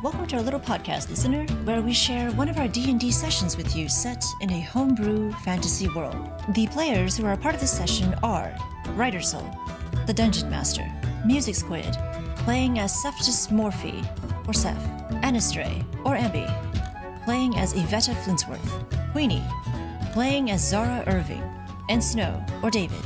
welcome to our little podcast, listener, where we share one of our D&D sessions with you set in a homebrew fantasy world. The players who are a part of this session are Reitersul, the Dungeon Master, MusicSquid, playing as Pséftis Morfi, or Seth, Anistrae, or Amby, playing as Evetta Flintsworth, Queenie, playing as Zara Irving, and Snow, or David,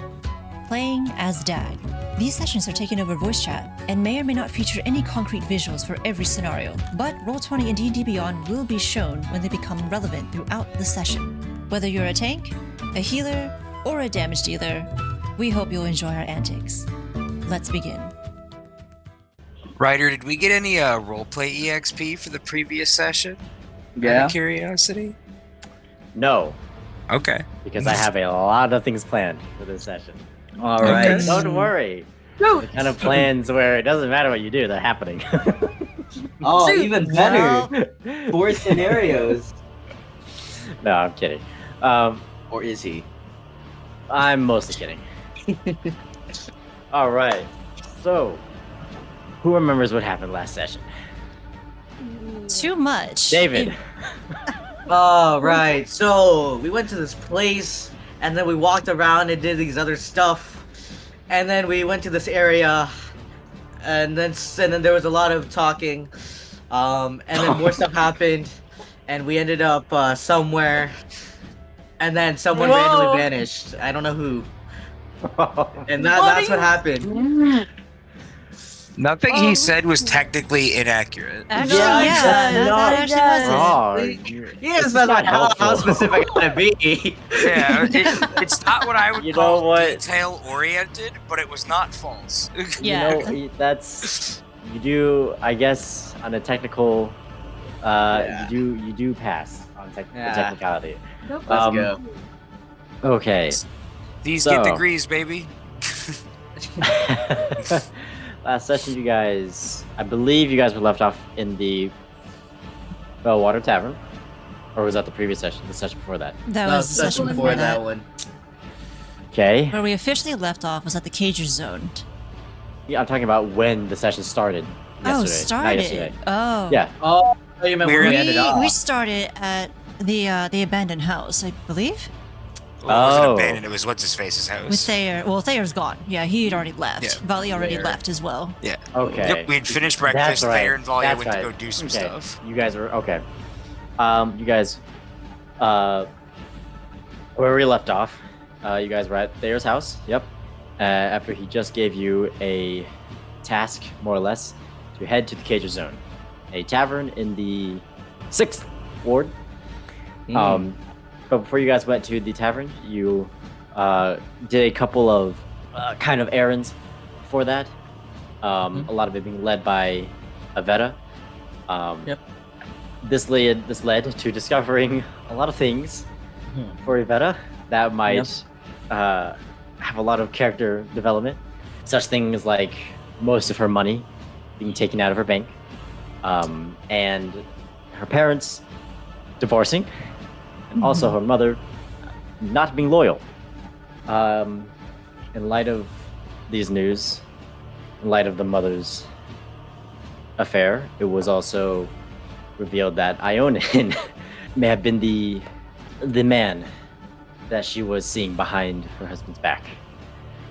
playing as Dag. These sessions are taken over voice chat and may or may not feature any concrete visuals for every scenario, but Roll20 and D&D Beyond will be shown when they become relevant throughout the session. Whether you're a tank, a healer, or a damage dealer, we hope you'll enjoy our antics. Let's begin. Ryder, did we get any roleplay EXP for the previous session? Yeah. Out of curiosity? No. Okay. Because I have a lot of things planned for this session. All right. Okay. Don't worry. The kind of plans where it doesn't matter what you do, they're happening. Oh, even better. 4 scenarios. No, I'm kidding. Or is he? I'm mostly kidding. All right. So, who remembers what happened last session? Too much. David. All right. So we went to this place, and then we walked around and did these other stuff, and then we went to this area, and then there was a lot of talking, and then more stuff happened, and we ended up somewhere, and then someone randomly vanished. I don't know who, and that's what happened. Nothing he said was technically inaccurate. Actually, Yeah, that actually wasn't. Yes, but like how specific can it be? Yeah, it's not what I would You call know what? detail-oriented, but it was not false. Yeah. You know, that's you do. I guess on a technical, you do pass on the technicality. Let's go. Okay. These So- get degrees, baby. Last session, you guys, I believe you guys were left off in the Bellwater Tavern, or was that the previous session? The session before that. That No, was the session before that one. Okay. Where we officially left off was at the Cager Zone. Yeah, I'm talking about when the session started. Oh, Yesterday, not started. yesterday. Oh. Yeah. Oh, you meant where we ended up. We started at the abandoned house, I believe. Well, it wasn't Oh. abandoned, it was what's-his-face's house. With Thayer. Well, Thayer's gone. Yeah, he had already left. Yeah. Vali already Thayer. left as well. Yeah. Okay. Yep, we had finished That's breakfast, right. Thayer and Valia That's went to right. go do some Okay. stuff. You guys were okay. You guys, where we left off, you guys were at Thayer's house. Yep. After he just gave you a task, more or less, to head to the Cager Zone, a tavern in the 6th Ward. But before you guys went to the tavern, you did a couple of kind of errands for that. A lot of it being led by Evetta. Yep. This led to discovering a lot of things for Evetta that might have a lot of character development. Such things like most of her money being taken out of her bank, and her parents divorcing, and also her mother not being loyal. In light of these news, in light of the mother's affair, it was also revealed that Ionan may have been the man that she was seeing behind her husband's back,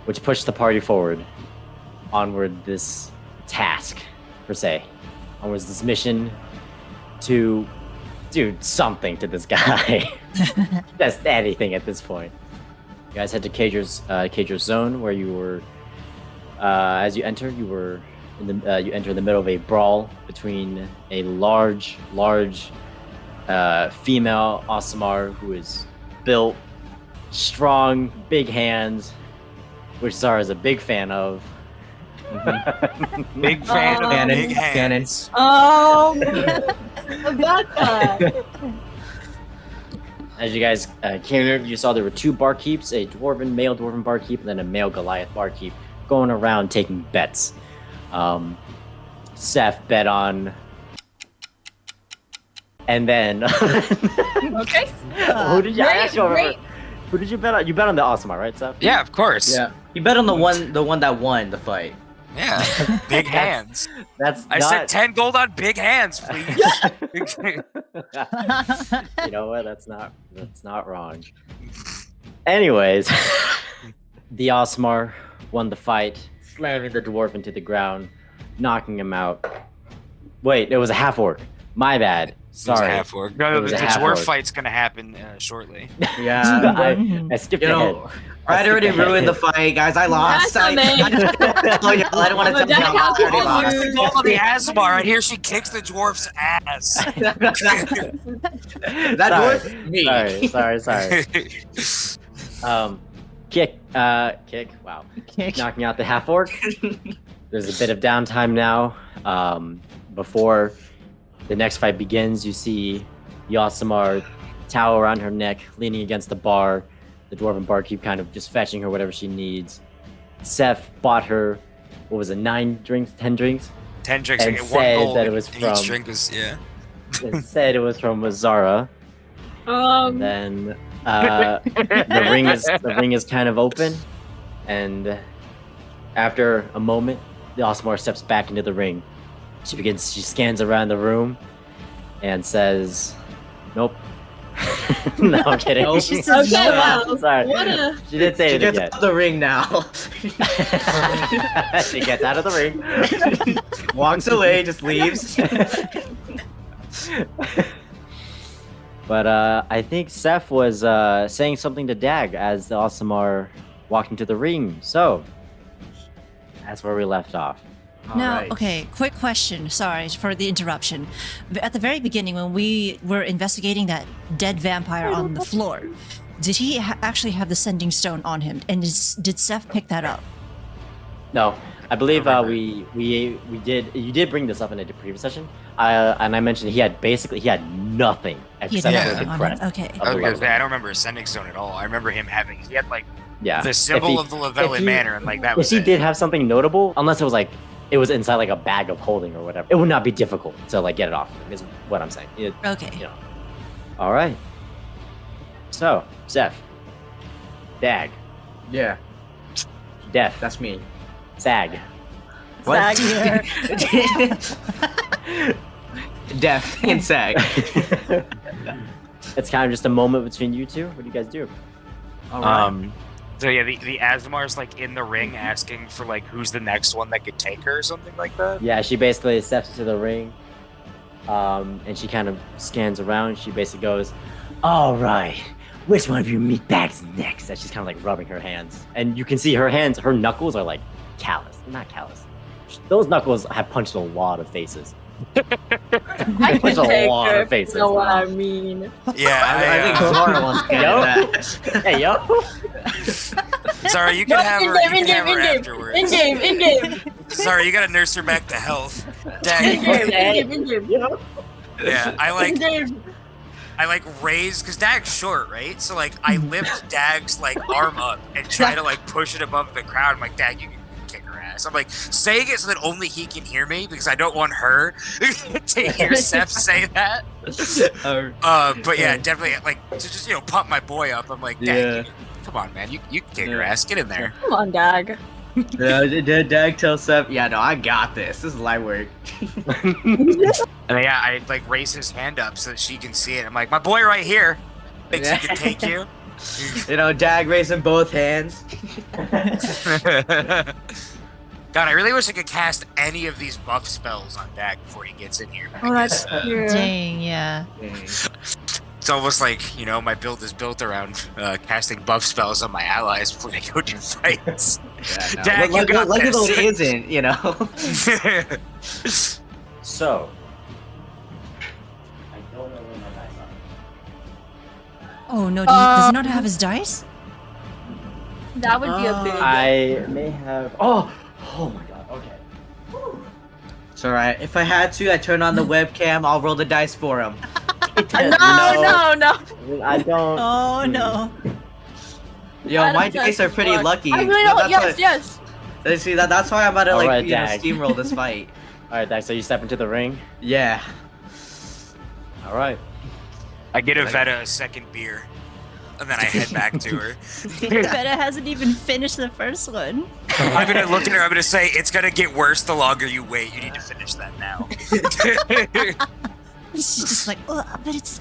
which pushed the party forward onward this task, per se, onwards this mission to do something to this guy. Just anything at this point. You guys head to Cager's Zone, where you were, as you enter, you were you enter in the middle of a brawl between a large female Aasimar who is built, strong, big hands, which Zara is a big fan of. Big fan of Cannon. big hands. Oh, I got that. As you guys came in, you saw there were 2 barkeeps, a male dwarven barkeep, and then a male Goliath barkeep, going around taking bets. Seth bet on, and then Okay. who did you? I actually don't Great. remember. Who did you bet on? You bet on the Aasimar, right, Seth? Yeah, of course. Yeah. You bet on the one that won the fight. Yeah, big hands. That's I not... said 10 gold on big hands, please. You know what? That's not wrong. Anyways, the Osmar won the fight, slamming the dwarf into the ground, knocking him out. Wait, it was a half orc. My bad. Sorry. Half orc. No, It was the a half dwarf orc. fight's gonna happen shortly. Yeah. I skipped You ahead. know, Brad already ruined the fight, guys. I lost. I don't want to tell you how I already lost. The goal of the Asmar, I hear she kicks the dwarf's ass. That dwarf? Me. Sorry. Kick. Wow. Kick. Knocking out the half orc. There's a bit of downtime now. Before the next fight begins, you see Yosimar towel around her neck, leaning against the bar. The dwarven barkeep kind of just fetching her whatever she needs. Seth bought her, what was it, 9 drinks, 10 drinks? 10 drinks. And I get said 1 gold. that it was and from- each drink was It said it was from Zara. And then the ring is kind of open, and after a moment, the Osmar steps back into the ring. She scans around the room and says, "Nope." No, I'm kidding. Nope. She says, Okay, no. wow. Sorry. What a... She didn't say She it gets yet. out of the ring now. She gets out of the ring. Walks away, just leaves. But I think Seth was saying something to Dag as the Osamar walked into the ring. So that's where we left off. Now, Alright. okay, quick question. Sorry for the interruption. At the very beginning, when we were investigating that dead vampire on the floor, did he actually have the sending stone on him? And did Seth pick that up? No, I believe we did. You did bring this up in a previous session, and I mentioned he had nothing He except had for nothing the on crest. him. Okay. of I the was gonna level. say, I don't remember Ascending Stone at all. I remember him having, he had like Yeah, the symbol of the Lavelli Manor, and like that If was he it. did have something notable, unless it was like it was inside like a bag of holding or whatever, it would not be difficult to like get it off. Is what I'm saying. Okay. You know. All right. So, Seth, Dag, Yeah, Def, that's me. Sag. What? Dear. Deaf and sag. It's kind of just a moment between you two. What do you guys do? Alright. So yeah, the Asmar's like in the ring asking for like who's the next one that could take her or something like that. Yeah, she basically steps into the ring, and she kind of scans around. She basically goes, "All right, which one of you meatbags next?" And she's kind of like rubbing her hands, and you can see her hands, her knuckles are like callous, not callous. Those knuckles have punched a lot of faces. I There's can a take lot her, of faces. you know what I mean. Yeah, I think Zara wants to get Yo. that. Hey yo, Sorry, you can have her. You can have her afterwards. In game. Sorry, you gotta nurse her back to health. Dag, In game. yeah, I like In-game. raise because Dag's short, right? So like I lift Dag's like arm up and try to like push it above the crowd. I'm like, Dag, you can kick her ass. I'm like saying it so that only he can hear me because I don't want her to hear Seth say that. But yeah, definitely like to just pump my boy up. I'm like, Dag, come on, man, you can kick her ass. Get in there. Come on, Dag. Did Dag tell Seth? Yeah, no, I got this. This is light work. And yeah, I like raise his hand up so that she can see it. I'm like, my boy right here thinks he can take you. Dag raising both hands. God, I really wish I could cast any of these buff spells on Dag before he gets in here. I Oh, guess, that's true. Dang, yeah. it's almost like, my build is built around casting buff spells on my allies before they go do fights. Yeah, no. Dag, you got lucky this. though it isn't, so I don't know where my dice are. Oh no, does he not have his dice? That would be a big... I may have. Oh my god. Okay. It's alright. If I had to, I'd turn on the webcam. I'll roll the dice for him. No. I don't. Oh no. Yo, I my don't dice are trust pretty Mark. lucky. I really don't. That's Yes. why- See, that's why I'm about to Alright, Dag. steamroll this fight. All right, Dax. So you step into the ring. Yeah. All right. I get Evetta a second beer. and then I head back to her. Evetta hasn't even finished the first one. I'm gonna look at her. I'm gonna say, "It's gonna get worse the longer you wait. You need to finish that now." She's just like, oh, but it's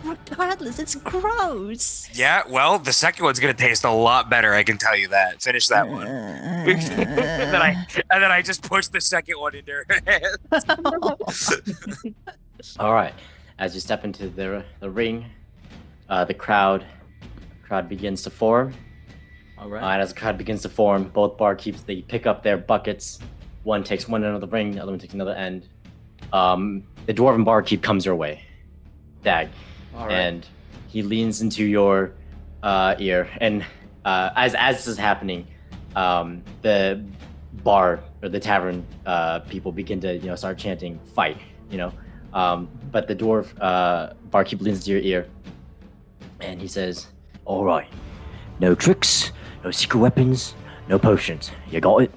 regardless, it's gross. Yeah, well, the second one's gonna taste a lot better. I can tell you that. Finish that one, and then I just push the second one into her hands. All right. As you step into the ring, the crowd begins to form. All right. And as the crowd begins to form, both barkeeps, they pick up their buckets. One takes one end of the ring, the other one takes another end. The dwarven barkeep comes your way, Dag, All right. and he leans into your ear. And as this is happening, the bar or the tavern people begin to start chanting "fight," But the dwarf barkeep leans into your ear, and he says, "All right, no tricks, no secret weapons, no potions. You got it?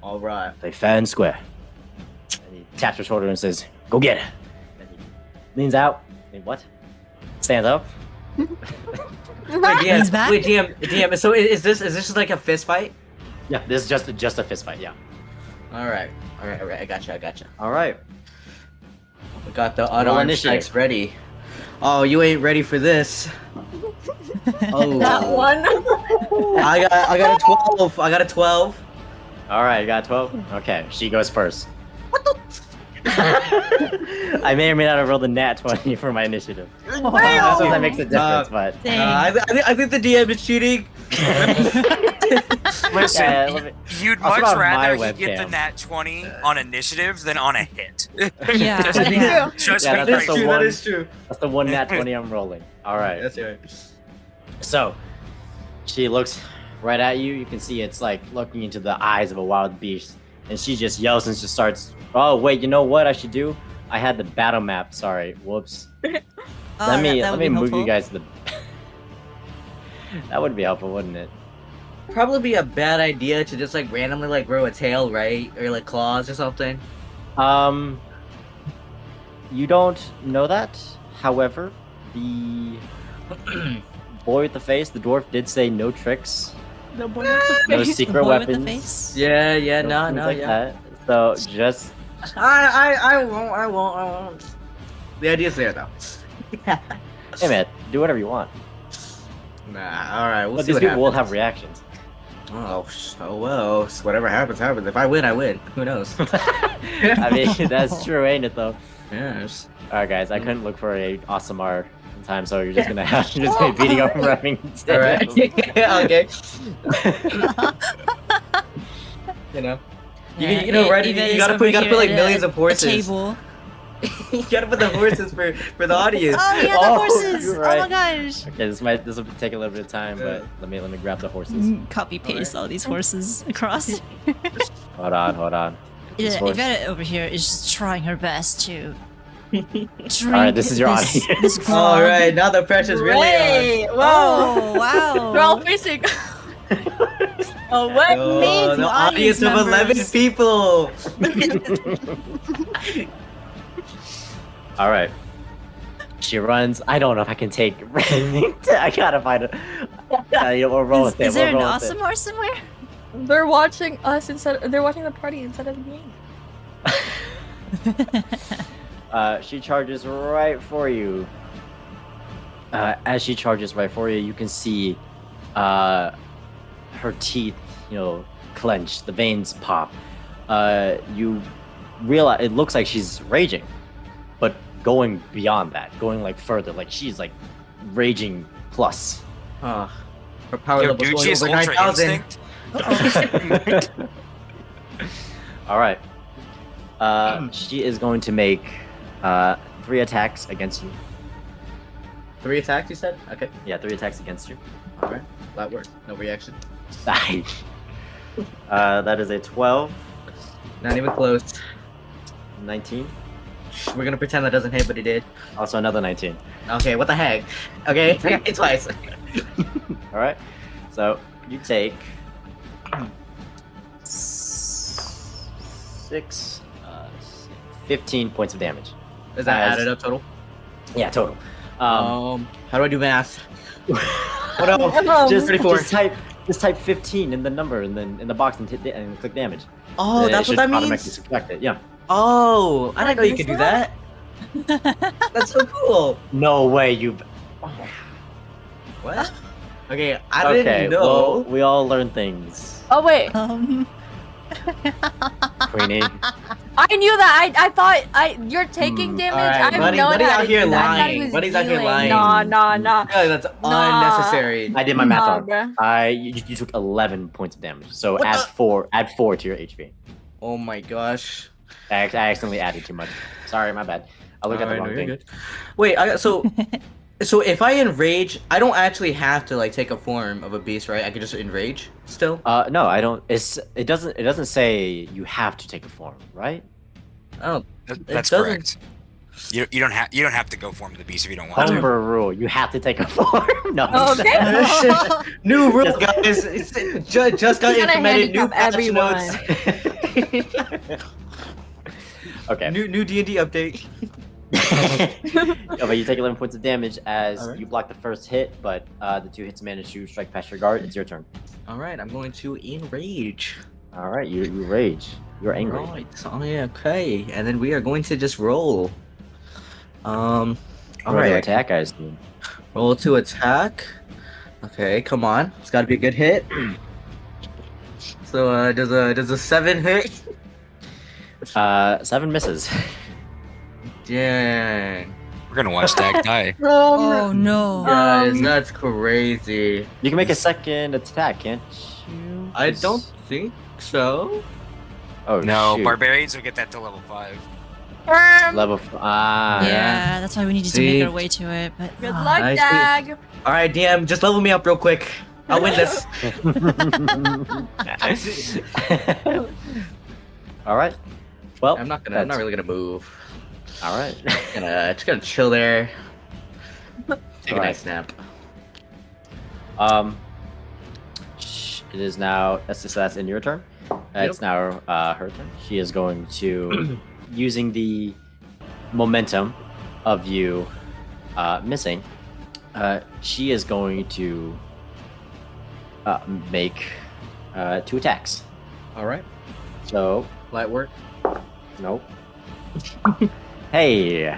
All right. Play fair and square." And he taps your shoulder and says, "Go get it." And he leans out. What? Stands up. Wait, He's back? DM. So is this just like a fist fight? Yeah, this is just a fist fight. Yeah. All right. I gotcha. All right. We got the Roll unarmed initiative. strikes ready. Oh, you ain't ready for this. Oh, That one. I got a 12. I got a 12. All right, you got 12. Okay, she goes first. I may or may not have rolled a nat 20 for my initiative. So that makes a difference, but I think the DM is cheating. Listen, Yeah, let me- you'd I'll much put on rather my he get the webcam. nat 20 on initiative than on a hit. Yeah, Just yeah. Yeah, be that's right. the one. That is true. That's the one nat 20 I'm rolling. All right. That's right. So, she looks right at you. You can see it's like looking into the eyes of a wild beast. And she just yells and just starts, "Oh, wait, you know what I should do? I had the battle map. Sorry. Whoops. Let me move you guys to the... That would be helpful, wouldn't it? Probably be a bad idea to just like randomly like grow a tail, right? Or like claws or something. You don't know that. However, the boy with the face, the dwarf, did say no tricks, The boy with the no face. secret Boy with the weapons. face. Yeah, no things like that. So just I won't. The idea's there though. hey man, do whatever you want. Nah, alright, we'll But see these what people will happens. have reactions. Oh well, so whatever happens, happens. If I win, I win. Who knows? I mean, that's true, ain't it though? Yes. All right, guys, I couldn't look for a awesome art in time, so you're just gonna have to just be beating up and rapping instead. Alright. Okay. You know. You know, right? You gotta put like millions of horses. Table. You gotta put the horses for the audience. Oh yeah, the Oh, horses! you're Oh my right. gosh! Okay, this will take a little bit of time, but let me grab the horses. Copy paste all these horses across. Hold on. This Yeah, horse- Evetta over here is just trying her best to drink. Alright, this is your audience. This grog. All right, now the pressure's really on. Wait, whoa. Oh wow! They're all facing. Oh, what? Oh, Amazing the audience of 11 members. people. All right. She runs. I don't know if I can take. I gotta find it. We'll roll with it. Is there we'll an roll with awesome horse somewhere? They're watching us instead. They're watching the party instead of the game. She charges right for you. As she charges right for you, you can see her teeth, clench, the veins pop. You realize it looks like she's raging, but going beyond that, going like further, like she's like raging plus. Her power Yo, level's dude, going she has over ultra 9,000. instinct. All right. She is going to make 3 attacks against you. 3 attacks, you said? Okay. Yeah, 3 attacks against you. Alright. That worked. No reaction. That is a 12, Not even close. 19, We're gonna pretend that doesn't hit, but it did. also another 19. Okay, what the heck? Okay, I got hit twice. All right. So you take 15 points of damage. Is that As- added up total? Yeah, total. How do I do math? Oh no, just 34. just type 15 in the number and then in the box and click damage. Oh, It that's what should that automatically means? subtract it. Yeah. Oh, I didn't know you could do that. That's so cool. No way you. What? Okay, I Okay. didn't know. Well, we all learn things. Oh wait, Queenie. I knew that. I thought you're taking damage. Alright, I Buddy- know Buddy's that. out here I thought he lying. was Buddy's out here healing. lying. Nah. Yeah, that's unnecessary. I did my math Nah, wrong. bruh. You took 11 points of damage. So What add the- 4 to your HP. Oh my gosh. I accidentally added too much. Sorry, my bad. I looked at the Alright, wrong no, you're thing. good. Wait, so if I enrage, I don't actually have to like take a form of a beast, right? I could just enrage still. No, I don't. It doesn't say you have to take a form, right? Oh, That's doesn't- correct. You don't have to go form the beast if you don't want to. Homebrew rule. You have to take a form. No. Okay. New rule, guys. Just got He's gonna implemented. New handicap patch everyone. notes. Okay. New D&D update. Yeah, but you take 11 points of damage as Alright. you block the first hit, but the 2 hits manage to strike past your guard. It's your turn. All right, I'm going to enrage. All right, you rage. You're angry. Right. Oh yeah. Okay. And then we are going to just roll. All Roll to right. attack, guys. Roll to attack. Okay, come on. It's got to be a good hit. So does a 7 hit? 7 misses. Dang. We're gonna watch Dag die. Oh no. Guys, that's crazy. You can make a second attack, can't you? I don't think so. Oh No, shoot. barbarians will get that to level 5. Level. Yeah, that's why we needed to See? make our way to it. But Good ah. luck, I see. Dag. All right, DM, just level me up real quick. I'll win this. All right. Well, I'm not really gonna move. All right. Just gonna chill there. Take a Alright. nice nap. It is now. That's in your turn. It's now her turn. She is going to, using the momentum of you missing, she is going to make 2 attacks. All right. So, Light work. nope. Hey,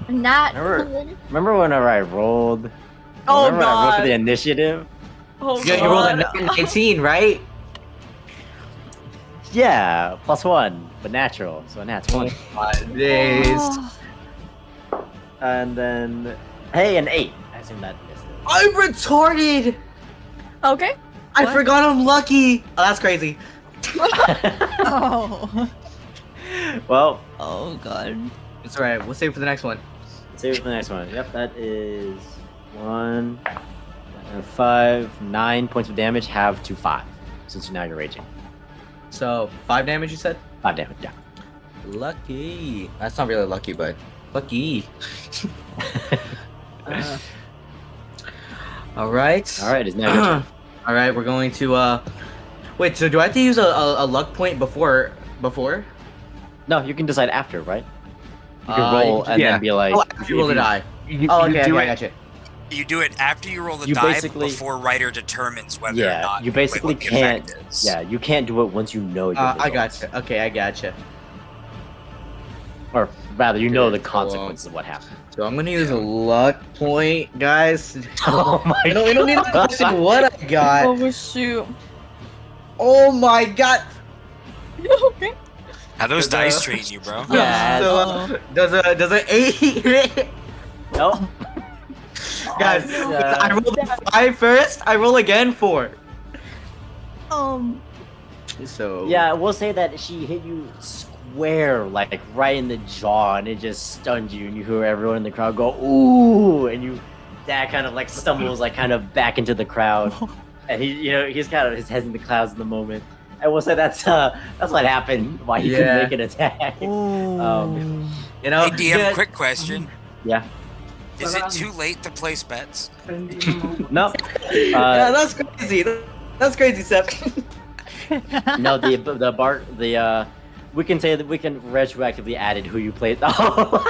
Not. remember whenever I rolled? Oh, remember when I rolled for God. the initiative? Oh, Yeah, you rolled a God. 19, right? Yeah, +1, but natural, so a nat 20. Days. Oh, And then, hey, an 8. I assume that misses. I'm retarded. Okay. I What? forgot I'm lucky. Oh, that's crazy. oh. Well, Oh god. It's alright. We'll save it for the next one. save it for the next one. Yep, that is 1, 5, 9 points of damage, have to 5, since now you're raging. So 5 damage, you said? 5 damage, yeah. Lucky. That's not really lucky, but lucky. All right. All right, it's now your turn. All right. We're going to. Wait. So do I have to use a luck point before? No, you can decide after, right? You can You roll can- and yeah. then be like, Oh, after you roll the die. You, Oh, you okay. do I it. gotcha. You do it after you roll the You die, basically- before Ryder determines whether or yeah, not. you basically what the can't. effect is. Yeah, you can't do it once you know your I results. gotcha. Okay, I gotcha. Or rather, you know the Okay, so, consequences of what happened. So I'm gonna use a luck point, guys. Oh my We don't need to question what I got. Oh shoot. Oh my god. Okay. How those Does, dice treat you, bro? Yeah. So, does a 8 hit? Nope. Guys, Uh, I rolled a 5 first. I roll again 4. So Yeah, we'll say that she hit you square, like right in the jaw, and it just stunned you, and you hear everyone in the crowd go, "Ooh!" And Dad kind of like stumbles, like kind of back into the crowd, and he's kind of his head's in the clouds in the moment. And we'll say that's what happened. Why he couldn't Yeah. make an attack. you Hey, know. DM, quick question. Yeah. Is it too late to place bets? No. Yeah, that's crazy. That's crazy, Sep. No, the We can say that we can retroactively add it who you played. Oh,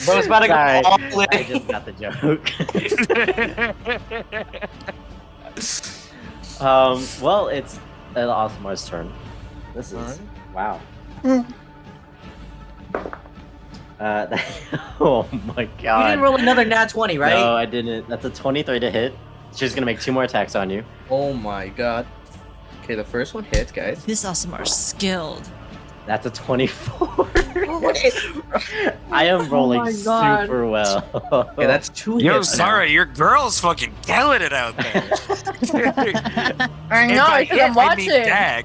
Bro, it's about to go sorry. all I just got the joke. Well, it's Osmar's turn. This is Alright. wow. Oh my You god. didn't roll another nat 20, right? No, I didn't. That's a 23 to hit. She's gonna make 2 more attacks on you. Oh my god. Okay, the first one hits, guys. This Asimar is skilled. That's a 24. Okay, I am rolling my God. super well. that's 2 Yo, hits. Zara, your girl's fucking killing it out there. I And know, by because it, I'm I mean watching. Dag.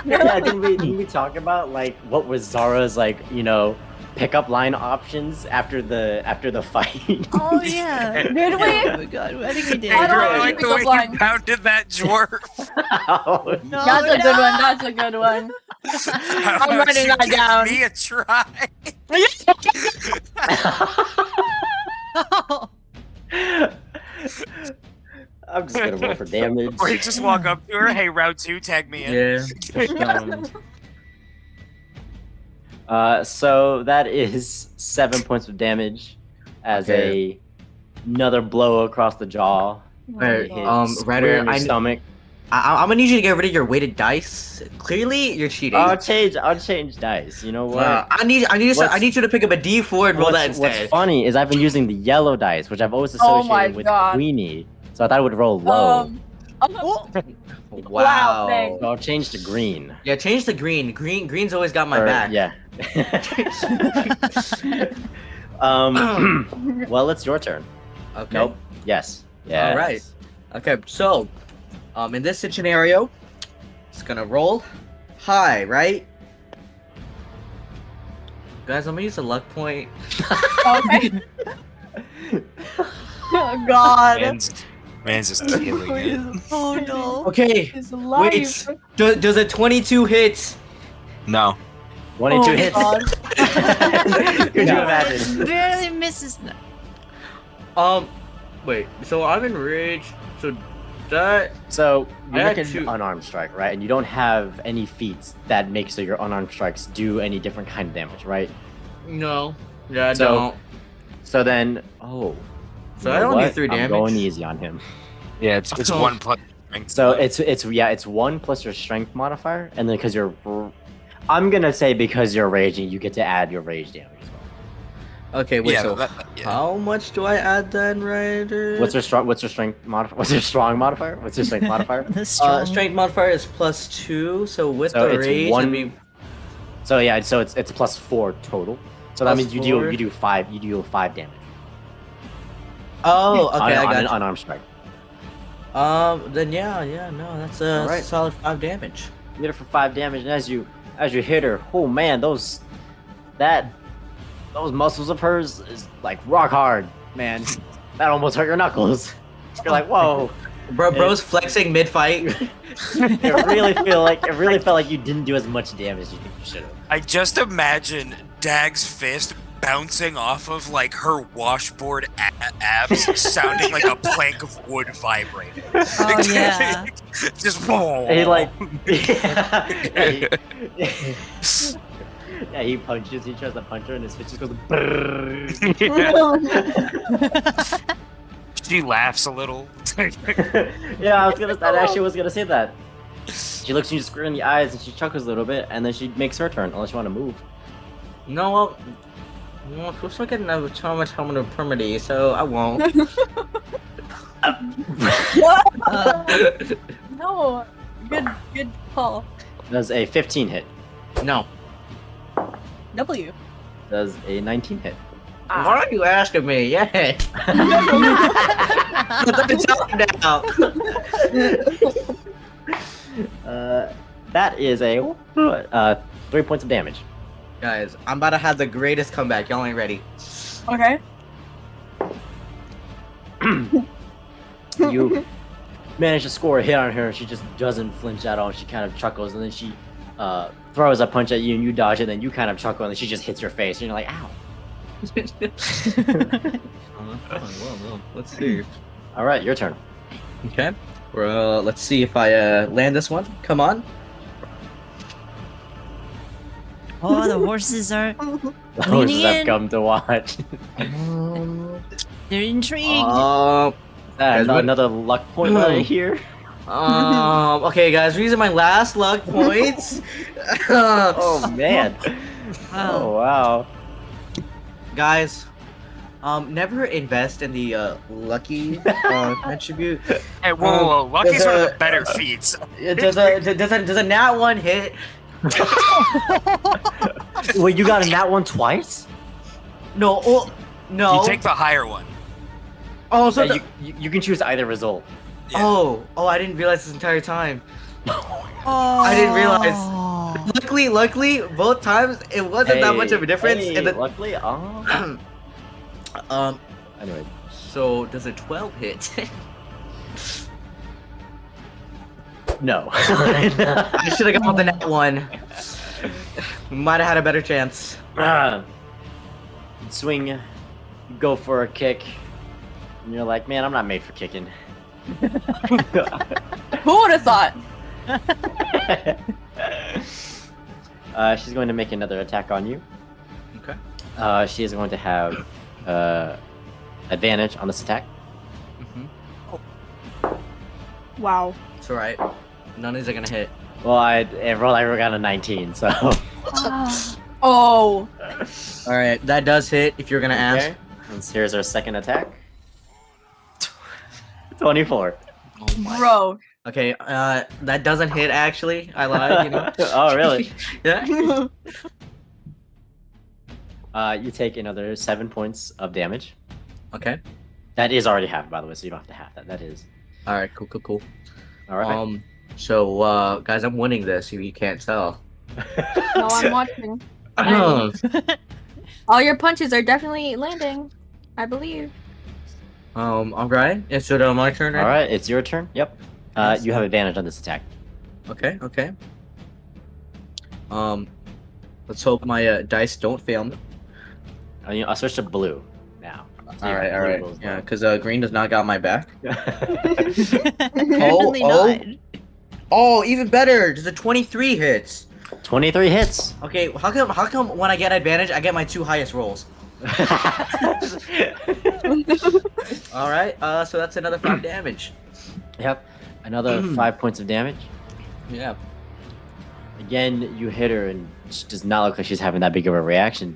Yeah, didn't we talk about like what was Zara's like, you know, pickup line options after the fight? Oh yeah. Did we? Oh my god, I think we did. Hey, I don't girl, I know like if the you way pick up line. you pounded that dwarf. Oh, No, That's a good no. one. That's a good one. How I'm about writing you that give down. me a try? I'm just gonna roll for damage. Or you just walk up to her, hey, round 2, tag me in. Yeah. So that is 7 points of damage as Okay. another blow across the jaw. Alright, Hit square Ryder, in your I- stomach. I'm gonna need you to get rid of your weighted dice. Clearly, you're cheating. I'll change dice. You know what? I need you to pick up a D4 and roll that What's instead. funny is I've been using the yellow dice, which I've always Oh associated my with God. Queenie. So I thought it would roll low. Oh, Wow. thanks. So I'll change to green. Yeah, change to green. Green's always got my Or- back. Yeah. Well, it's your turn. Okay. Nope. Yes. Yeah. Alright. Okay, so, in this scenario, it's gonna roll high, right? Guys, I'm gonna use a luck point. okay. Oh God. Man's just killing it. Oh no. Okay, His life. wait. Does a 22 hit? No. 22 Oh, hits. God. Could you imagine? Barely misses. No. Wait. So I'm in rage. So that. So I you're had making two- an unarmed strike, right? And you don't have any feats that make so your unarmed strikes do any different kind of damage, right? No. Yeah, I So- don't. So then, oh. So you I know only do what? 3 I'm damage. going easy on him. Yeah, it's Oh. 1 plus. So it's 1 plus your strength modifier, and then because you're, I'm gonna say because you're raging, you get to add your rage damage as well. Okay, wait. Yeah, so yeah. how much do I add then, Ryder? What's your strength modifier? What's your strong modifier? What's your strength modifier? The strong. Strength modifier is +2. So with So the it's rage, one- that'd be So yeah, so it's +4 total. So that Plus means you 4? do 5 damage. Oh, okay, on I an got unarmed strike. you. Then yeah, no, that's a Alright. solid 5 damage. You hit her for 5 damage, and as you hit her, oh man, those muscles of hers is like rock hard, man. That almost hurt your knuckles. You're like, whoa. Bro's flexing mid-fight. It really felt like you didn't do as much damage as you think you should have. I just imagine Dag's fist bouncing off of like her washboard abs, sounding like a plank of wood vibrating. Oh yeah. Just whoa. And he like, yeah, he punches. He tries to punch her, and his fist just goes. Brrrr. She laughs a little. Yeah, I actually was gonna say that. She looks you square in the eyes, and she chuckles a little bit, and then she makes her turn. Unless you want to move. No, we're still getting a much helmet of permanity, so I won't. No. Good call. Does a 15 hit? No. W. Does a 19 hit? Why are you asking me? Yeah. Let me talk now. That is a 3 points of damage. Guys, I'm about to have the greatest comeback. Y'all ain't ready. Okay. You manage to score a hit on her. She just doesn't flinch at all. She kind of chuckles, and then she throws a punch at you, and you dodge it. And then you kind of chuckle, and then she just hits your face, and you're like, "Ow!" Well, let's see. All right, your turn. Okay. Well, let's see if I land this one. Come on. Oh, the horses are The leaning horses have in. come to watch. They're intrigued. Guys, what- Another luck point right here. Okay, guys, we're using my last luck points. Oh man. Oh wow. Guys, never invest in the lucky attribute. Hey, whoa. Lucky's does one of a- the better feats. Does a nat one hit? Wait, you got a nat one twice? No, oh, no. You take the higher one. Oh, so Yeah, the- you can choose either result. Yeah. oh, I didn't realize this entire time. Oh. I didn't realize. Luckily, both times it wasn't that much of a difference. Hey, in the, luckily, anyway. so does a 12 hit? No. I should have gone with the nat one. Might have had a better chance. Swing, go for a kick, and you're like, man, I'm not made for kicking. Who would have thought? She's going to make another attack on you. Okay. She is going to have advantage on this attack. Wow. It's alright. None of these are gonna hit. Well, I got a 19, so. Oh. Alright, that does hit if you're gonna ask. Okay. And so here's our second attack. 24. Bro. Okay, that doesn't hit actually. I lied, you know. Oh, really? Yeah. You take another 7 points of damage. Okay. That is already half, by the way, so you don't have to half that. That is. Alright, cool. All right. So, guys, I'm winning this if you can't tell. No, I'm watching. Um, All your punches are definitely landing. I believe. alright. Is it my turn? All right, it's your turn. Yep. You have advantage on this attack. Okay. Let's hope my dice don't fail me. I'll switch to blue now. So you have Alright. blue as Yeah, well. because green does not got my back. Apparently oh. not. Oh, even better. There's a 23 hits. 23 hits. Okay, how come when I get advantage, I get my 2 highest rolls? Alright, so that's another 5 damage. Yep. Another 5 points of damage. Yeah. Again, you hit her, and she does not look like she's having that big of a reaction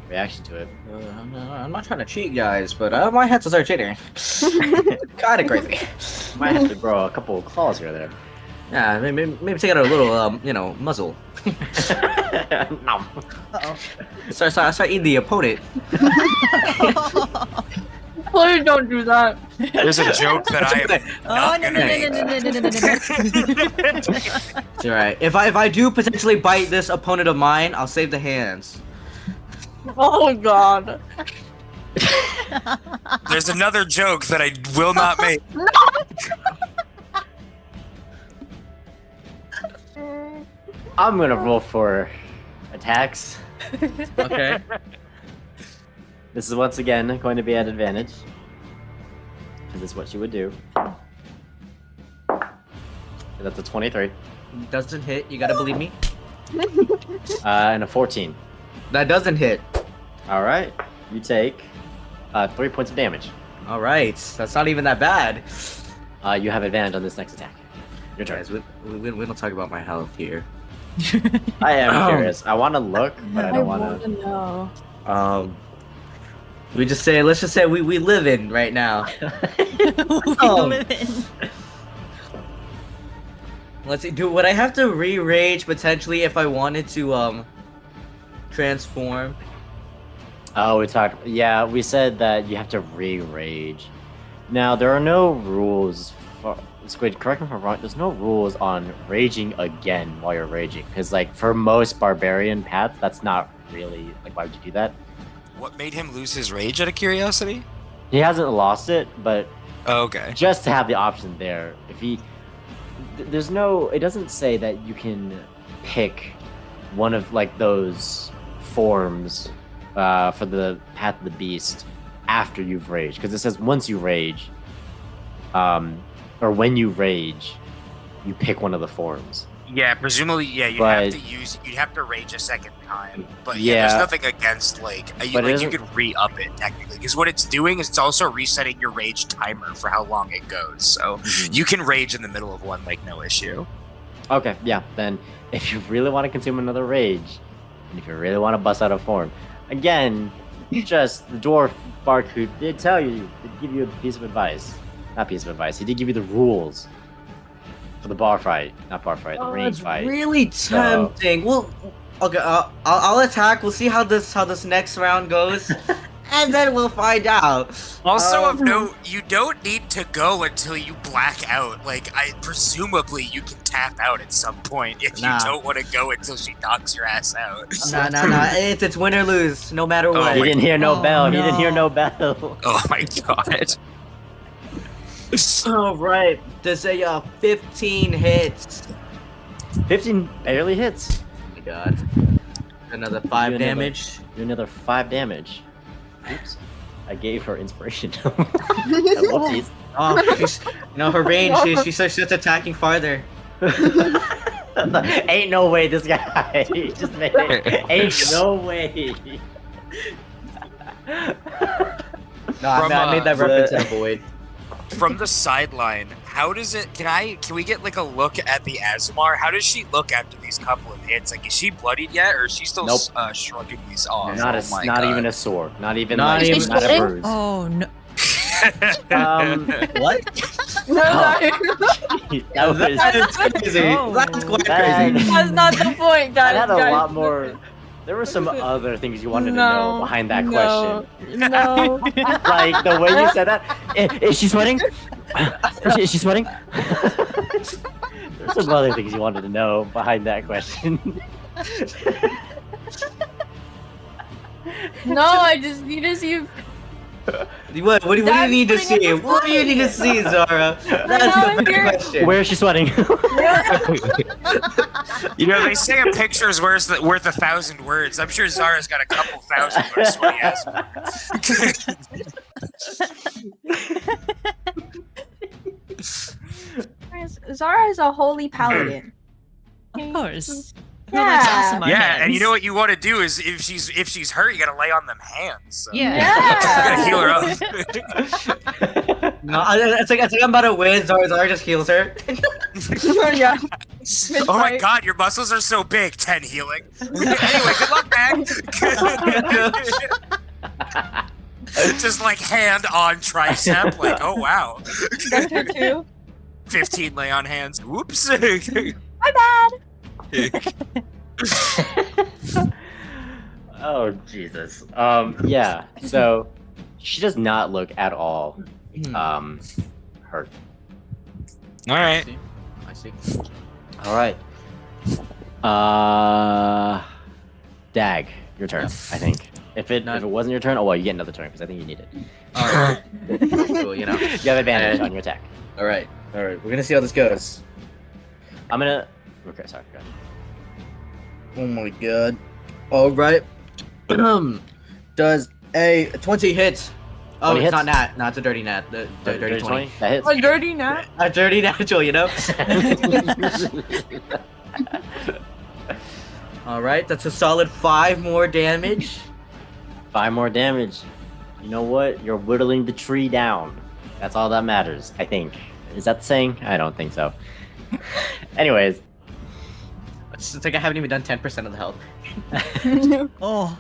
to it. I'm not trying to cheat, guys, but my head's start cheating. Kinda crazy. Might have to grow a couple of claws here or there. Yeah, maybe take out a little, muzzle. Nom. Start eating the opponent. Please don't do that. There's a joke that I am Oh not no gonna make. It's alright. If I do potentially bite this opponent of mine, I'll save the hands. Oh god. There's another joke that I will not make. I'm gonna roll for attacks. Okay. This is once again going to be at advantage. Because it's what she would do. That's a 23. Doesn't hit. You gotta believe me. And a 14. That doesn't hit. Alright. You take 3 points of damage. All right. That's not even that bad. You have advantage on this next attack. Your turn. Guys, we don't talk about my health here. I am curious. I want to look, but I I don't want want to know. Let's just say we live in right now. We live in. Let's see. Would I have to re-rage potentially if I wanted to transform? Oh, we talked. Yeah, we said that you have to re-rage. Now, there are no rules for Squid. Correct me if I'm wrong. There's no rules on raging again while you're raging, because like for most barbarian paths, that's not really like. Why would you do that? What made him lose his rage out of curiosity? He hasn't lost it, but Oh, okay. just to have the option there. If he, there's no. It doesn't say that you can pick one of like those forms for the Path of the Beast after you've raged, because it says once you rage, or when you rage, you pick one of the forms. Yeah, presumably, yeah, But- you'd have to rage a second time. But Yeah. there's nothing against you could re-up it technically, because what it's doing is it's also resetting your rage timer for how long it goes. So you can rage in the middle of one like no issue. Okay, yeah. Then, if you really want to consume another rage, and if you really want to bust out a form, again, just the dwarf Bark who did tell you, did give you a piece of advice. Not piece of advice. He did give you the rules for the bar fight, not bar fight, the range It's fight. really tempting. Well, okay, I'll attack. We'll see how this next round goes, and then we'll find out. Also of note, you don't need to go until you black out. Presumably you can tap out at some point if Nah. you don't want to go until she knocks your ass out. Nah. It's win or lose, no matter Oh, what. He didn't hear no Oh, bell. He didn't hear no. no bell. Oh my god. All right, there's a 15 hits. 15 barely hits. Oh my god. Another 5 Do another- damage. Do another 5 damage. Oops. I gave her inspiration. Whoopsies. Oh, she's, her range. She starts attacking farther. Ain't no way this guy just made it. Ain't no way. No, I made that the- reference in a void. From the sideline, how does it? Can we get a look at the Azumar? How does she look after these couple of hits? Is she bloodied yet, or is she still Nope. shrugging these off? Not Oh my not God. even a sword. Not even Not like, even- not a Sweating? bruise. Oh no. What? No, sorry. That was That's crazy. Oh. That's quite That- crazy. That's not the point, guys. that had a guys. lot more. There were some other things you wanted to No, know behind that no, question. No. Like the way you said that. Is she sweating? Is she sweating? There's some other things you wanted to know behind that question. No, I just need to see if What do you That's need to putting see? it What do you need to see, Zara? That's the big here. question. Where is she sweating? They say a picture is worth 1,000 words. I'm sure Zara's got a couple thousand words sweaty ass. Zara is a holy paladin. Of course. Yeah. Yeah, and you know what you want to do is if she's hurt, you gotta lay on them hands. So. Yeah. Yeah. You gotta heal her up. No, it's like I'm about to win. Zara just heals her. Yeah. Oh my god, your muscles are so big. 10 healing. Anyway, good luck, man. Just hand on tricep, oh wow. That's her too. 15 lay on hands. Whoops. My bad. Oh Jesus. Yeah. So she does not look at all hurt. All right. I see. All right. Dag, your turn. I think. If it wasn't your turn, you get another turn because I think you need it. All right. Cool, You have advantage on your attack. All right. We're gonna see how this goes. I'm gonna. Okay, sorry. Go ahead. Oh my god. All right. Does a 20 hit? Oh, 20 it's hits? not nat. No, it's a dirty nat. The dirty 20. That hits. A dirty nut. A dirty natural, All right, that's a solid 5 more damage. 5 more damage. You know what? You're whittling the tree down. That's all that matters, I think. Is that the saying? I don't think so. Anyways. It's like I haven't even done 10% of the health. Oh.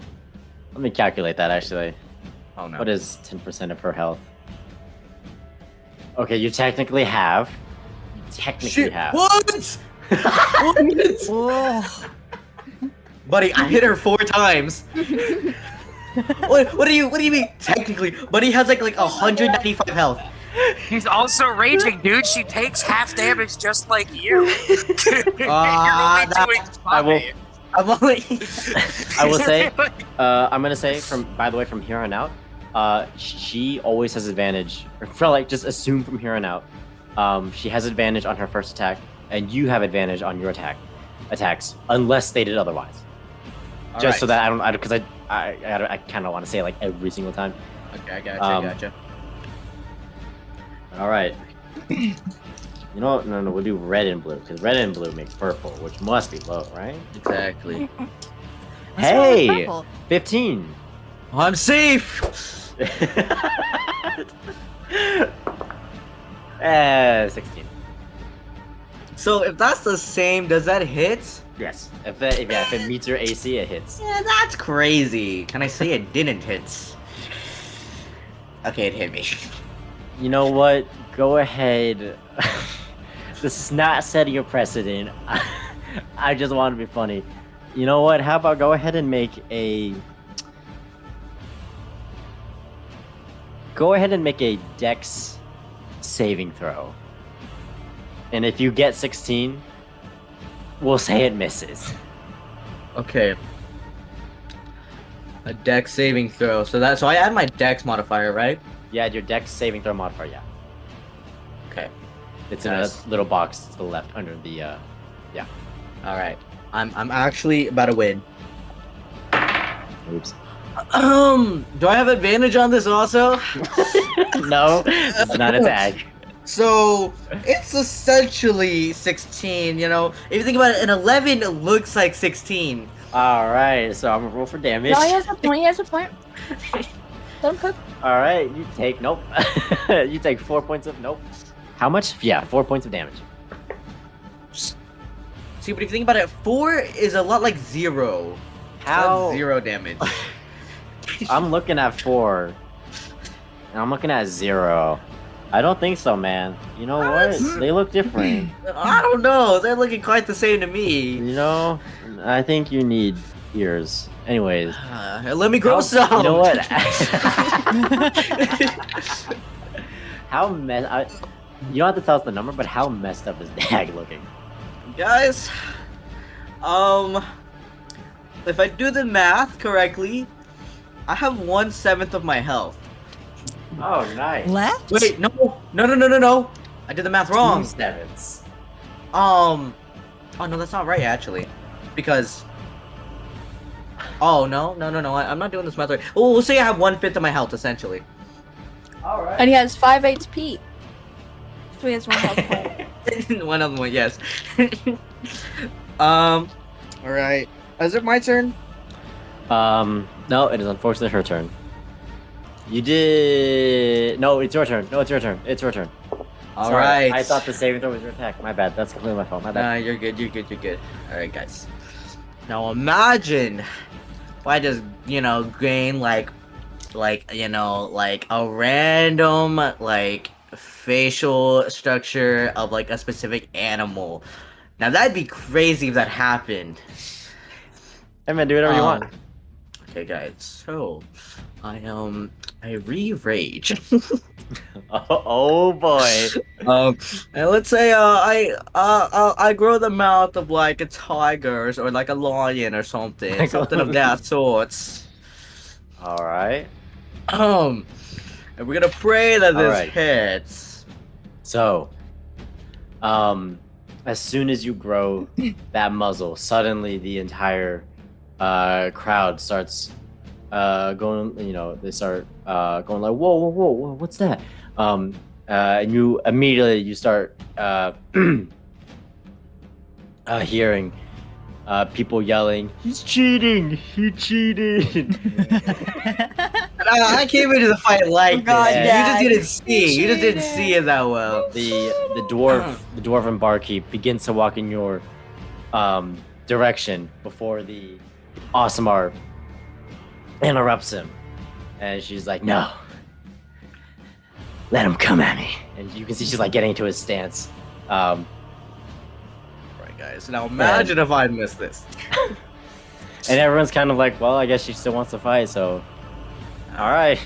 Let me calculate that actually. Oh no. What is 10% of her health? Okay, you technically have. You technically Shit, have. what? Oh. Buddy, I hit her 4 times. What do you mean technically? Buddy has like 195 health. He's also raging, dude. She takes half damage just like you. You're only doing I will- fine. I'm only. I will say, I'm gonna say by the way, from here on out, she always has advantage. Or just assume from here on out, she has advantage on her first attack, and you have advantage on your attacks, unless stated otherwise. Just so that I don't, because I kind of want to say it every single time. Okay, I gotcha. All right. You know what? No, we'll do red and blue because red and blue make purple, which must be low, right? Exactly. What's wrong with Hey, purple? 15. I'm safe. 16. So if that's the same, does that hit? Yes. If it meets your AC, it hits. Yeah, that's crazy. Can I say it didn't hit? Okay, it hit me. You know what? Go ahead. This is not setting a precedent. I just want to be funny. You know what? How about go ahead and make a... Go ahead and make a dex saving throw. And if you get 16, we'll say it misses. Okay. A dex saving throw. So I add my dex modifier, right? Yeah, your dex saving throw modifier, yeah. Okay. It's Nice. in a little box to the left under the, yeah. All right. I'm actually about to win. Oops. Do I have advantage on this also? No, it's not a tag. So it's essentially 16. You know, if you think about it, an 11 looks like 16. Alright, so I'm gonna roll for damage. No, he has a point. He has a point. Let him cook. Alright, you take, nope. You take 4 points of, nope. How much? Yeah, 4 points of damage. See, but if you think about it, 4 is a lot like 0. How? That's 0 damage. I'm looking at 4. And I'm looking at 0. I don't think so, man. You know what? They look different. I don't know. They're looking quite the same to me. You know? I think you need ears. Anyways. Let me grow some. You know what? How you don't have to tell us the number, but how messed up is Dag looking? Guys, if I do the math correctly, I have 1/7 of my health. Oh, nice. Left? Wait, no. I did the math wrong. 2 sevens. Oh no, that's not right actually, because. Oh no, I'm not doing this math right. Oh, we'll say I have 1/5 of my health essentially. All right. And he has 5/8 P. So he has 1 health point. One of them, yes. All right. Is it my turn? No, it is unfortunately her turn. You did. No, it's your turn. It's your turn. All Sorry, right. I thought the saving throw was your attack. My bad. That's completely my fault. My Nah, bad. you're good. All right, guys. Now imagine if I just, gain like a random facial structure of like a specific animal. Now that'd be crazy if that happened. Hey man, do whatever you want. Okay, guys. So, I re-rage. Oh boy. And let's say I grow the mouth of like a tiger or like a lion or something, something of that sort. All right. And we're gonna pray that this Alright. hits. So, as soon as you grow that muzzle, suddenly the entire crowd starts going. They start going like, whoa, what's that? And you immediately start hearing people yelling, "He's cheating! He cheated!" I came into the fight like God, this. Dad, You just didn't see it that well. The dwarven barkeep begins to walk in your direction before the Awesomar interrupts him, and she's like, "No, let him come at me." And you can see she's like getting into his stance. Right, guys. Now imagine if I missed this. And everyone's kind of like, "Well, I guess she still wants to fight." So, all right.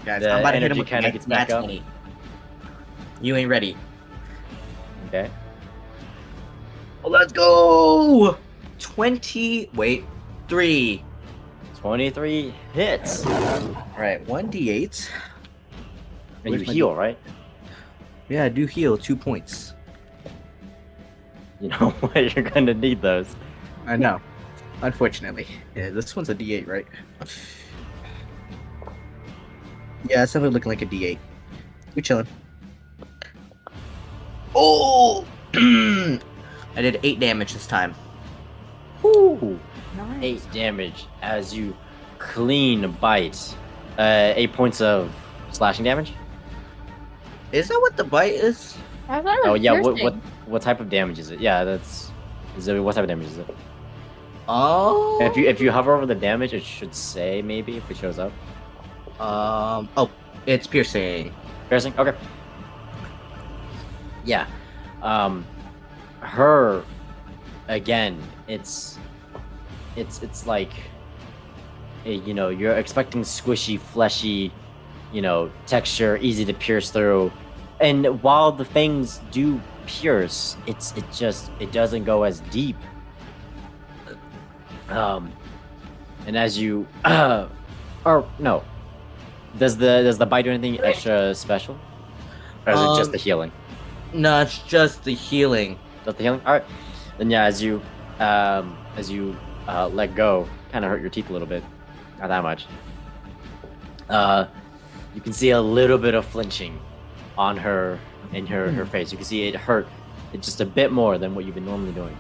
Guys, The I'm about to hit him energy with kinda gets back up. 20. You ain't ready. Okay. Oh, let's go! 3. 23 hits. Alright, 1d8. And you Where's my heal, right? Yeah, I do heal 2 points. You know what? You're gonna need those. I know. Unfortunately. Yeah, this one's a d8, right? Yeah, it's definitely looking like a d8. We're chilling. Oh! I did 8 damage this time. Woo! Nice. 8 damage as you clean bite. 8 points of slashing damage. Is that what the bite is? I thought it Oh was yeah, piercing. what type of damage is it? Yeah, what type of damage is it? Oh. If you hover over the damage, it should say maybe if it shows up. Oh, it's piercing. Piercing? Okay. Yeah. Her again, it's like you're expecting squishy, fleshy, texture, easy to pierce through. And while the things do pierce, it doesn't go as deep. And as you or no. Does the bite do anything extra special? Or is it just the healing? No, it's just the healing. Just the healing? Alright. Then yeah, as you let go, kinda hurt your teeth a little bit. Not that much. You can see a little bit of flinching on her her face. You can see it hurt just a bit more than what you've been normally doing.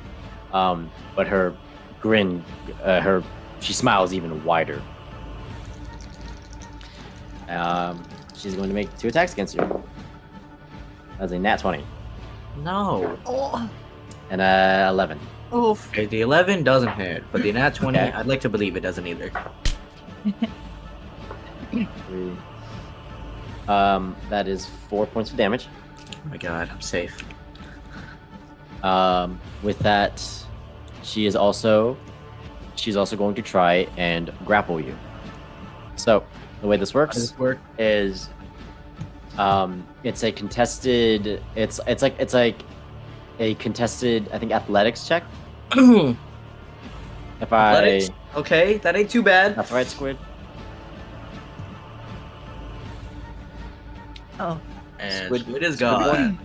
But her grin, she smiles even wider. She's going to make 2 attacks against you. That's a nat 20 No. and 11. Oof. Okay, the 11 doesn't hit, but the nat 20, Okay. I'd like to believe it doesn't either. 3. That is 4 points of damage. Oh my god, I'm safe. With that, she's also going to try and grapple you. So the way this How works does this work? is it's a contested it's like a contested, I think, athletics check. If Athletics? Okay, that ain't too bad. that's right, Squid. Oh, And Squid- Squid is Squid gone. one.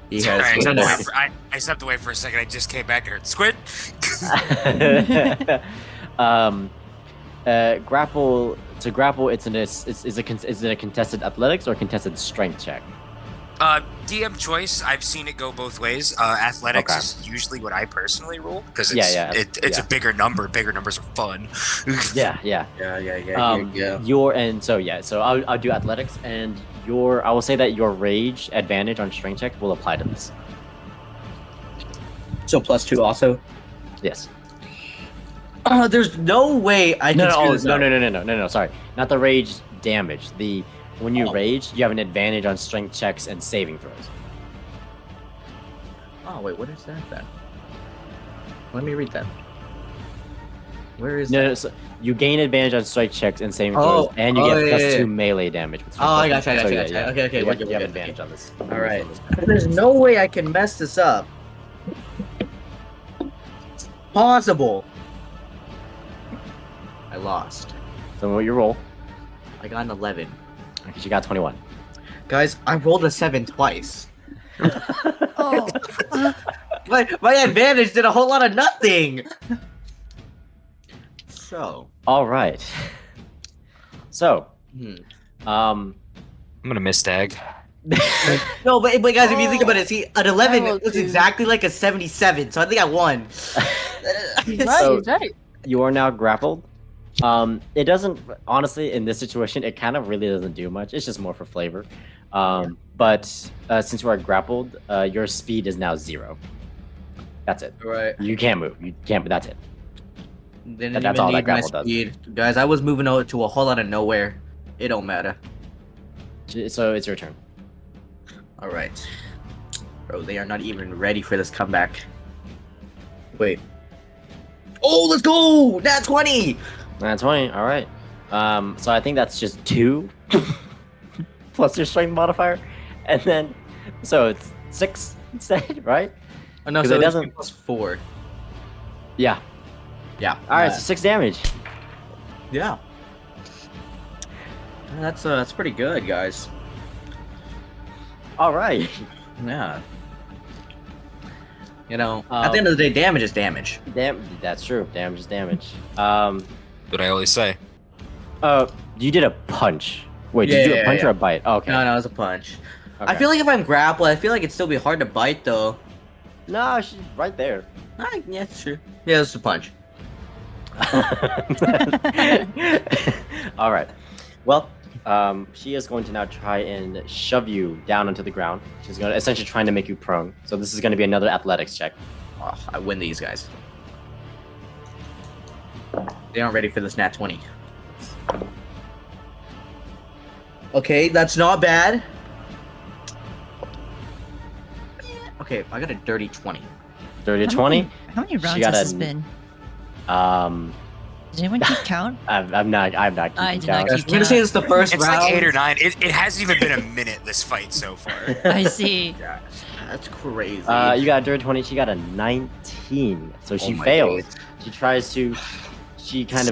He Sorry, has I Squid stepped, one. I stepped away for a second. I just came back and heard squid. Grapple. To grapple, is it a contested athletics or contested strength check? DM choice. I've seen it go both ways. Athletics Okay. is usually what I personally roll because Yeah, it's yeah. a bigger number. Bigger numbers are fun. Yeah. Yeah. So I'll do athletics, and I will say that your rage advantage on strength check will apply to this. So +2 also? Yes. There's no way I can No, screw this up. no. Sorry, not the rage damage. When you Oh. rage, you have an advantage on strength checks and saving throws. Oh, wait, what is that then? Let me read that. Where is No, that? so you gain advantage on strike checks and saving Oh, throws, and you oh, get yeah, +2 yeah. melee damage. With Oh, I strength gotcha, I weapons. gotcha, gotcha. Okay, You we're have, good, you have we're good, advantage on this. Alright. There's no way I can mess this up. It's possible. I lost. So what you roll? I got an 11. Okay, you got 21. Guys, I rolled a 7 twice. oh, My advantage did a whole lot of nothing. So, All right. So, hmm. I'm gonna miss tag. No, but guys, if you think about it, see, an 11 Oh, looks dude. exactly like a 77, so I think I won. Right, So- right. you are now grappled. It doesn't, honestly, in this situation, it kind of really doesn't do much. It's just more for flavor. But since you are grappled, your speed is now 0. That's it. Right. You can't move. You can't. But that's it. Didn't That's even all that need my grapple does. speed. Guys, I was moving out to a whole lot of nowhere. It don't matter. So it's your turn. Alright. Bro, they are not even ready for this comeback. Wait. Oh, let's go! Nat 20! That's 20. All right. So I think that's just 2 plus your strength modifier, and then so it's 6 instead, right? Oh, no, 'Cause so it it doesn't- plus 4. Yeah. Yeah. All right. So 6 damage. Yeah. That's pretty good, guys. All right. Yeah. You know, at the end of the day, damage is damage. That's true. Damage is damage. What I always say. You did a punch. Wait, did you do Yeah, a punch yeah. or a bite? Oh, okay. No, it was a punch. I feel like if I'm grappled, I feel like it'd still be hard to bite though. No, she's right there. Yeah, it's true. Yeah, it's a punch. All right. Well, she is going to now try and shove you down onto the ground. She's going to essentially trying to make you prone. So this is going to be another athletics check. Oh, I win these guys. They aren't ready for this nat 20. Okay, that's not bad. Okay, I got a dirty 20. Dirty 20. How many rounds got has this a- been? Um, Did anyone keep count? I'm not I keeping did not count. Guys, we're gonna say it's the first It's round. like 8 or 9. It hasn't even been a minute this fight so far. I see. Gosh, that's crazy. You got a dirty 20. She got a 19. So she my fails. days. She tries to. She kind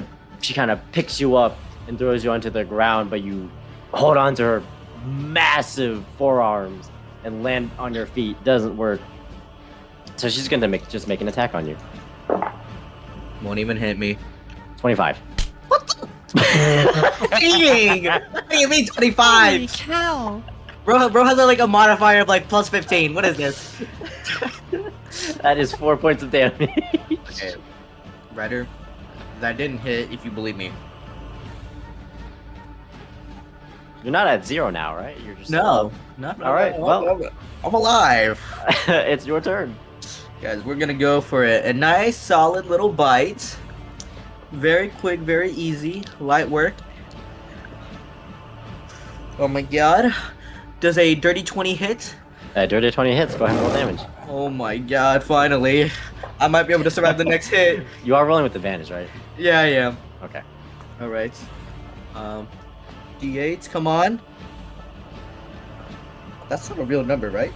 of picks you up and throws you onto the ground, but you hold on to her massive forearms and land on your feet. Doesn't work. So she's gonna make an attack on you. Won't even hit me. 25. Dang! What do you mean 25? Holy cow! Bro has like a modifier of like plus 15. What is this? That is 4 points of damage. Okay, Ryder, that didn't hit. If you believe me. You're not at 0 now, right? You're just No. All right, well. I'm alive. It's your turn. Guys, we're gonna go for a nice, solid little bite. Very quick, very easy, light work. Oh my god. Does a dirty 20 hit? Dirty 20 hits. Go ahead and roll damage. Oh my god, finally. I might be able to survive the next hit. You are rolling with advantage, right? Yeah, I am. Okay. Alright. D8, come on. That's not a real number, right?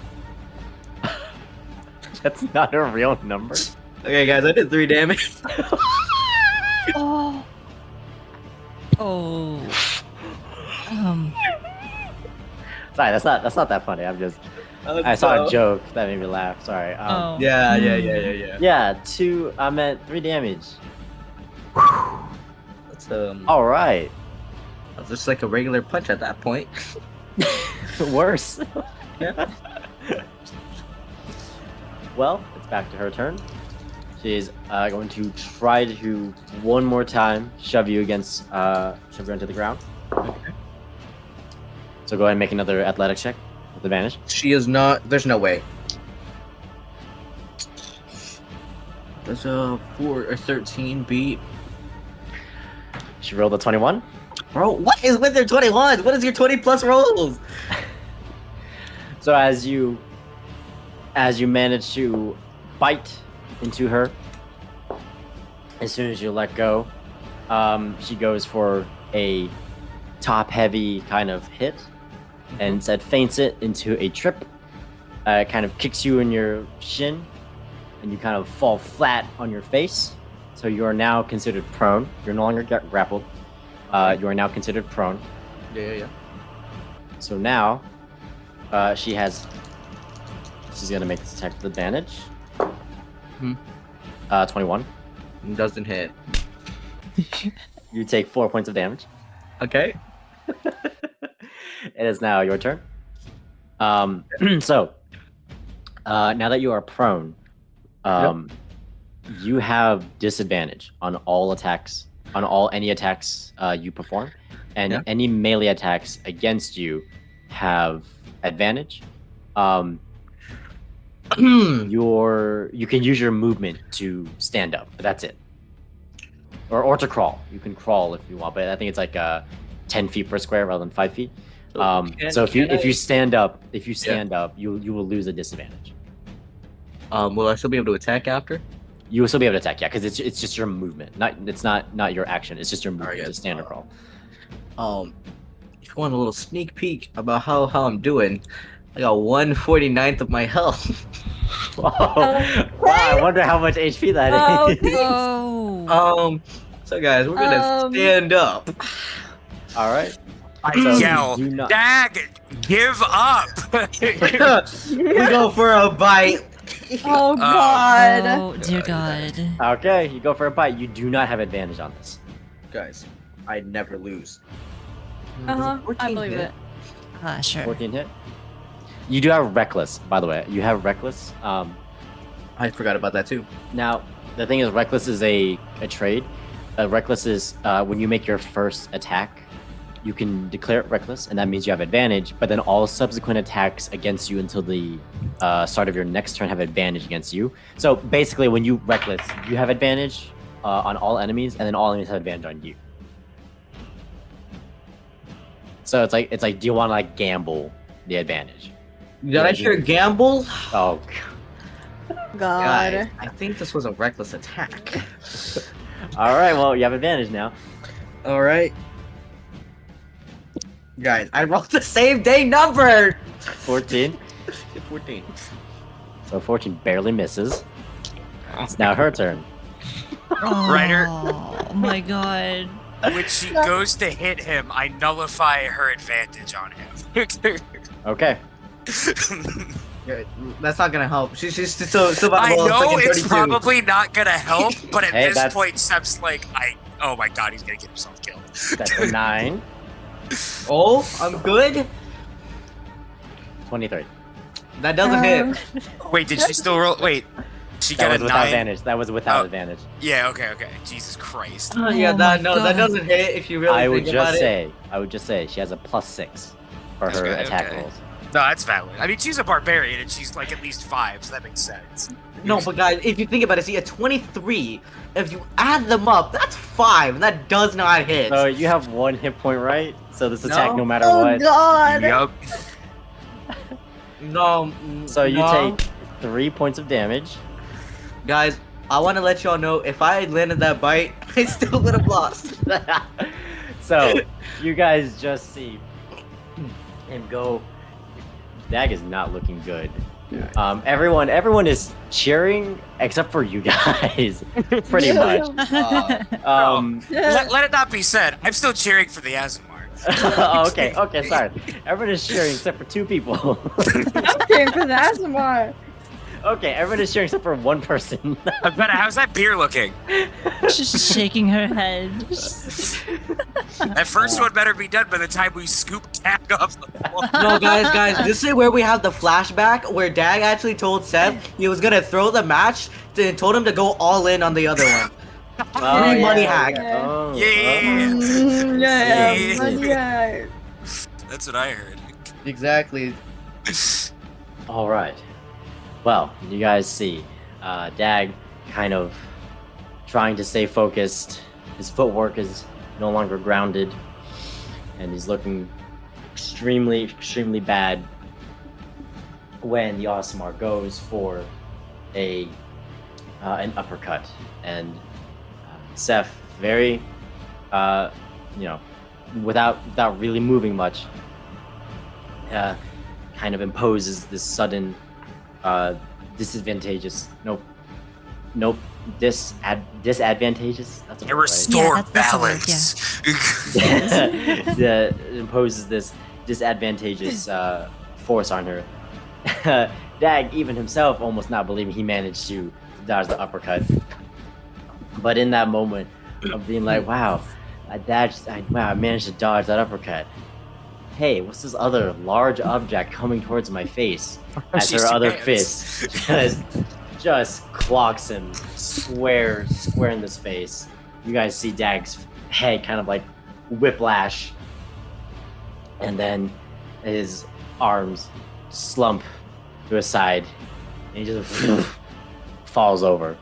That's not a real number. Okay, guys, I did 3 damage. Oh. Oh. Sorry, that's not that funny. I saw a joke that made me laugh. Sorry. Oh. Yeah. Yeah, I meant 3 damage. That's All right. that's just like a regular punch at that point. Worse. Yeah. Well, it's back to her turn. She's going to try to one more time shove you into the ground. Okay. So go ahead and make another athletics check with advantage. She is not. There's no way. Does a 4 or 13 beat? She rolled a 21. Bro, what is with their 21s? What is your 20 plus rolls? So as you manage to bite into her, as soon as you let go, she goes for a top-heavy kind of hit, and instead feints it into a trip. Kind of kicks you in your shin, and you kind of fall flat on your face. So you are now considered prone. You're no longer grappled. You are now considered prone. Yeah. So now, she's gonna make this attack with advantage. 21. Doesn't hit. You take 4 points of damage. Okay. It is now your turn. So, now that you are prone, you have disadvantage on all attacks, any attacks you perform, and any melee attacks against you have advantage. You can use your movement to stand up, but that's it. Or to crawl. You can crawl if you want, but I think it's like 10 feet per square rather than 5 feet. So if you stand up, you will lose a disadvantage. Will I still be able to attack after? You will still be able to attack, yeah, because it's just your movement. It's not your action. It's just your movement Alright, to stand or crawl. If you want a little sneak peek about how I'm doing, I got 1/49th of my health. Wow, I wonder how much HP that is. Oh. So guys, we're gonna stand up. All right. I So yell, you do not- Dag, give up! We go for a bite. Oh god. Oh dear God. Okay, you go for a bite. You do not have advantage on this. Guys, I never lose. I 14 believe hit? it. Sure. 14 hit. You do have reckless, by the way. You have reckless. I forgot about that too. Now the thing is, reckless is a trade. Reckless is when you make your first attack, you can declare it reckless, and that means you have advantage. But then all subsequent attacks against you until the start of your next turn have advantage against you. So basically, when you reckless, you have advantage on all enemies, and then all enemies have advantage on you. So it's like, do you want to like gamble the advantage? Did I hear gamble? Oh, God. Guys, I think this was a reckless attack. all right. Well, you have advantage now. All right. Guys, I rolled the same day number. 14. 14. So 14 barely misses. It's now her turn. Ryder. Oh my god. When she goes to hit him, I nullify her advantage on him. Okay. Yeah, that's not gonna help. She's still about I to roll a know freaking it's 32. probably not gonna help, but at Hey, this that's- point, Sep's like, oh my god, he's gonna get himself killed. That's a 9. Oh, I'm good. 23. That doesn't hit. Wait, did she still roll? Wait, she That got was a without 9. advantage. That was without Oh. advantage. Yeah, okay. Jesus Christ. Yeah, Oh that my that God. doesn't hit if you really I would think about just it. say she has a +6 for her Okay, attack okay. rolls. No, that's valid. I mean, she's a barbarian and she's like at least 5, so that makes sense. No, but guys, if you think about it, see, a 23, if you add them up, that's 5, and that does not hit. So you have 1 hit point, right? So this attack, No. no matter Oh what. God. Yup. No. So you no. take 3 points of damage. Guys, I want to let y'all know, if I had landed that bite, I still would have lost. So you guys just see him go. Dag is not looking good. Everyone is cheering except for you guys, pretty much. Let it not be said, I'm still cheering for the Azimar. Okay, sorry. Everyone is cheering except for 2 people. I'm cheering for the Azimar. Okay, everyone is cheering except for 1 person. Avetta, how's that beer looking? She's shaking her head. That first one better be done by the time we scoop Tag off the floor. No, guys, this is where we have the flashback where Dag actually told Seth he was gonna throw the match and told him to go all in on the other one. Free money hack. Oh, Yeah. Yeah. That's what I heard. Exactly. All right. Well, you guys see, Dag kind of trying to stay focused. His footwork is no longer grounded, and he's looking extremely bad when the Aasimar goes for an uppercut, and Seth very, without really moving much, kind of imposes this sudden disadvantageous disadvantageous, that's It right. restore Yeah, that's a word, balance. Imposes this disadvantageous force on her. Dag, even himself, almost not believing he managed to dodge the uppercut. But in that moment of being like, wow, I managed to dodge that uppercut. Hey, what's this other large object coming towards my face? As She's her too other dense. fist just clocks him square in this face. You guys see Dag's head kind of like whiplash, and then his arms slump to his side, and he just falls over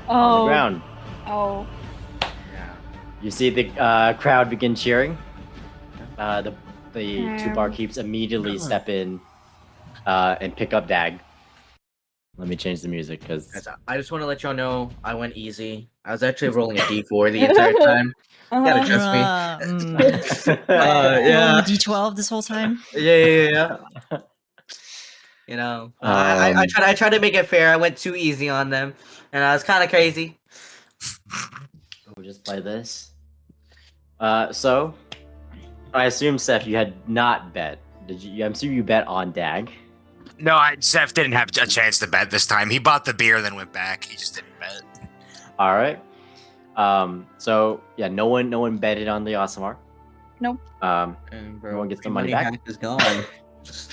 on the ground. Oh. You see the crowd begin cheering. The 2 barkeeps immediately step in and pick up Dag. Let me change the music because I just want to let y'all know I went easy. I was actually rolling a d4 the entire time. You gotta trust me. Rolling Yeah. a D12 this whole time. Yeah. You know, I tried to make it fair. I went too easy on them, and I was kind of crazy. we'll just play this. So I assume, Seth, you had not bet. Did you? I'm assuming you bet on Dag. No, Seth didn't have a chance to bet this time. He bought the beer, then went back. He just didn't bet. All right. So yeah, no one betted on the Aasimar. Nope. And Everyone gets the money back. hack is gone.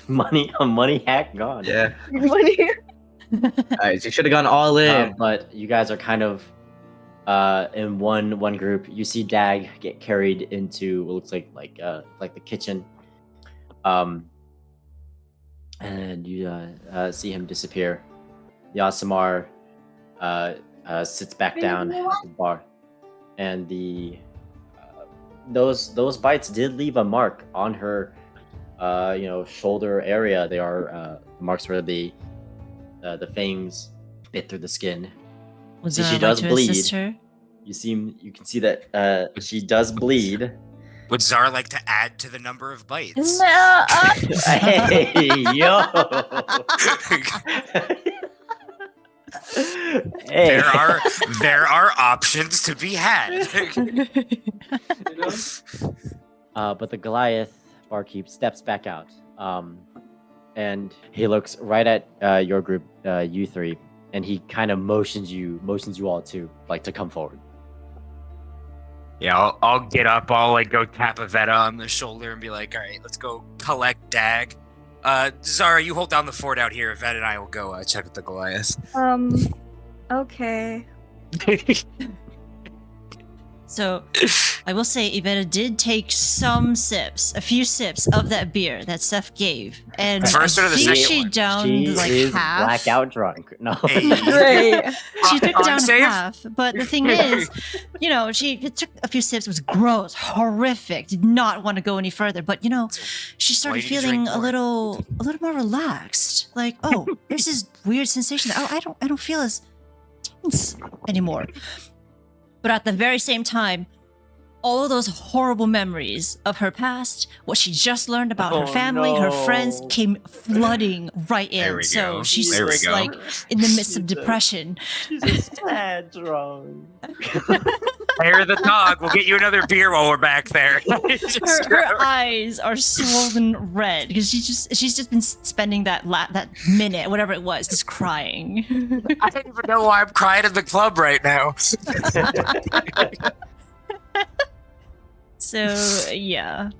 A money hack gone. Yeah. Money. Alright, so you should have gone all in. But you guys are kind of in one group. You see Dag get carried into what looks like the kitchen. And you see him disappear. The Aasimar sits back down at the bar, and those bites did leave a mark on her, shoulder area. They are marks where the fangs bit through the skin. Was See, there she a way does to bleed. assist her? You can see that she does bleed. Would Zara like to add to the number of bites? No. Hey, yo. Hey. There are options to be had. But the Goliath barkeep steps back out, and he looks right at your group, you three, and he kind of motions you all to come forward. Yeah, I'll get up. I'll go tap Evetta on the shoulder and be like, "All right, let's go collect Dag." Zara, you hold down the fort out here. Evetta and I will go check with the Goliath. Okay. So, I will say Evetta did take a few sips of that beer that Seth gave, and The first I or the think second she one? downed She is half. blackout drunk. No. Hey. Great. She took On down save? half, but the thing is, she took a few sips, was gross, horrific, did not want to go any further. But she started did you feeling drink a more? little more relaxed. Like, oh, there's this weird sensation. Oh, I don't feel as tense anymore. But at the very same time, all of those horrible memories of her past, what she just learned about her family, her friends, no. came flooding right in. There we So go. she's There we just go. like in the midst of depression. She's a sad drunk. Fire the dog. We'll get you another beer while we're back there. Her eyes are swollen red because she's just been spending that minute, whatever it was, just crying. I don't even know why I'm crying in the club right now. So yeah.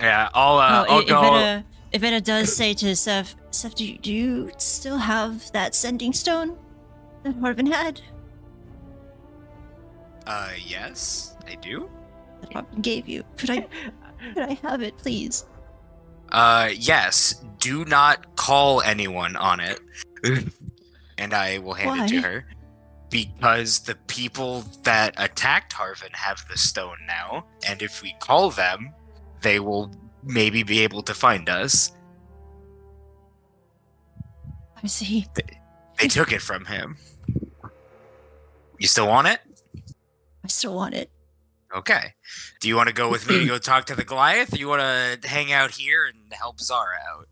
Yeah, I'll go. Evetta does say to Seth, do you still have that sending stone that Harvin had? Yes, I do. That Harvin gave you. Could I have it, please? Yes. Do not call anyone on it. And I will hand it to Why? her. Because the people that attacked Harvin have the stone now, and if we call them, they will maybe be able to find us. I see. They took it from him. You still want it? I still want it. Okay. Do you want to go with me to go talk to the Goliath, or you want to hang out here and help Zara out?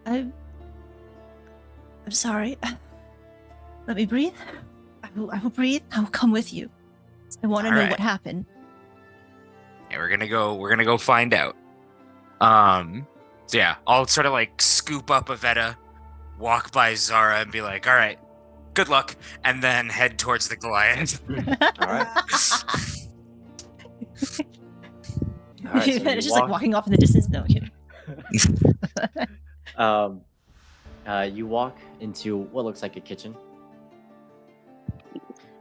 I'm sorry. Let me breathe. I will breathe. I will come with you. I want to know Alright. what happened. Yeah, we're gonna go find out. So yeah, I'll sort of scoop up Evetta, walk by Zara, and be like, all right, good luck, and then head towards the Goliath. All right. All right, so you It's just walking off in the distance. No, you walk into what looks like a kitchen,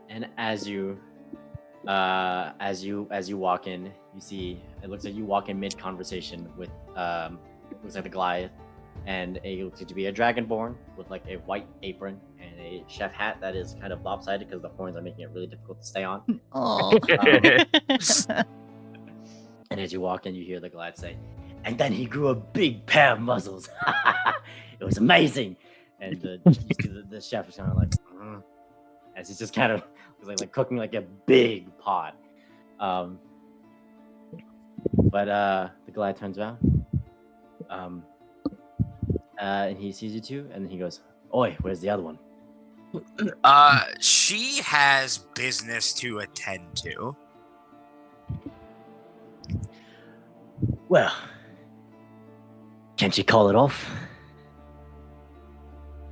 and as you walk in, you see it looks like you walk in mid conversation with looks like the Goliath, and it looks like to be a dragonborn with a white apron and a chef hat that is kind of lopsided because the horns are making it really difficult to stay on. Oh. And as you walk in, you hear the Goliath say, "And then he grew a big pair of muzzles. It was amazing." And you see the chef is kind of as he's just kind of like cooking a big pot. But the Goliath turns around, and he sees you two, and then he goes, "Oi, where's the other one?" She has business to attend to. Well, can't you call it off?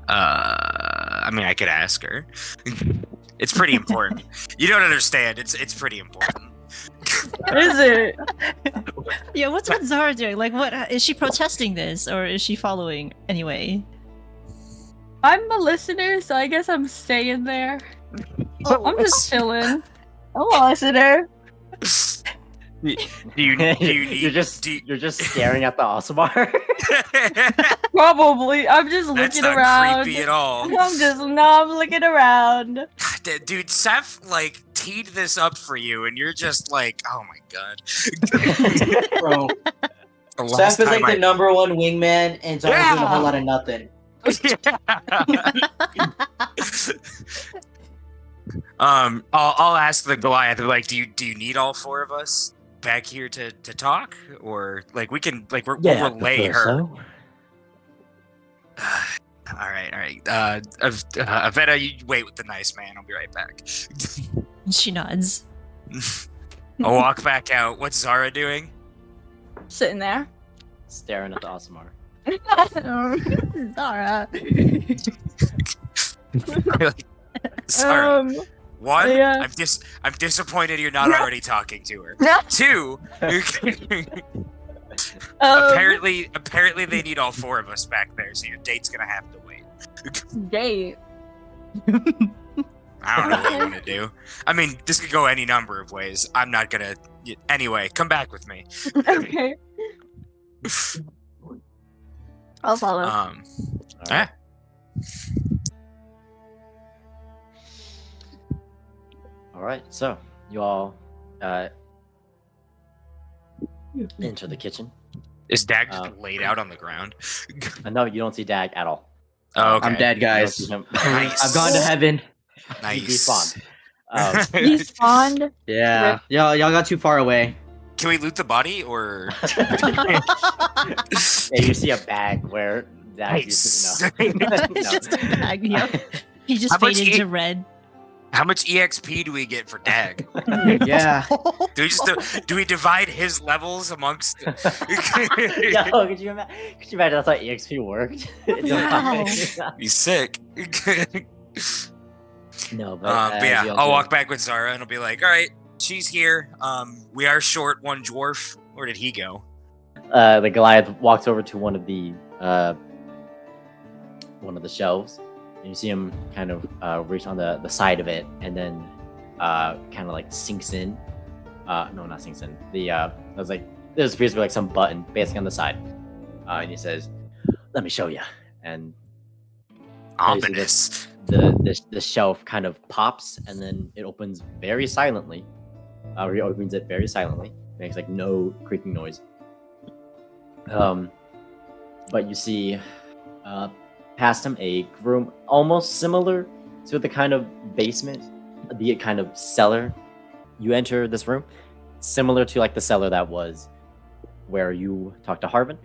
I mean, I could ask her. It's pretty important. You don't understand. It's pretty important. Is it? Yeah, what's Zara doing? Like, what is she protesting this, or is she following anyway? I'm a listener, so I guess I'm staying there. I'm just chilling. I'm a listener. Do you need? you're just staring at the Osimar. Probably. I'm just That's looking not around. creepy at all. I'm looking around. Dude, Seth like teed this up for you, and you're just like, oh my god. Bro, The Seth last is like time the number one wingman, and Zara's doing a whole lot of nothing. I'll ask the Goliath. Like, do you need all four of us back here to talk, or like we can like we'll relay her. So. All right. Evetta, you wait with the nice man. I'll be right back. She nods. I'll walk back out. What's Zara doing? Sitting there. Staring at the Osimar. Zara. Zara. One, yeah. I'm disappointed you're not already talking to her. Two, apparently they need all four of us back there, so your date's gonna have to wait. Date. I don't know what you want to do. I mean, this could go any number of ways. I'm not gonna. Anyway, come back with me. Okay. I'll follow. All right. All right, so you all enter the kitchen. Is Dag just laid out on the ground? No, you don't see Dag at all. Oh, okay. I'm dead, You don't guys. see him. Nice. I've gone to heaven. He Nice. despawned. He spawned. Yeah, y'all got too far away. Can we loot the body, or? Yeah, you see a bag where Dag Nice. used to. It's just a bag, yeah. He just How much faded into e- red. How much EXP do we get for Dag? Yeah. Do we divide his levels amongst? Yo, could you imagine? That's how EXP worked? Wow. He's sick. No, but, But yeah, you all I'll do- walk back with Zara and I'll be like, all right, she's here. We are short one dwarf. Where did he go? The Goliath walks over to one of the shelves, and you see him kind of reach on the side of it, and then kind of like sinks in. No, not sinks in. There's appears to be like some button basically on the side, and he says, "Let me show you." And Ominous. the shelf kind of pops, and then it opens very silently. He opens it very silently, makes like no creaking noise. But you see, past him a room almost similar to the kind of basement, the kind of cellar. You enter this room, similar to like the cellar that was where you talked to Harvin.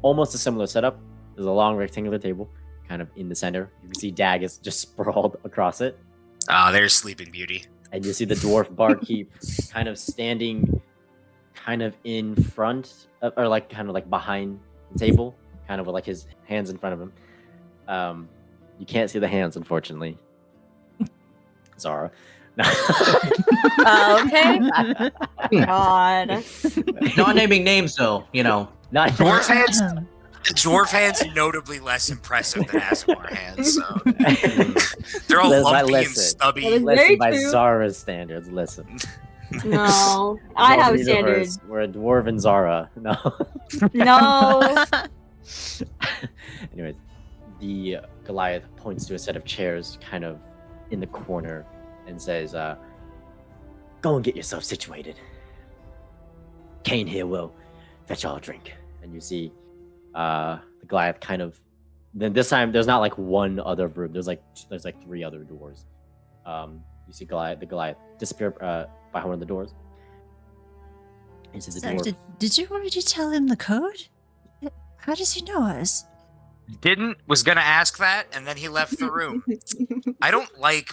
Almost a similar setup. There's a long rectangular table, kind of in the center. You can see Dag is just sprawled across it, There's Sleeping Beauty. and you see the dwarf barkeep kind of standing, kind of in front of, or like kind of like behind the table, kind of with like his hands in front of him. You can't see the hands, unfortunately. Zara. No. Okay. God. Not naming names, though. You know. Not Dwarf hands. Dwarf hands notably less impressive than Asimar hands. So they're all lumpy and Listen. stubby. Very Listen, by true. Zara's standards, listen. No. I have Marvel Universe, standards. We're a dwarf and Zara. No. No. Anyways, the Goliath points to a set of chairs kind of in the corner and says, go and get yourself situated. Kane here will fetch y'all a drink. And you see the Goliath kind of, then this time there's not like one other room, there's like three other doors. You see the Goliath disappear by one of the doors. You see the Zach, dwarf. did you already tell him the code? How does he know us? Was gonna ask that, and then he left the room. I don't like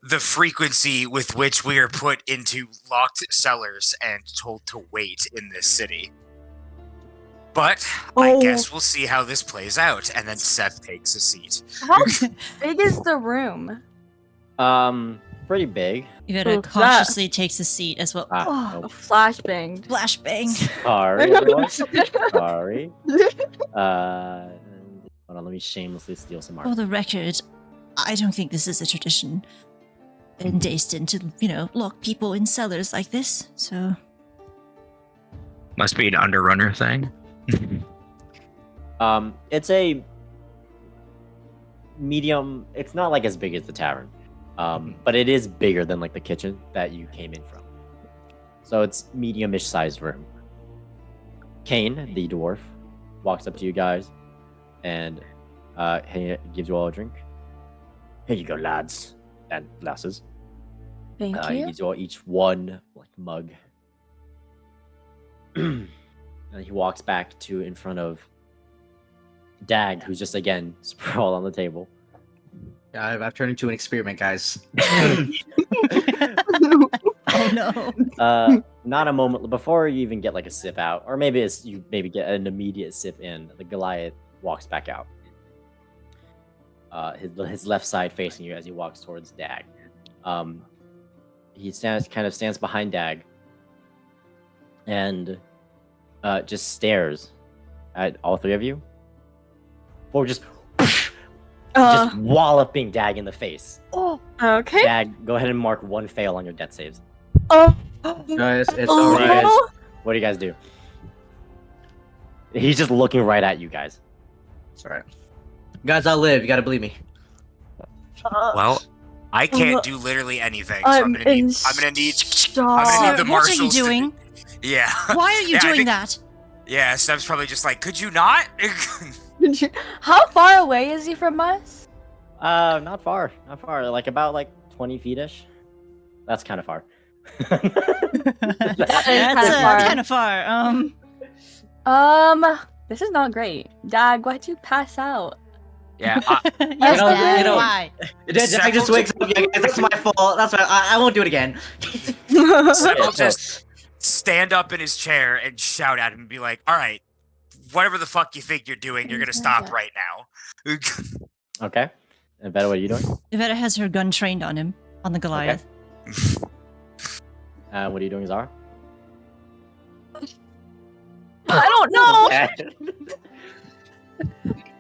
the frequency with which we are put into locked cellars and told to wait in this city. But I guess we'll see how this plays out. And then Seth takes a seat. How big is the room? pretty big. Evetta Ooh, cautiously takes a seat as well. Ah, Oh, nope. flashbang. Flashbang. Sorry, everyone. Sorry. Hold on, let me shamelessly steal some art. For the record, I don't think this is a tradition in Dayston to, lock people in cellars like this, so... Must be an underrunner thing. It's a medium. It's not like as big as the tavern, but it is bigger than like the kitchen that you came in from. So it's medium-ish sized room. Kane, the dwarf, walks up to you guys, and he gives you all a drink. Here you go, lads and lasses. Thank He you. gives you all each one mug. And he walks back to in front of Dag, who's just again sprawled on the table. Yeah, I've turned into an experiment, guys. Oh no. Not a moment before you even get like a sip out, or maybe you get an immediate sip in. The Goliath walks back out. His left side facing you as he walks towards Dag. He stands behind Dag, and just stares at all three of you. Or just walloping Dag in the face. Oh, okay. Dag, go ahead and mark 1 fail on your death saves. Oh, Guys, it's Oh. alright. What do you guys do? He's just looking right at you guys. It's alright. Guys, I'll live. You gotta believe me. Well, I can't do literally anything, so I'm gonna need the What are marshals. you doing? Yeah. Why are you Yeah, I doing think- that? Yeah, Seb's probably just like, could you not? How far away is he from us? Not far. Like about 20 feet-ish. That's kind of far. That's far. kind of far. This is not great. Dag, why'd you pass out? Yeah. Yes, know- Dad, you know- why? I just wakes up. Yeah, guys, that's my fault. That's why I won't do it again. Seb will Yeah, just stand up in his chair and shout at him and be like, all right, whatever the fuck you think you're doing, you're gonna stop right now. Okay. And Betta, what are you doing? Evetta has her gun trained on him, on the Goliath. What are you doing, Zara? I don't know.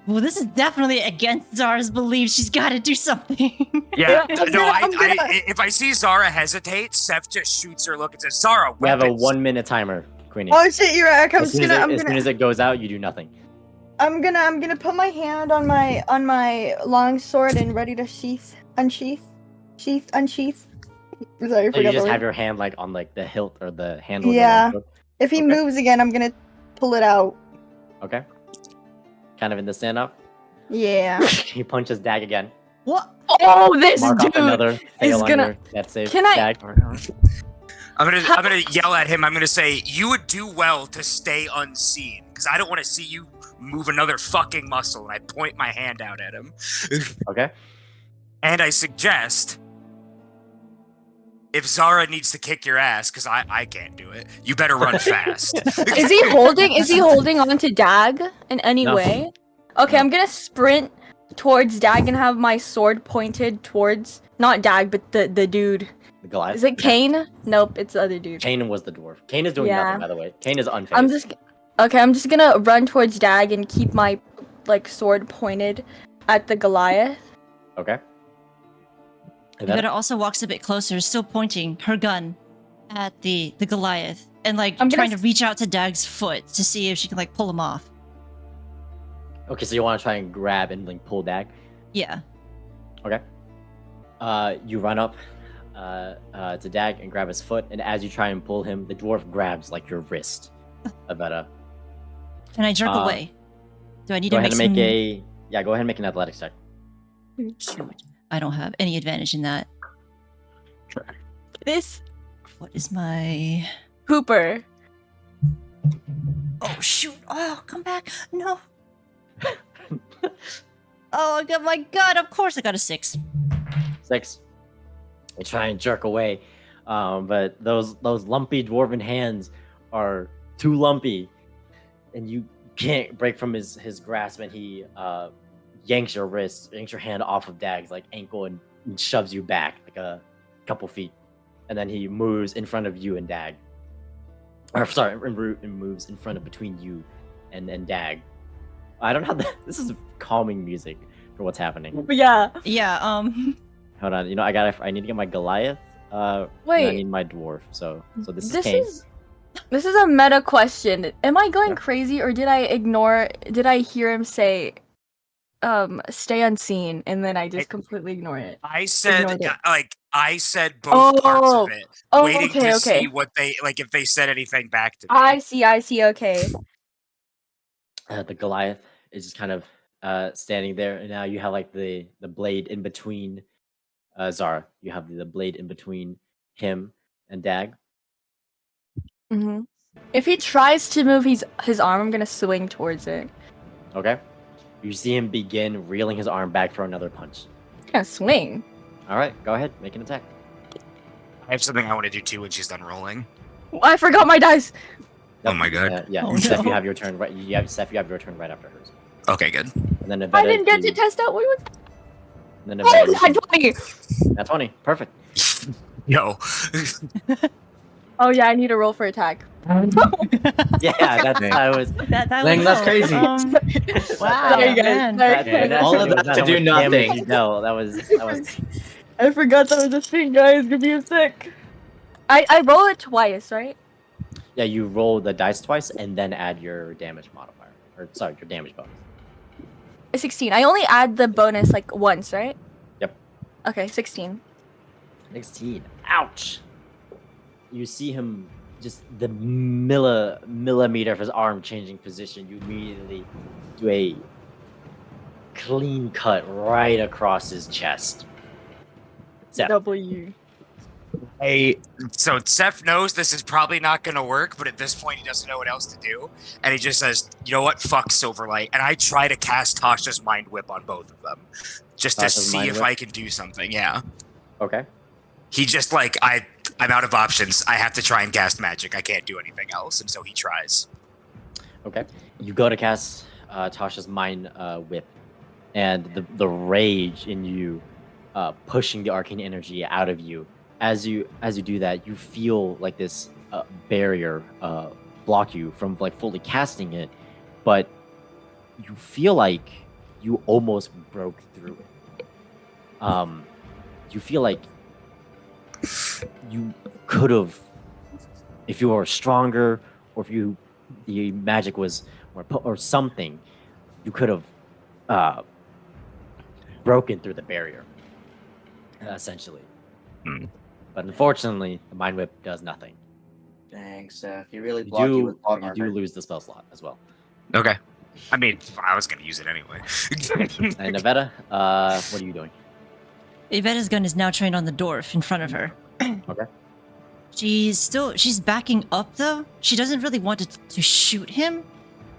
Well, this is definitely against Zara's belief. She's got to do something. Yeah, I'm no, gonna- if I see Zara hesitate, Seth just shoots her look and says, Zara, We have a weapons. 1 minute timer, Queenie. Oh shit, you're right. As soon as it goes out, you do nothing. I'm gonna put my hand on my long sword and ready to unsheath. Sorry, I So you forgot just the have word. your hand on the hilt or the handle. of the Yeah. longsword? If he okay. moves again, I'm gonna pull it out. Okay. Kind of in the stand up. Yeah. He punches Dag again. What? Oh, this Mark off dude. another fail on gonna- your death save. Can I- Dag. I'm gonna yell at him. I'm gonna say, you would do well to stay unseen, because I don't want to see you move another fucking muscle. And I point my hand out at him. Okay. And I suggest, if Zara needs to kick your ass, because I can't do it, you better run fast. Is he holding on to Dag in any No. way? Okay, No. I'm gonna sprint towards Dag and have my sword pointed towards not Dag, but the dude. The Goliath. Is it Kane? Nope, it's the other dude. Kane was the dwarf. Kane is doing Yeah. nothing, by the way. Kane is unfazed. I'm just gonna run towards Dag and keep my sword pointed at the Goliath. Okay. And then- Evetta also walks a bit closer, still pointing her gun at the Goliath and I'm gonna trying to reach out to Dag's foot to see if she can pull him off. Okay, so you want to try and grab and pull Dag? Yeah. Okay. You run up to Dag and grab his foot, and as you try and pull him, the dwarf grabs your wrist. Evetta. Can I jerk away? Do I need Go to ahead make and some... go ahead and make an athletics check. Shoot. I don't have any advantage in that. This What is my... Hooper. Oh, shoot. Oh, come back. No. Oh, I got my gun. Of course I got a 6. 6. You try and jerk away, but those lumpy dwarven hands are too lumpy, and you can't break from his grasp, and he yanks your hand off of Dag's ankle and shoves you back like couple feet, and then he moves in front of you and Dag. Or sorry, moves in front of between you and Dag. I don't know. This is calming music for what's happening. But yeah. Yeah. Hold on. You know, I need to get my Goliath. And Wait. I need my dwarf. So this is This Kane. this is a meta question. Am I going crazy, or did I hear him say stay unseen, and then I just completely ignore it? I said Ignored it. I said both parts of it, waiting okay, to okay. see what they like if they said anything back to me. I see, okay. The Goliath is just kind of standing there, and now you have like the blade in between Zara. You have the blade in between him and Dag. Mm-hmm. If he tries to move his arm, I'm gonna swing towards it. Okay. You see him begin reeling his arm back for another punch. I'm gonna swing. All right, go ahead, make an attack. I have something I want to do too when she's done rolling. I forgot my dice. Oh my god. Yeah, Oh, Seth, no. you have your turn. Right, Seth, you have your turn right after hers. Okay, good. And then Evetta, I didn't get to test out what was. And then Oh, Evetta, I 20. that's 20. Perfect. Yo. Oh yeah, I need to roll for attack. Yeah, that's I was. That Dang, was that's all. crazy. Wow, Sorry, guys. man. Sorry. All of that to do nothing. No, that was. I forgot that was a thing, guys. Give me a sec. I roll it twice, right? Yeah, you roll the dice twice and then add your damage modifier, or sorry, your damage bonus. 16. I only add the bonus like once, right? Yep. Okay, 16. 16. Ouch. You see him just the millimeter of his arm changing position. You immediately do a clean cut right across his chest. Seth. W. So Seth knows this is probably not going to work, but at this point he doesn't know what else to do, and he just says, "You know what? Fuck Silverlight." And I try to cast Tasha's Mind Whip on both of them, just to Tasha's see Mind if Whip? I can do something. Yeah. Okay. He just like I'm out of options. I have to try and cast magic. I can't do anything else, and so he tries. Okay. You go to cast Tasha's Mind Whip, and the rage in you pushing the arcane energy out of you. As you do that, you feel like this barrier block you from like fully casting it, but you feel like you almost broke through it. You feel like you could have, if you were stronger, or if the magic was or something, you could have broken through the barrier, essentially. Hmm. But unfortunately, the Mind Whip does nothing. Dang, Seth, you really You blocked you do, with log you do armor. lose the spell slot as well. Okay. I mean, I was gonna use it anyway. And Evetta, what are you doing? Ivetta's gun is now trained on the dwarf in front of her. Okay. She's backing up though. She doesn't really want to shoot him,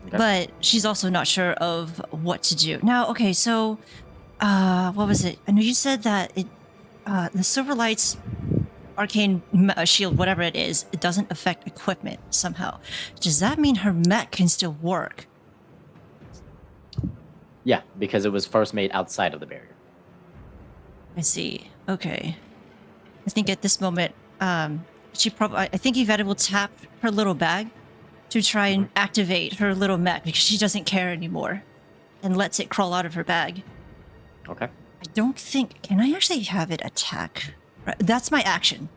Okay. but she's also not sure of what to do. Now, okay, so what was it? I know you said that the Silverlight's arcane shield, whatever it is, it doesn't affect equipment somehow. Does that mean her mech can still work? Yeah, because it was first made outside of the barrier. I see. Okay. I think at this moment, I think Evetta will tap her little bag to try and activate her little mech because she doesn't care anymore, and lets it crawl out of her bag. Okay. I don't think. Can I actually have it attack? Right, that's my action.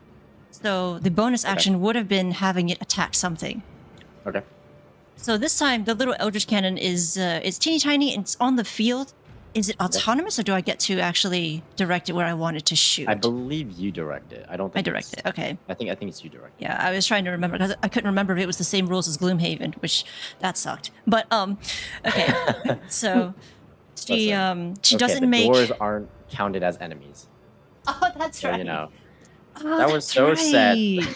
So the bonus action would have been having it attack something. Okay. So this time, the little Eldritch Cannon is teeny tiny and it's on the field. Is it autonomous, or do I get to actually direct it where I want it to shoot? I believe you direct it. I don't think I direct it. Okay. I think it's you direct it. Yeah, I was trying to remember because I couldn't remember if it was the same rules as Gloomhaven, which that sucked. But okay. So she Listen, doesn't the make. doors aren't counted as enemies. Oh, that's So right. you know. Oh, that was that's so sad. right.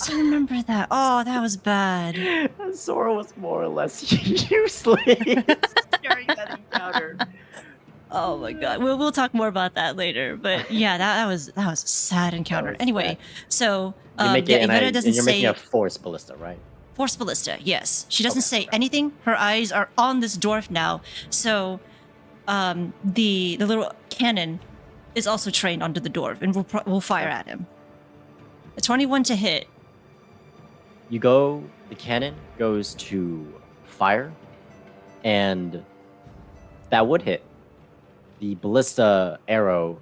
I remember that. Oh, that was bad. Zora was more or less useless during that encounter. Oh my god. We'll talk more about that later. But yeah, that was a sad encounter. was Anyway, sad. so You're making, Evetta doesn't you're say making a force ballista, right? Force Ballista. Yes, she doesn't Okay, say anything. Her eyes are on this dwarf now. So, the little cannon is also trained onto the dwarf, and we'll fire at him. A 21 to hit. The cannon goes to fire, and that would hit. The ballista arrow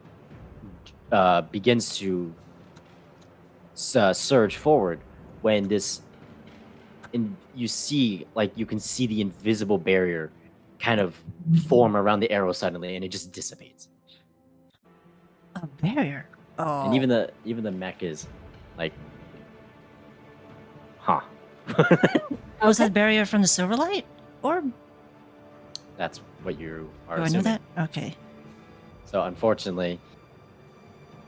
begins to surge forward when you can see the invisible barrier kind of form around the arrow suddenly, and it just dissipates. A barrier. Oh. And even the mech is like, huh. Was that barrier from the Silverlight orb? That's what you are Do I assuming. know that? Okay. So unfortunately,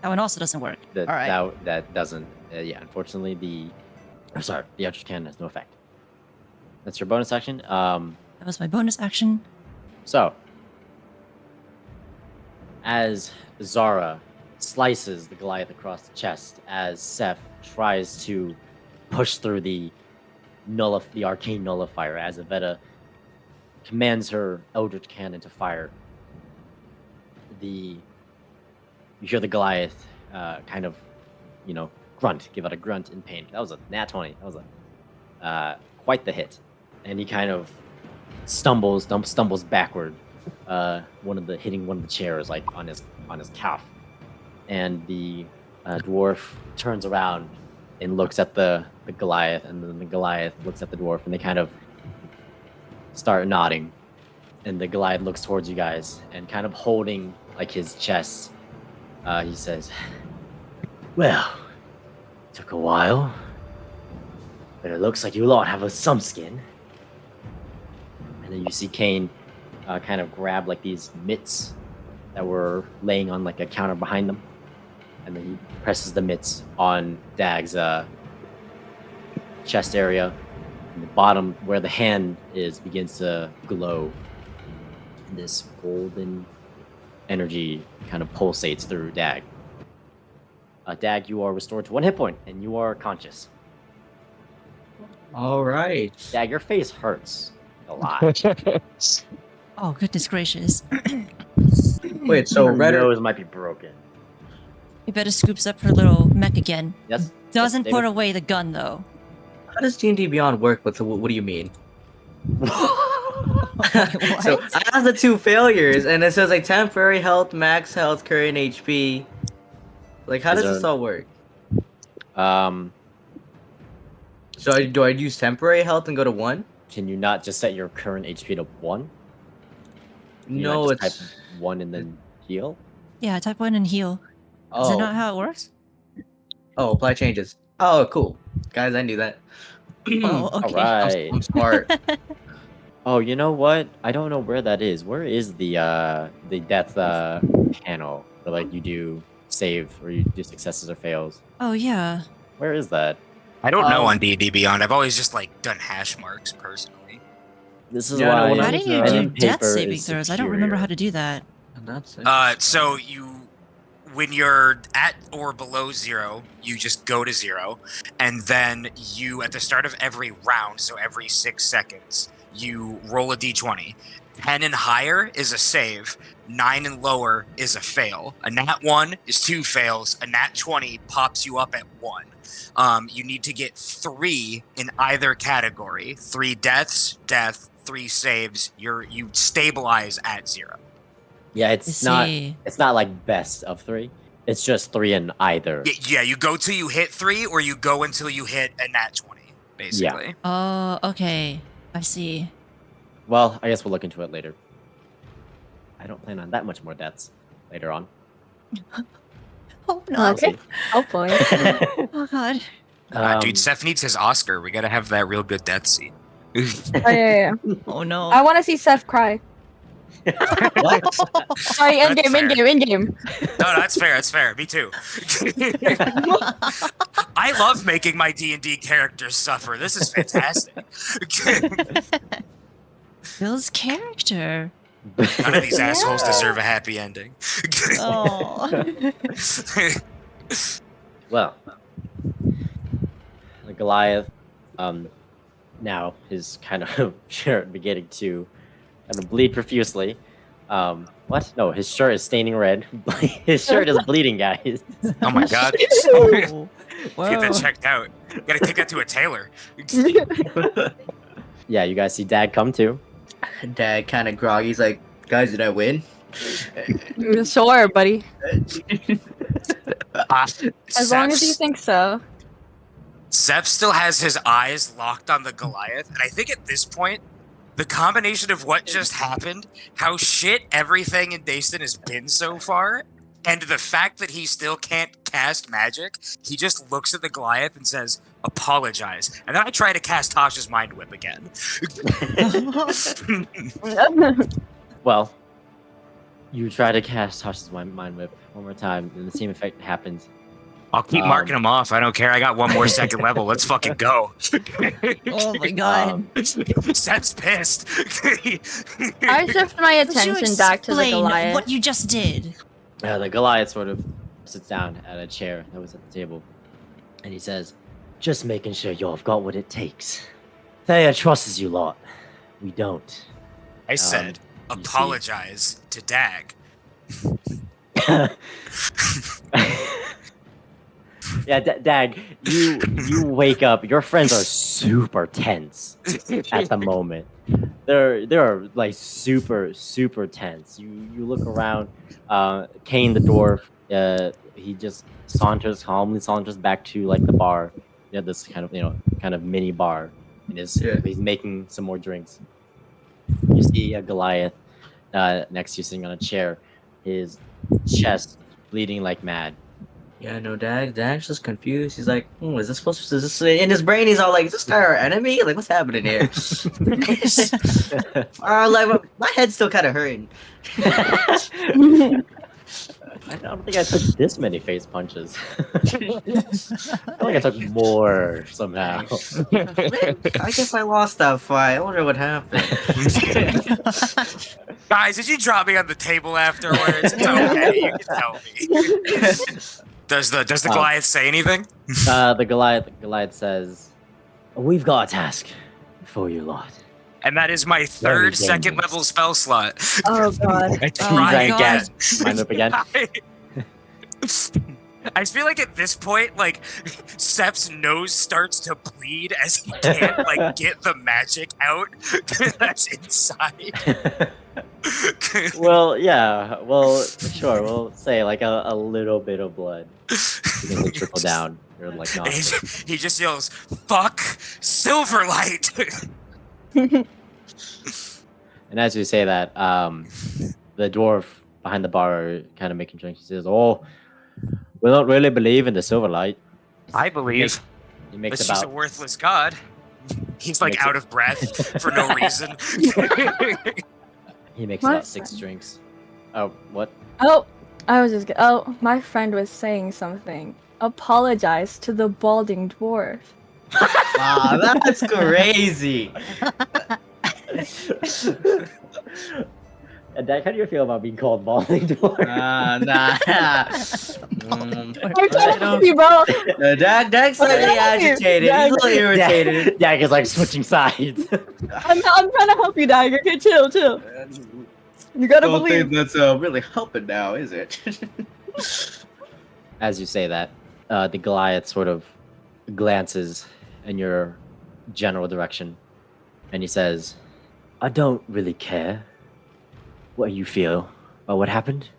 That one also doesn't work. All right. that doesn't. Unfortunately, the archer's cannon has no effect. That's your bonus action. That was my bonus action. So, as Zara slices the Goliath across the chest, as Seth tries to push through the arcane nullifier, as Evetta commands her Eldritch Cannon to fire, you hear the Goliath kind of, grunt, give out a grunt in pain. That was a nat 20. That was quite the hit. And he kind of stumbles backward, hitting one of the chairs, like on his calf. And the dwarf turns around and looks at the Goliath, and then the Goliath looks at the dwarf, and they kind of start nodding. And the Goliath looks towards you guys, and kind of holding like his chest, he says, "Well, took a while, but it looks like you lot have some skin." And then you see Kane kind of grab like these mitts that were laying on like a counter behind them, and then he presses the mitts on Dag's chest area, and the bottom where the hand is begins to glow. And this golden energy kind of pulsates through Dag. Dag, you are restored to 1 hit point, and you are conscious. All right. Dag, your face hurts a lot. Oh, goodness gracious. Wait, so Your Redder. nose might be broken. Yvetta scoops up her little mech again. Yes. Doesn't Yes, put David? away the gun, though. How does D&D Beyond work? What do you mean? What? So I have the 2 failures, and it says like temporary health, max health, current HP. Like, how does this all work? So do I use temporary health and go to 1? Can you not just set your current HP to 1? Can you No, not just it's. type 1 and then heal. Yeah, type 1 and heal. Is that Oh, not how it works? apply changes. Oh, cool, guys, I knew that. Oh, okay. All right. I'm smart. Oh, you know what? I don't know where that is. Where is the death panel where like you do save or you do successes or fails? Oh, yeah. Where is that? I don't know on D&D Beyond. I've always just like done hash marks personally. This is Yeah, no, why. when I How do was, you pen do and death paper saving is throws? I don't remember how to do that. That's So when you're at or below 0, you just go to 0, and then you at the start of every round, so every 6 seconds, you roll a d20. 10 and higher is a save. 9 and lower is a fail. A nat 1 is 2 fails. A nat 20 pops you up at 1. You need to get 3 in either category. 3 deaths, 3 saves. You stabilize at 0. Yeah, I it's not. see. It's not like best of 3. It's just 3 in either. Yeah, you go till you hit 3, or you go until you hit a nat 20, basically. Oh, okay. I see. Well, I guess we'll look into it later. I don't plan on that much more deaths later on. Oh, no. Okay. Hopefully. Oh, God. Dude, Seth needs his Oscar. We gotta have that real good death scene. Oh, yeah. Oh, no. I want to see Seth cry. What? Sorry, That's in game. No, that's fair. That's fair. Me too. I love making my D&D characters suffer. This is fantastic. Bill's character. None of these assholes deserve a happy ending. Oh. Well, the Goliath, now is kind of beginning to kind of bleed profusely. What? No, his shirt is staining red. His shirt is bleeding, guys. Oh my god. Oh, Get that checked out. Gotta take that to a tailor. Yeah, you guys see Dad come too. Dad kind of groggy. He's like, guys, did I win? Sure, buddy. As long as you Seps- think so. Sep still has his eyes locked on the Goliath, and I think at this point, the combination of what just happened, how shit everything in Dayston has been so far, and the fact that he still can't cast magic, he just looks at the Goliath and says, apologize. And then I try to cast Tasha's Mind Whip again. Well, you try to cast Tasha's Mind Whip one more time, and the same effect happens. I'll keep marking them off. I don't care. I got one more second level. Let's fucking go. oh my god. Sep's pissed. I shift my Would you attention back to the explain Goliath. what you just did? The Goliath sort of sits down at a chair that was at the table, and he says, "Just making sure y'all have got what it takes. Thea trusts you lot. We don't." I said, you see- apologize to Dag. Yeah, Dag, you wake up. Your friends are super tense at the moment. They're like super tense. You look around. Kane the dwarf. He just calmly saunters back to like the bar. Yeah, this kind of mini bar. And he's making some more drinks. You see a Goliath next to you sitting on a chair. His chest bleeding like mad. Yeah, no, Dad's just confused. He's like, is this supposed to... Is this... In his brain, he's all like, is this guy our enemy? Like, what's happening here? Like, my head's still kind of hurting. I don't think I took this many face punches. I feel like I took more somehow. Man, I guess I lost that fight. I wonder what happened. Guys, did you drop me on the table afterwards? It's okay. You can tell me. Does the Goliath say anything? The Goliath says, "We've got a task for you lot." And that is my Very third second dangerous. level spell slot. Oh god. I Oh try my again. Mind up again. I just feel like at this point, like Sep's nose starts to bleed as he can't like get the magic out that's inside. Well, yeah. Well, sure. We'll say like a little bit of blood. You can trickle down. You're like not. He just yells, "Fuck Silverlight!" And as you say that, the dwarf behind the bar kind of making drinks. He says, "Oh, we don't really believe in the Silverlight." I believe He makes it's just a about worthless god. He's like Makes out of breath for no reason. he makes My about 6 friend. drinks. Oh, what? Oh, I was just. Oh, my friend was saying something. Apologize to the balding dwarf. Wow, that's crazy. And Dak, how do you feel about being called balding dwarf? Nah. I'm trying to help you, bro. Dad's slightly agitated. He's a little irritated. Dak is like switching sides. I'm trying to help you, Dag. Okay, chill. You gotta Don't believe. think that's really helping now, is it? As you say that, the Goliath sort of glances in your general direction, and he says, "I don't really care what you feel about what happened.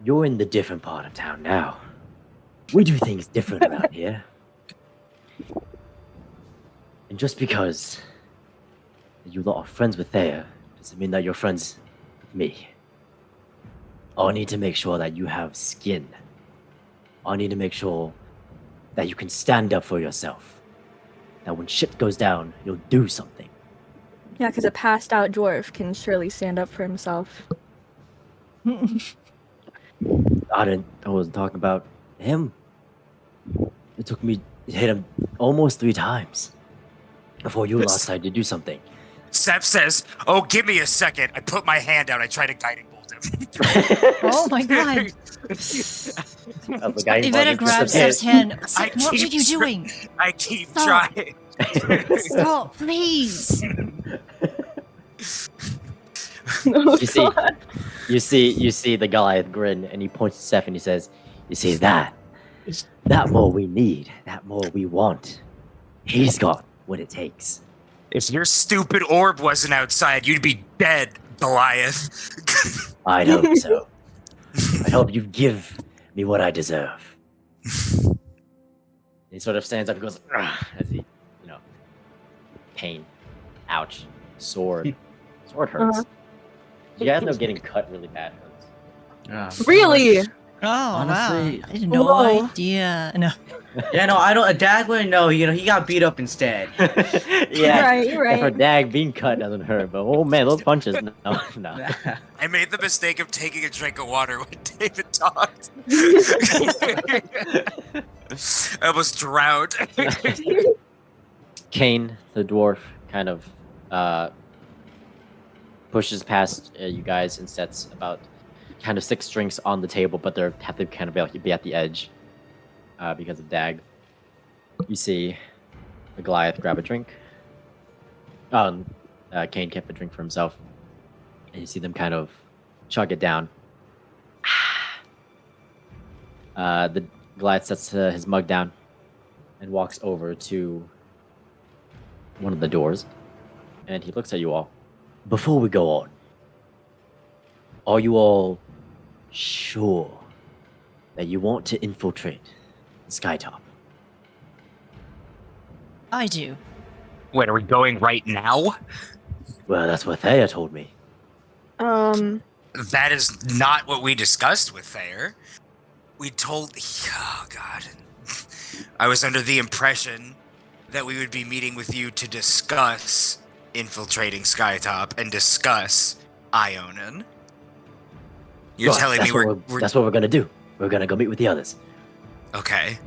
You're in the different part of town now. We do things different around here. And just because you lot are friends with Thea doesn't mean that you're friends with me. I need to make sure that you have skin. I need to make sure that you can stand up for yourself. That when shit goes down, you'll do something." Yeah, because a passed out dwarf can surely stand up for himself. I wasn't talking about him. It took me to hit him almost 3 times before you last decided to do something. Sep says, "Oh, give me a second." I put my hand out. I try to guiding bolt him. Oh my god. Evetta grabs Sep's hand. Sep, what are keep you doing? I keep Stop. trying. Stop, please. Oh, You see, God. you see the Goliath grin, and he points to Seth and he says, "You see that more we need, that more we want. He's got what it takes." If your stupid orb wasn't outside, you'd be dead, Goliath. I'd hope so. I hope you give me what I deserve. He sort of stands up and goes, "Ugh," as he, pain, ouch, sword hurts. Uh-huh. You guys know getting cut really bad hurts. Really? Oh, Honestly- wow. I had no Whoa. idea. No. Yeah, no, I don't. Dag wouldn't know. He got beat up instead. Yeah, You're and for right. Dag, being cut doesn't hurt, but oh man, those punches, no. I made the mistake of taking a drink of water when David talked. I almost drowned. Kane, the dwarf, kind of pushes past you guys and sets about kind of 6 drinks on the table, but they have to kind of be at the edge because of Dag. You see the Goliath grab a drink. Kane kept a drink for himself, and you see them kind of chug it down. The Goliath sets his mug down and walks over to one of the doors, and he looks at you all. Before we go on, are you all sure that you want to infiltrate the Skytop? I do. Wait, are we going right now? Well, that's what Thea told me. That is not what we discussed with Thayer. We told... Oh, God. I was under the impression that we would be meeting with you to discuss infiltrating Skytop and discuss Ionan. You're Well, telling me that's what we're gonna do. We're gonna go meet with the others. Okay.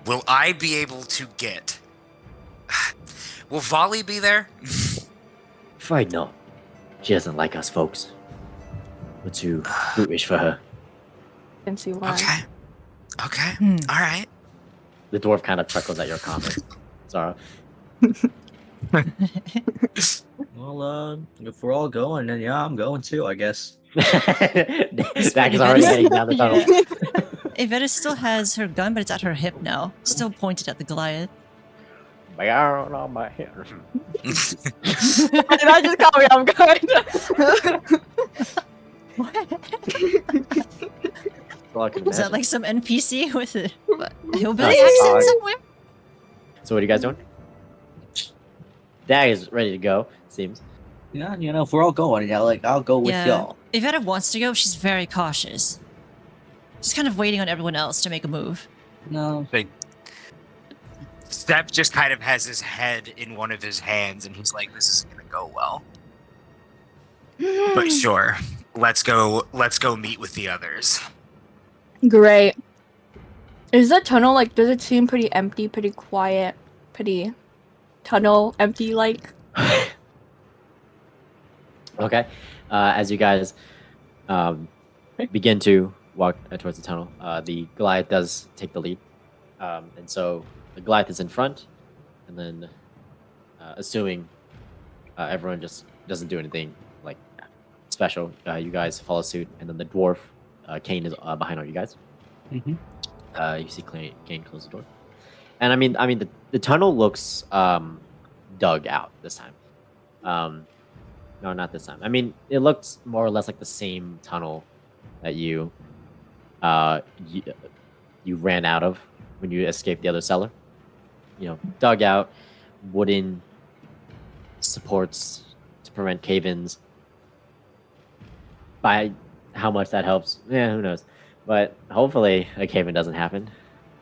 Will I be able to get... Will Volley be there? Afraid not. She doesn't like us folks. We're too brutish for her. Can see why. Okay. Hmm. All right. The dwarf kind of chuckles at your comment, Zara. Well, if we're all going, then yeah, I'm going too, I guess. Zach is already heading down the tunnel. Evetta still has her gun, but it's at her hip now. Still pointed at the Goliath. Down on my head. Did I just call me off guard? Well, I can Is that imagine. like some NPC with a hillbilly That's accent odd. somewhere? So what are you guys doing? Dag is ready to go, seems. Yeah, if we're all going, yeah, I'll go with y'all. Evetta wants to go, she's very cautious. She's kind of waiting on everyone else to make a move. No. Steph just kind of has his head in one of his hands, and he's like, "This isn't gonna go well." But sure, let's go meet with the others. Great. Is the tunnel does it seem pretty empty, pretty quiet, pretty tunnel empty like? Okay. As you guys begin to walk towards the tunnel, the Goliath does take the lead. And so the Goliath is in front, and then assuming everyone just doesn't do anything special, you guys follow suit, and then the dwarf, Kane, is behind all you guys. Mm-hmm. You see Kane close the door. And I mean the tunnel looks dug out this time. No, not this time. I mean, it looks more or less like the same tunnel that you ran out of when you escaped the other cellar. Dug out, wooden supports to prevent cave-ins. By how much that helps, yeah, who knows? But hopefully a cave-in doesn't happen.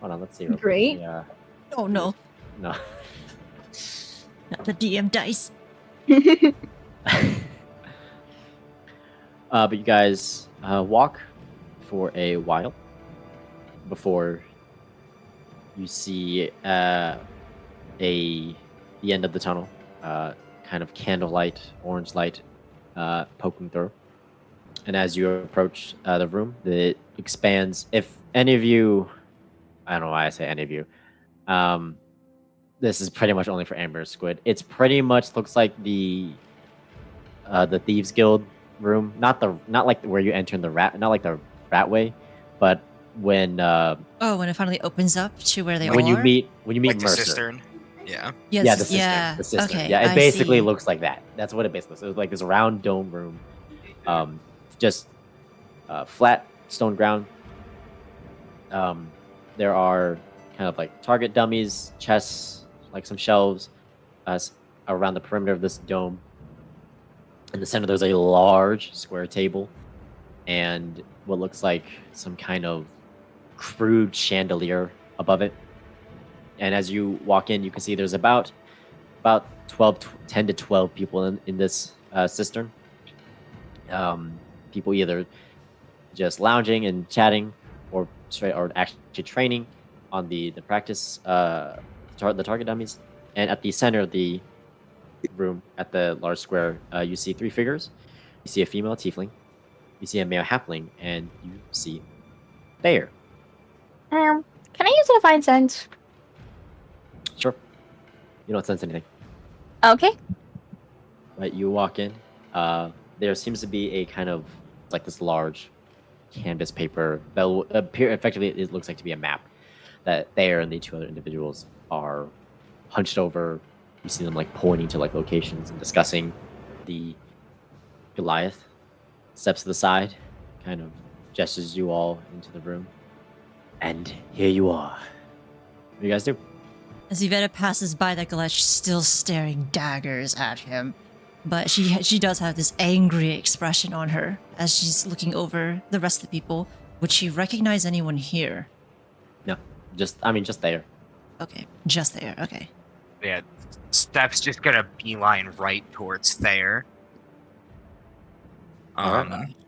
Hold on, let's see. Great. Yeah. Oh no, No. not the DM dice. But you guys walk for a while before you see the end of the tunnel, kind of candlelight, orange light poking through. And as you approach the room, it expands. If any of you, I don't know why I say any of you, this is pretty much only for MusicSquid. It's pretty much looks like the the Thieves Guild room, not like where you enter in the rat, not like the rat way, but when when it finally opens up to where they when you are? meet Like the Mercer. cistern. Yeah. Yeah, the yeah. cistern. Okay, Yeah, it I basically see. looks like that. That's what it basically looks. It was like this round dome room, just flat stone ground. There are kind of like target dummies, chests, like some shelves, around the perimeter of this dome. In the center, there's a large square table, and what looks like some kind of crude chandelier above it. And as you walk in, you can see there's about 10 to 12 people in this cistern. People either just lounging and chatting, or actually training on the practice the target dummies. And at the center of the room, at the large square, you see 3 figures. You see a female tiefling, you see a male halfling, and you see Thayer. Can I use it to find sense? Sure. You don't sense anything. Okay. Right, you walk in. There seems to be a kind of like this large canvas paper that will appear effectively. It looks like to be a map that Thayer and the 2 other individuals are hunched over. You see them like pointing to like locations and discussing. The Goliath steps to the side, kind of gestures you all into the room, and here you are. What do you guys do? As Evetta passes by that Goliath, she's still staring daggers at him. But she does have this angry expression on her as she's looking over the rest of the people. Would she recognize anyone here? No, just Thayer. Okay, just there, okay. Yeah. Steph's just gonna beeline right towards Thayer.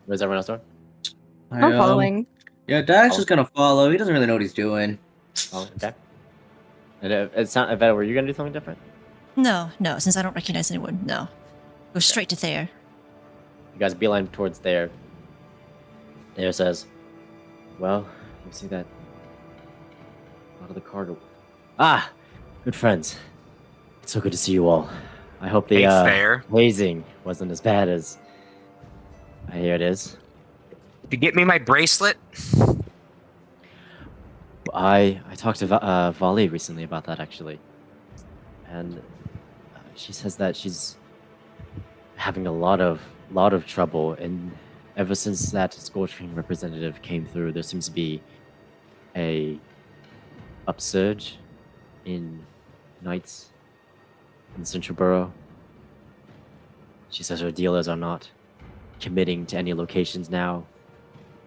Where's everyone else doing? I'm following. Yeah, Dax is gonna follow. He doesn't really know what he's doing. Oh, okay. And Evetta, were you gonna do something different? No, since I don't recognize anyone, no. Go straight to Thayer. You guys beeline towards Thayer. Thayer says, "Well, you see that out of the cargo. Ah, good friends. It's so good to see you all. I hope the Thayer. hazing wasn't as bad as I hear it is. To get me my bracelet? I talked to Vali recently about that actually, and she says that she's having a lot of trouble, and ever since that Scorching representative came through, there seems to be a upsurge in knights in the Central Borough. She says her dealers are not committing to any locations now,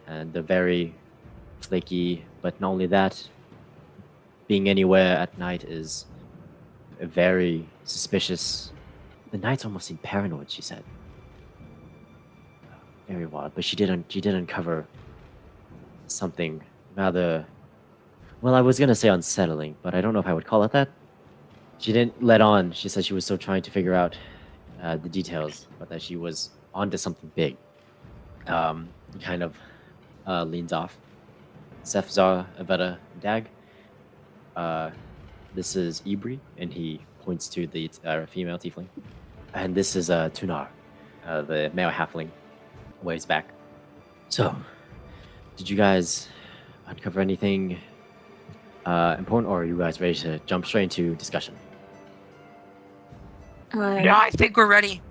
and they're very flaky. But not only that, being anywhere at night is very suspicious. The knights almost seem paranoid, she said. Very wild. But she did uncover something rather, well, I was gonna say unsettling, but I don't know if I would call it that. She didn't let on. She said she was still trying to figure out the details, but that she was onto something big. He kind of leans off. Seth, Zara, Evetta, Dag. This is Ibri, and he points to the female tiefling. And this is Tunar, the male halfling, waves back. So, did you guys uncover anything important, or are you guys ready to jump straight into discussion? Yeah, I think we're ready.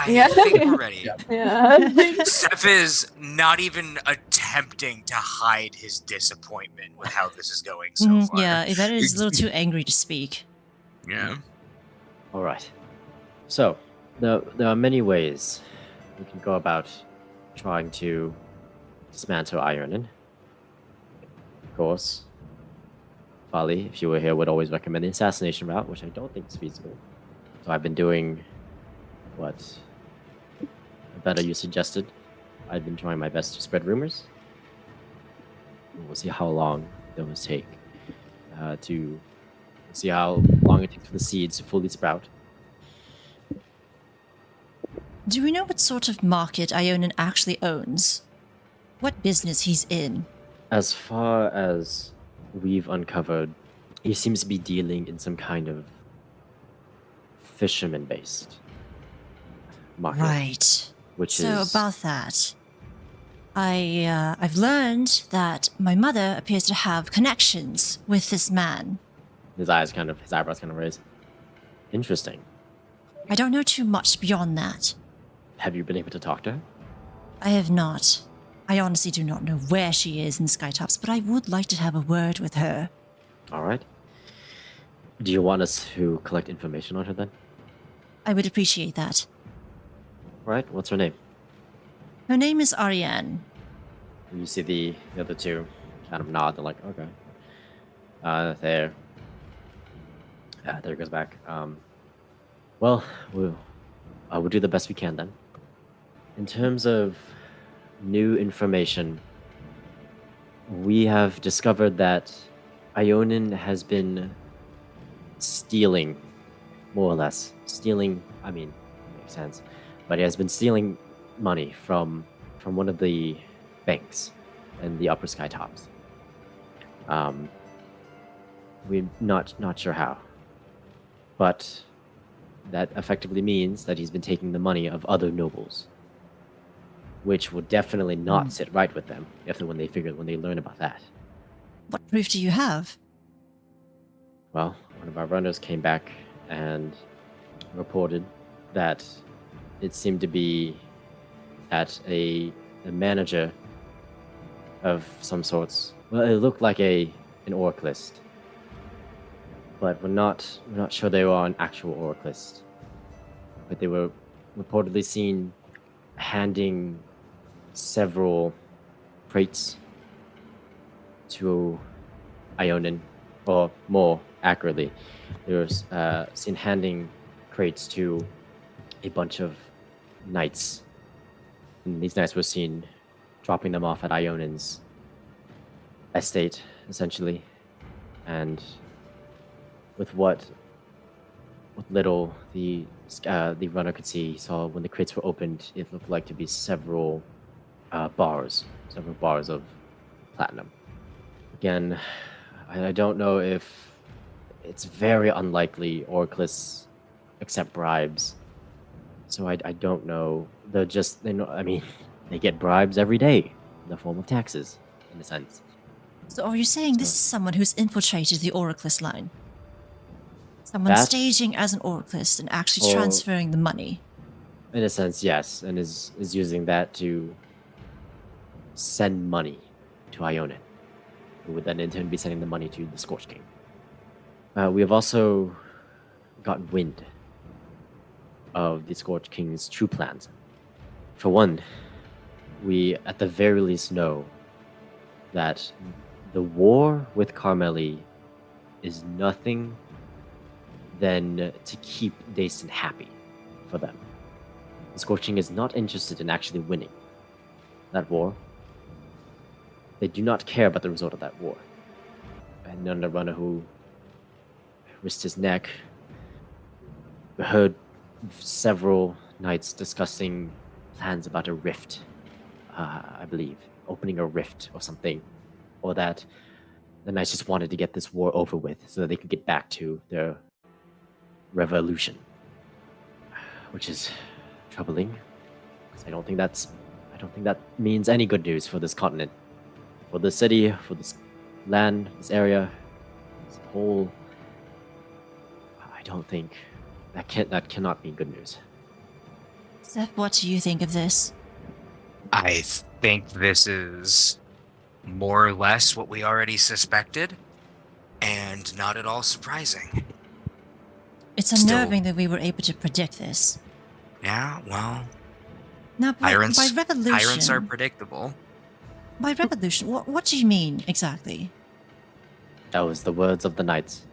Yeah. I think we're ready. Yeah. Steph is not even attempting to hide his disappointment with how this is going so far. Yeah, Evetta is a little too angry to speak. Yeah. All right. So, there are many ways we can go about trying to dismantle Ionan. Of course, Vali, if you were here, would always recommend the assassination route, which I don't think is feasible. So I've been doing what better you suggested. I've been trying my best to spread rumors. We'll see how long those take to see how long it takes for the seeds to fully sprout. Do we know what sort of market Ionan actually owns? What business he's in? As far as we've uncovered, he seems to be dealing in some kind of fisherman-based market. Right. Which So is about that, I've learned that my mother appears to have connections with this man. his eyebrows kind of raised. Interesting. I don't know too much beyond that. Have you been able to talk to her? I have not. I honestly do not know where she is in Skytops, but I would like to have a word with her. All right. Do you want us to collect information on her then? I would appreciate that. All right. What's her name? Her name is Ariane. You see the other two kind of nod. They're like, okay. There. There it goes back. Well, we'll do the best we can then. In terms of new information, we have discovered that Ionan has been stealing, more or less. Stealing, I mean, makes sense. But he has been stealing money from one of the banks in the upper Skytops. We're not sure how. But that effectively means that he's been taking the money of other nobles, which will definitely not sit right with them when they learn about that. What proof do you have? Well, one of our runners came back and reported that it seemed to be at a manager of some sorts. Well, it looked like an orc list, but we're not sure they were an actual orc list. But they were reportedly seen handing several crates to Ionan, or more accurately, they were seen handing crates to a bunch of knights. And these knights were seen dropping them off at Ionan's estate, essentially. And with what little the runner could see, saw when the crates were opened, it looked like to be several bars of platinum. Again, I don't know if it's very unlikely Orclists accept bribes. So I they get bribes every day in the form of taxes, in a sense. So are you saying this is someone who's infiltrated the Oraclist line? Someone staging as an Oraclist and actually transferring the money? In a sense, yes, and is using that to send money to Ionan, who would then in turn be sending the money to the Scorch King. We have also gotten wind of the Scorch King's true plans. For one, we at the very least know that the war with Carmeli is nothing than to keep Dayston happy for them. The Scorch King is not interested in actually winning that war. They do not care about the result of that war. And Underrunner, who risked his neck, heard several knights discussing plans about a rift, I believe, opening a rift or something, or that the knights just wanted to get this war over with so that they could get back to their revolution, which is troubling, because I don't think that means any good news for this continent, for this city, for this land, this area, this whole. I don't think that cannot be good news. Seth, what do you think of this? I think this is more or less what we already suspected, and not at all surprising. It's unnerving that we were able to predict this. Yeah, well, Now, by revolution... tyrants are predictable. By revolution, what do you mean, exactly? That was the words of the knights.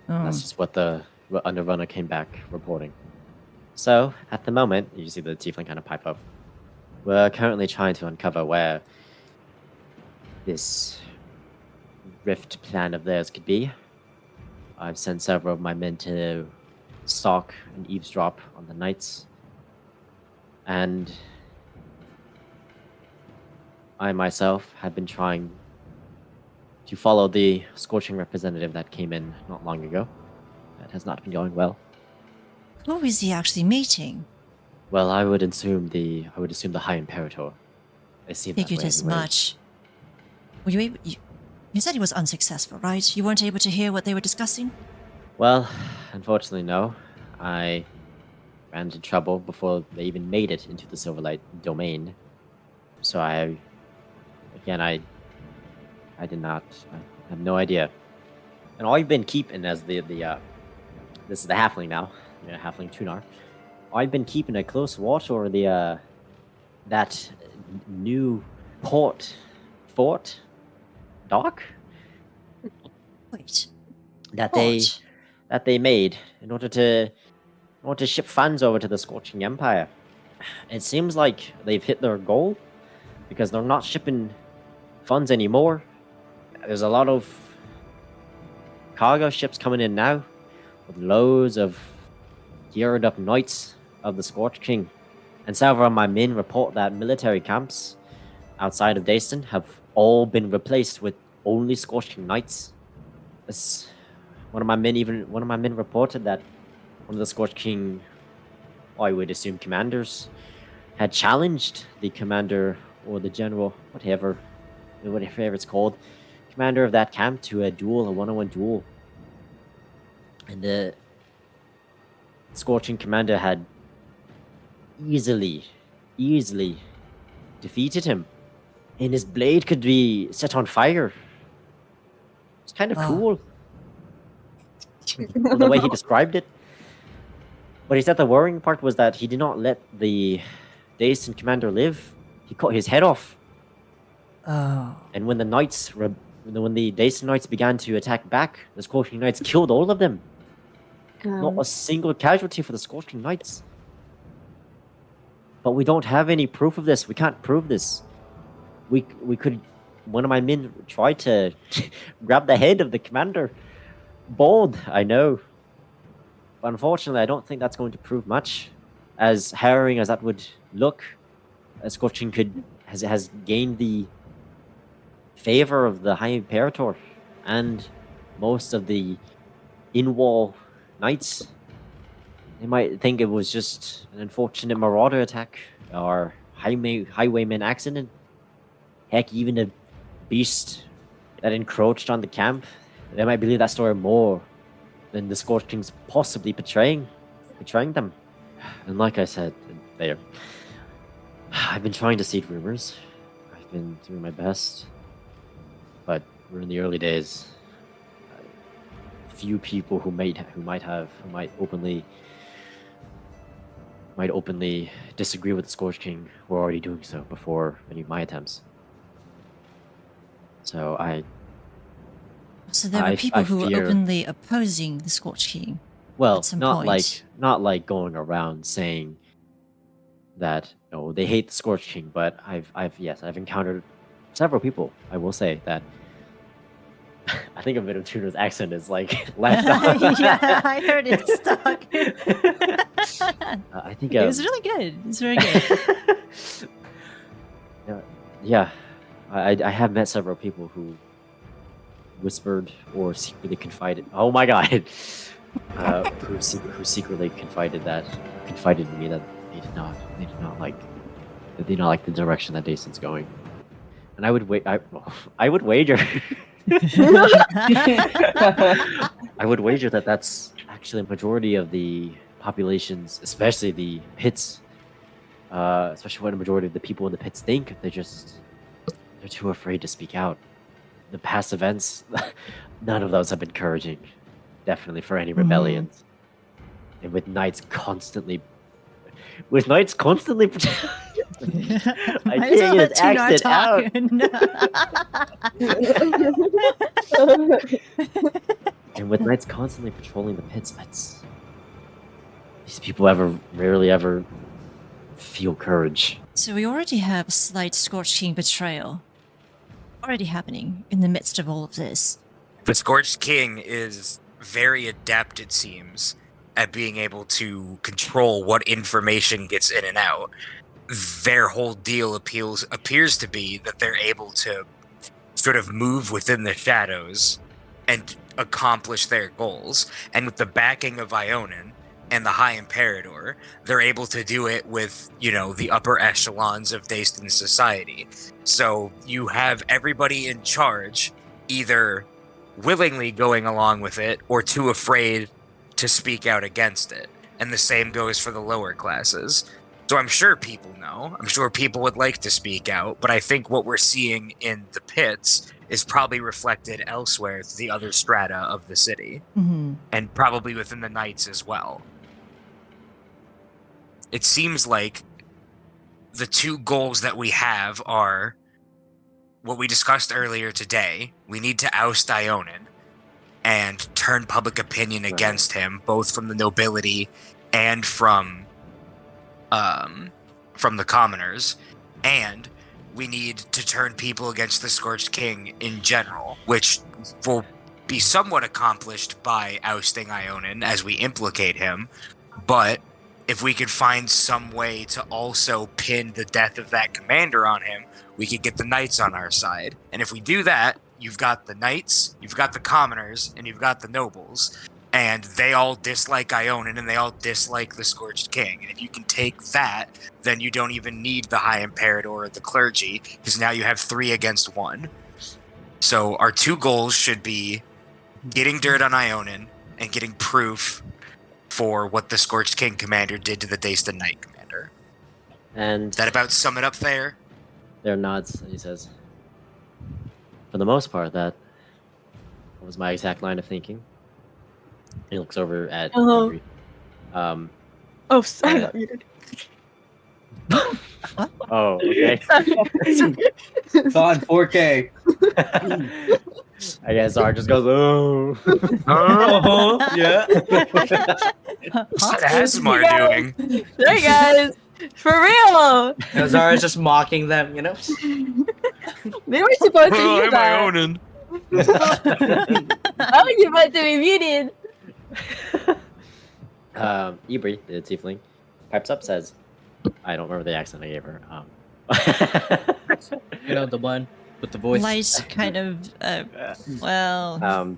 Oh. That's just what Underrunner came back reporting. So, at the moment, you see the tiefling kind of pipe up. We're currently trying to uncover where this rift plan of theirs could be. I've sent several of my men to stalk and eavesdrop on the knights. And I myself have been trying to follow the Scorching representative that came in not long ago. That has not been going well. Who is he actually meeting? Well, I would assume the High Imperator. I see that Figured way as anyways. much. Were you able? You said it was unsuccessful, right? You weren't able to hear what they were discussing? Well, unfortunately, no. I ran into trouble before they even made it into the Silverlight domain. So I did not. I have no idea. And all I've been keeping as this is the halfling now, halfling Tunar. I've been keeping a close watch over the that new fort dock Wait. that What? they made in order to ship funds over to the Scorching Empire. It seems like they've hit their goal because they're not shipping funds anymore. There's a lot of cargo ships coming in now with loads of geared up knights of the Scorch King. And several of my men report that military camps outside of Dayston have all been replaced with only Scorch King knights. One of my men reported that one of the Scorch King, I would assume commanders, had challenged the commander or the general, whatever it's called, commander of that camp to a one-on-one duel. And the Scorching commander had easily defeated him. And his blade could be set on fire. It's kind of Wow. cool. From the way he described it. But he said the worrying part was that he did not let the Dayston commander live. He cut his head off. Oh. And when the Dayston Knights began to attack back, the Scorching Knights killed all of them. Not a single casualty for the Scorching Knights. But we don't have any proof of this. We can't prove this. We could. One of my men tried to grab the head of the commander. Bold, I know. But unfortunately, I don't think that's going to prove much. As harrowing as that would look, Scorching has gained the favor of the High Imperator and most of the in-wall knights. They might think it was just an unfortunate marauder attack or highwayman accident. Heck, even a beast that encroached on the camp. They might believe that story more than the Scorch King's possibly betraying them. And like I said there, I've been trying to seed rumors. I've been doing my best, but we're in the early days. Few people who might openly disagree with the Scorch King were already doing so before any of my attempts. So there were people who were fear- openly opposing the Scorch King. Well, at some not point. like going around saying that they hate the Scorch King, but I've encountered several people. I will say that I think a bit of Tuna's accent is like left off. Yeah, I heard it stuck. I think It was really good. It was very good. yeah, I have met several people who whispered or secretly confided. Oh my god, who secretly confided in me that they did not like the direction that Dayson's going, and I would wager. I would wager that that's actually a majority of the populations, especially the pits, especially what a majority of the people in the pits think. They're too afraid to speak out. The past events, none of those have been encouraging, definitely for any rebellions. And with knights constantly I can't get his accent out. And with knights constantly patrolling the pits, these people rarely ever feel courage. So we already have a slight Scorch King betrayal already happening in the midst of all of this. The Scorched King is very adept, it seems, at being able to control what information gets in and out. Their whole deal appears to be that they're able to sort of move within the shadows and accomplish their goals. And with the backing of Ionan, and the High Imperator, they're able to do it with, the upper echelons of Dayston society. So you have everybody in charge either willingly going along with it or too afraid to speak out against it. And the same goes for the lower classes. So I'm sure people know. I'm sure people would like to speak out, but I think what we're seeing in the pits is probably reflected elsewhere to the other strata of the city. Mm-hmm. And probably within the knights as well. It seems like the two goals that we have are what we discussed earlier today. We need to oust Ionan and turn public opinion against him, both from the nobility and from the commoners. And we need to turn people against the Scorched King in general, which will be somewhat accomplished by ousting Ionan as we implicate him. But if we could find some way to also pin the death of that commander on him, we could get the knights on our side. And if we do that, you've got the knights, you've got the commoners, and you've got the nobles. And they all dislike Ionan, and they all dislike the Scorched King. And if you can take that, then you don't even need the High Imperator or the clergy, because now you have 3 against 1. So our two goals should be getting dirt on Ionan and getting proof for what the Scorched King commander did to the Dayston Knight commander. And Does that about sum it up there? there nods, and he says, for the most part, that was my exact line of thinking. He looks over at Hello. Avery. Oh, sorry. Uh, You did. Oh, okay. It's on 4K. I guess Zara just goes, oh. Yeah. What's Asmar doing? Hey guys, for real. And Zara's just mocking them, They were supposed to hear that. Ionan. I was supposed to be muted. Ibri, the tiefling, pipes up, says, I don't remember the accent I gave her. The one with the voice. Light kind of, well...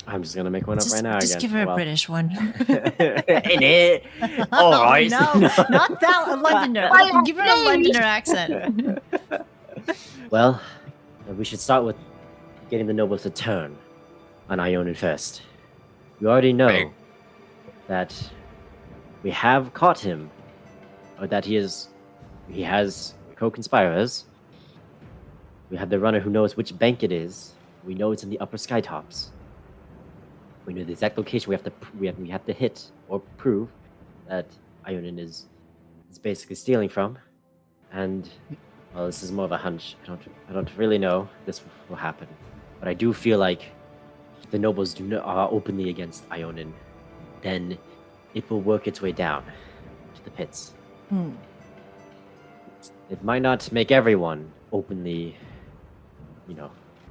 I'm just gonna make one up just, right now just again. give her a Well, British one. Ain't it? All right. No, not that a Londoner. Give her a Londoner accent. Well, we should start with getting the nobles to turn on Ionan first. We already know Right. that we have caught him, or that he has co-conspirators. We have the runner who knows which bank it is. We know it's in the upper skytops. We know the exact location. We have to hit or prove that Ionan is basically stealing from. And well, this is more of a hunch. I don't really know this will happen, but I do feel like if the nobles are openly against Ionan, then it will work its way down to the pits. It might not make everyone openly,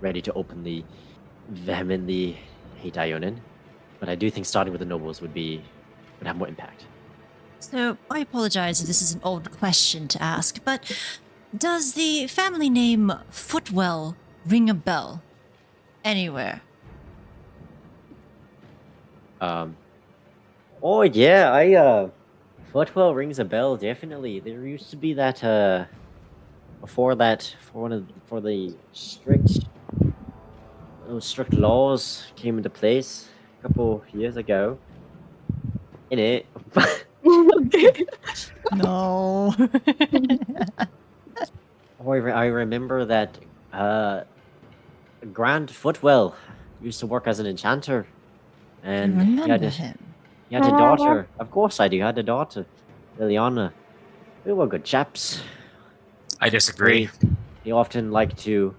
ready to openly, vehemently hate Ionan, but I do think starting with the nobles would have more impact. So, I apologize if this is an old question to ask, but does the family name Footwell ring a bell anywhere? Oh yeah, Footwell rings a bell, definitely. There used to be that, for the strict laws came into place a couple years ago. In it. No. I remember that, Grand Footwell used to work as an enchanter. I And remember him. he had a daughter. Of course I do. He had a daughter, Liliana. We were good chaps. I disagree. He often liked to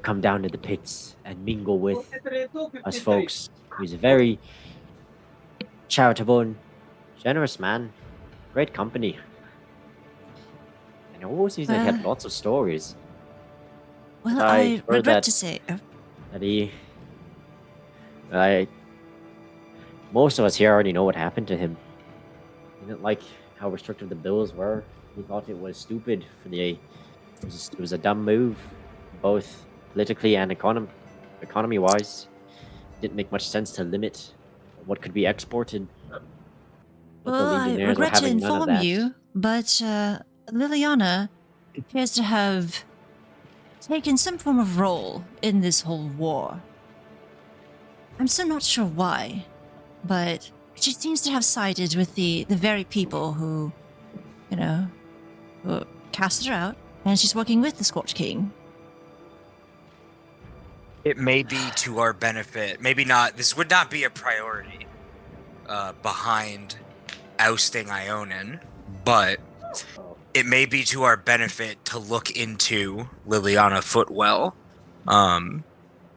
come down to the pits and mingle with us folks. He was a very charitable and generous man. Great company. And always he had lots of stories. Well, I I heard regret that- to say... that most of us here already know what happened to him. He didn't like how restrictive the bills were. He thought it was stupid it was a dumb move, both politically and economy-wise. didn't make much sense to limit what could be exported. But Well, the I Legionnaires were regret to having none of inform that. you, but Liliana appears to have taken some form of role in this whole war. I'm still not sure why, but she seems to have sided with the very people who, who cast her out, and she's working with the Scorch King. It may be to our benefit. Maybe not. This would not be a priority behind ousting Ionan, but it may be to our benefit to look into Liliana Footwell.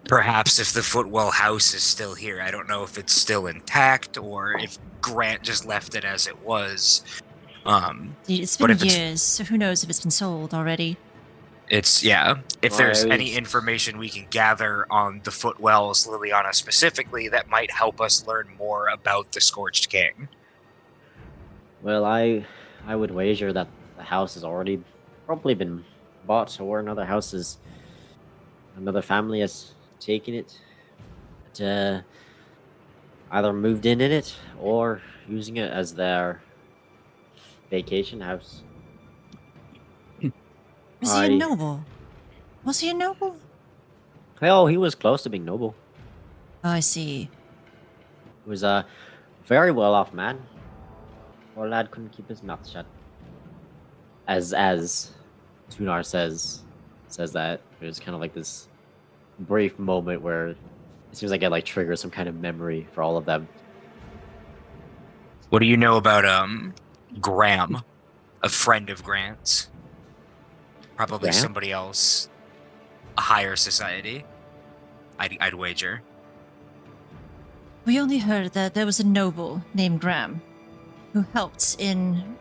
Perhaps if the Footwell house is still here. I don't know if it's still intact or if Grant just left it as it was. It's but been if years, so who knows if it's been sold already. If Well, there's I any was- information we can gather on the Footwells, Liliana specifically, that might help us learn more about the Scorched King. Well, I would wager that the house has already probably been bought, or another family has taken it, either moved in it or using it as their vacation house. Was he a noble? Was he a noble? Oh, he was close to being noble. Oh, I see. He was a very well-off man. Poor lad couldn't keep his mouth shut. As Tunar says that there's kind of like this brief moment where it seems like it like triggers some kind of memory for all of them. What do you know about Graham, a friend of Grant's? Probably Graham? somebody else, a higher society. I'd wager. We only heard that there was a noble named Graham who helped in,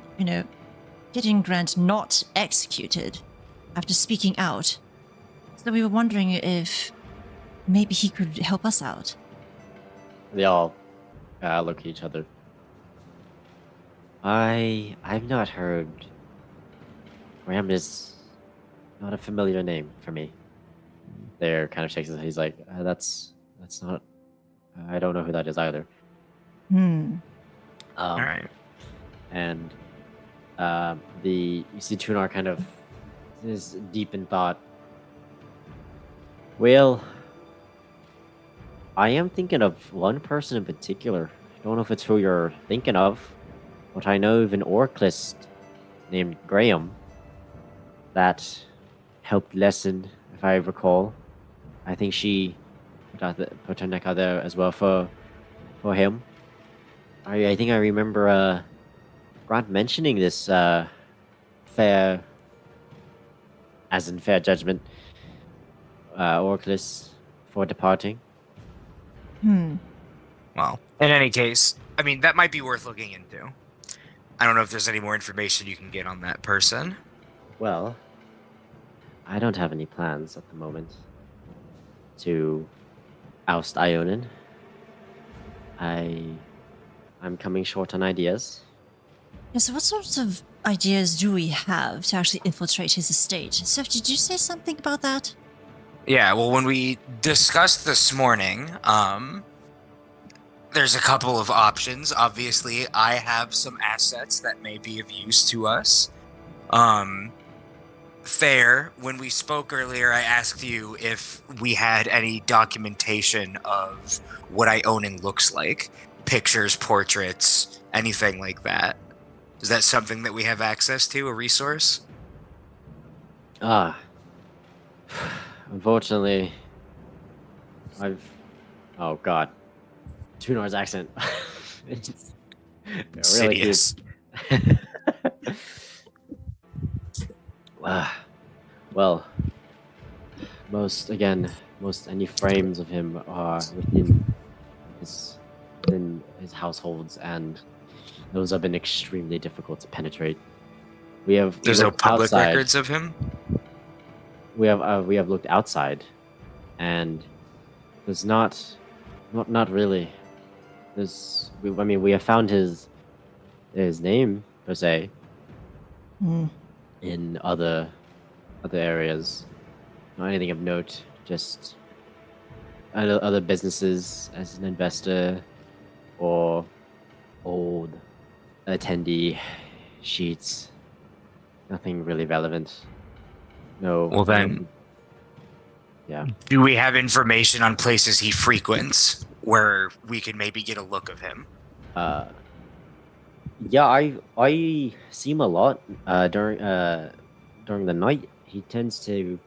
getting Grant not executed after speaking out. So we were wondering if maybe he could help us out. They all look at each other. I've not heard. Graham is not a familiar name for me. There kind of shakes his head. He's like, that's not. I don't know who that is either. Hmm. All right. And you see Tunar kind of is deep in thought. Well, I am thinking of one person in particular. I don't know if it's who you're thinking of, but I know of an orclist named Graham that helped Lesson, if I recall. I think she put her neck out there as well for him. I think I remember Grant mentioning this fair, as in fair judgment, orclist for departing. Well, in any case, I mean, that might be worth looking into. I don't know if there's any more information you can get on that person. Well, I don't have any plans at the moment to oust Ionan. I'm coming short on ideas. Yeah, so what sorts of ideas do we have to actually infiltrate his estate? Seth, did you say something about that? Yeah, well, when we discussed this morning, there's a couple of options. Obviously, I have some assets that may be of use to us. Fair, when we spoke earlier, I asked you if we had any documentation of what Ionan looks like. Pictures, portraits, anything like that. Is that something that we have access to, a resource? Unfortunately, oh god, Tunar's accent. It's really Insidious. Well, most any frames of him are within his households, and those have been extremely difficult to penetrate. There's no looked public outside. records of him? We have looked outside, and there's not really. We have found his name per se in other areas. Not anything of note. Just other businesses as an investor or old attendee sheets. Nothing really relevant. No. Well, then, Yeah. do we have information on places he frequents where we can maybe get a look of him? Yeah, I see him a lot during the night. He tends to.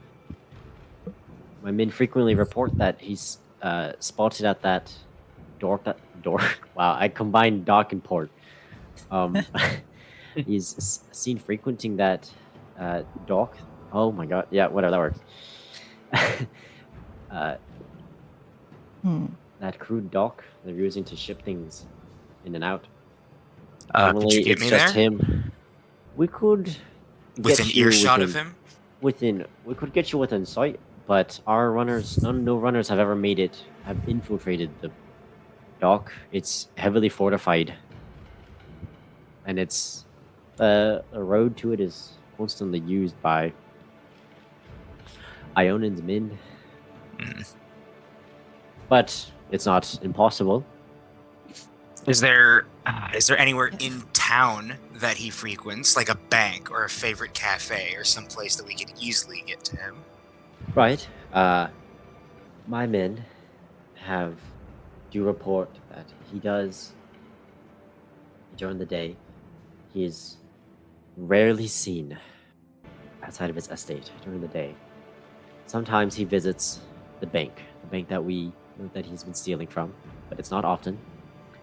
My men frequently report that he's spotted at that door. Wow, I combined dock and port. He's seen frequenting that dock. Oh my god! Yeah, whatever that works. That crude dock they're using to ship things in and out. Could Normally, you get it's me just there? him. We could Within get you earshot within, of him? we could get you within sight, but our runners, no runners have ever have infiltrated the dock. It's heavily fortified, and it's a road to it is constantly used by Ionan's men. But it's not impossible. Is there anywhere in town that he frequents, like a bank or a favorite cafe or some place that we could easily get to him? Right. My men do report that he does during the day. He is rarely seen outside of his estate during the day. Sometimes he visits the bank that he's been stealing from, but it's not often.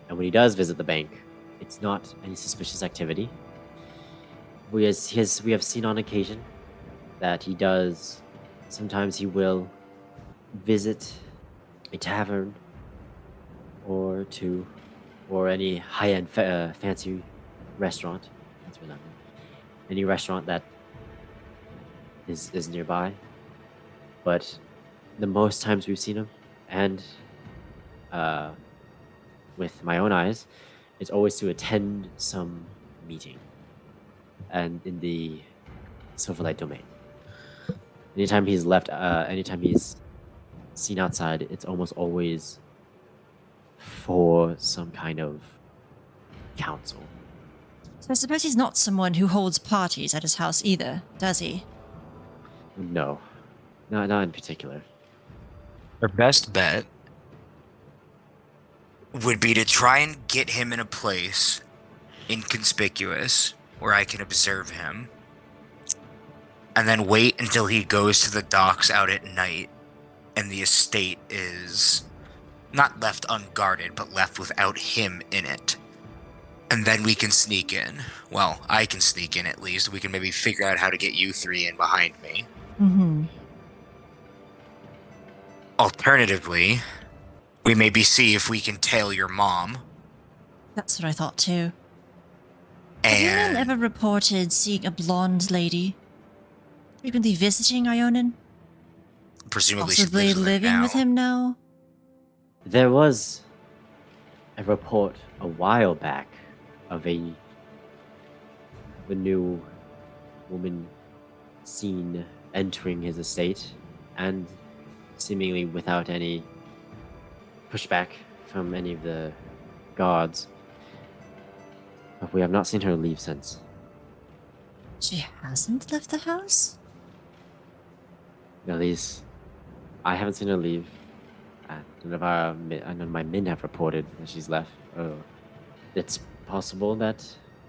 And when he does visit the bank, it's not any suspicious activity. We have seen on occasion that he does. Sometimes he will visit a tavern or two, or any high-end fancy restaurant. That's what I mean. Any restaurant that is nearby. But the most times we've seen him, and with my own eyes, it's always to attend some meeting, and in the Silverlight domain. Anytime he's seen outside, it's almost always for some kind of council. So I suppose he's not someone who holds parties at his house either, does he? No, not in particular. Our best bet would be to try and get him in a place inconspicuous where I can observe him, and then wait until he goes to the docks out at night and the estate is not left unguarded, but left without him in it. And then we can sneak in. Well, I can sneak in at least. We can maybe figure out how to get you three in behind me. Mm-hmm. Alternatively, we maybe see if we can tail your mom. That's what I thought too. Have Ionan ever reported seeing a blonde lady frequently visiting Ionan? Presumably she Possibly lives with him living now. with him now? There was a report a while back of a new woman seen entering his estate, and seemingly without any pushback from any of the guards. But we have not seen her leave since. She hasn't left the house? At least, I haven't seen her leave. None of my men have reported that she's left. It's possible that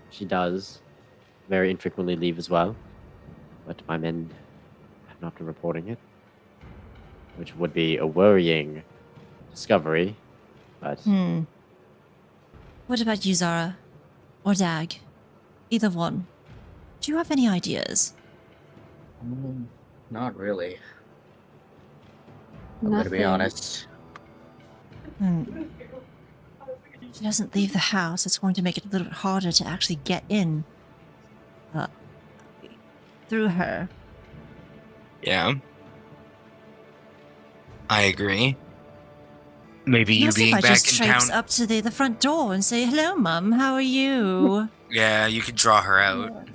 she does very infrequently leave as well, but my men have not been reporting it, which would be a worrying discovery. But What about you, Zara? Or Dag? Either one. Do you have any ideas? Not really. I'm gonna be honest. If she doesn't leave the house, it's going to make it a little bit harder to actually get in through her. Yeah. I agree. Maybe you Unless if being I back just in traipse town. up to the front door and say, "Hello, Mum, how are you?" Yeah, you could draw her out.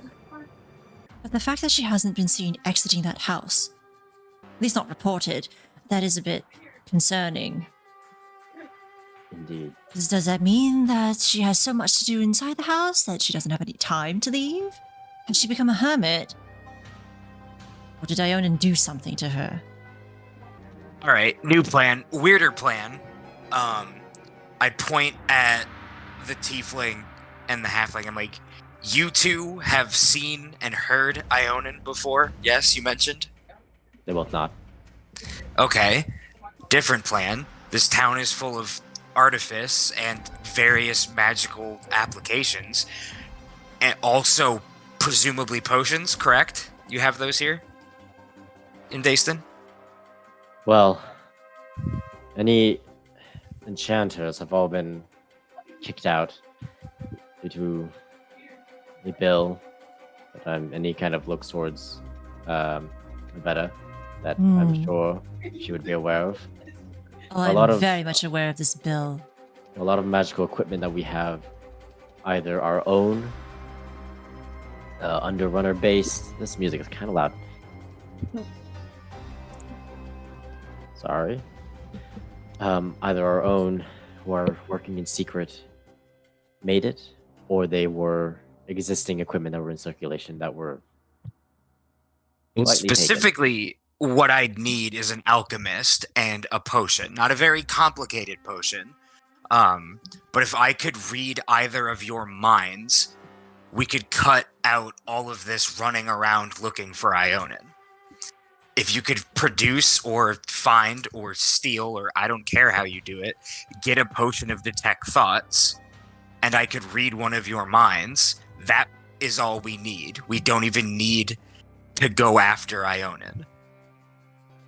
But the fact that she hasn't been seen exiting that house, at least not reported, that is a bit concerning. Indeed. Does that mean that she has so much to do inside the house that she doesn't have any time to leave? Has she become a hermit? Or did Ionan do something to her? All right, new plan, weirder plan. I point at the tiefling and the halfling. I'm like, you two have seen and heard Ionan before? Yes, you mentioned? They both nod. Okay, different plan. This town is full of artifice and various magical applications, and also presumably potions, correct? You have those here in Dayston? Well, any enchanters have all been kicked out due to a bill. But any kind of looks towards Evetta that I'm sure she would be aware of. Oh, A lot I'm of- very much aware of this bill. A lot of magical equipment that we have, either our own, Underrunner based. This music is kind of loud. Sorry. Either our own, who are working in secret, made it, or they were existing equipment that were in circulation that were slightly taken. Specifically, what I'd need is an alchemist and a potion. Not a very complicated potion. But if I could read either of your minds, we could cut out all of this running around looking for Ionan. If you could produce or find or steal, or I don't care how you do it, get a potion of detect thoughts, and I could read one of your minds, that is all we need. We don't even need to go after Ionan.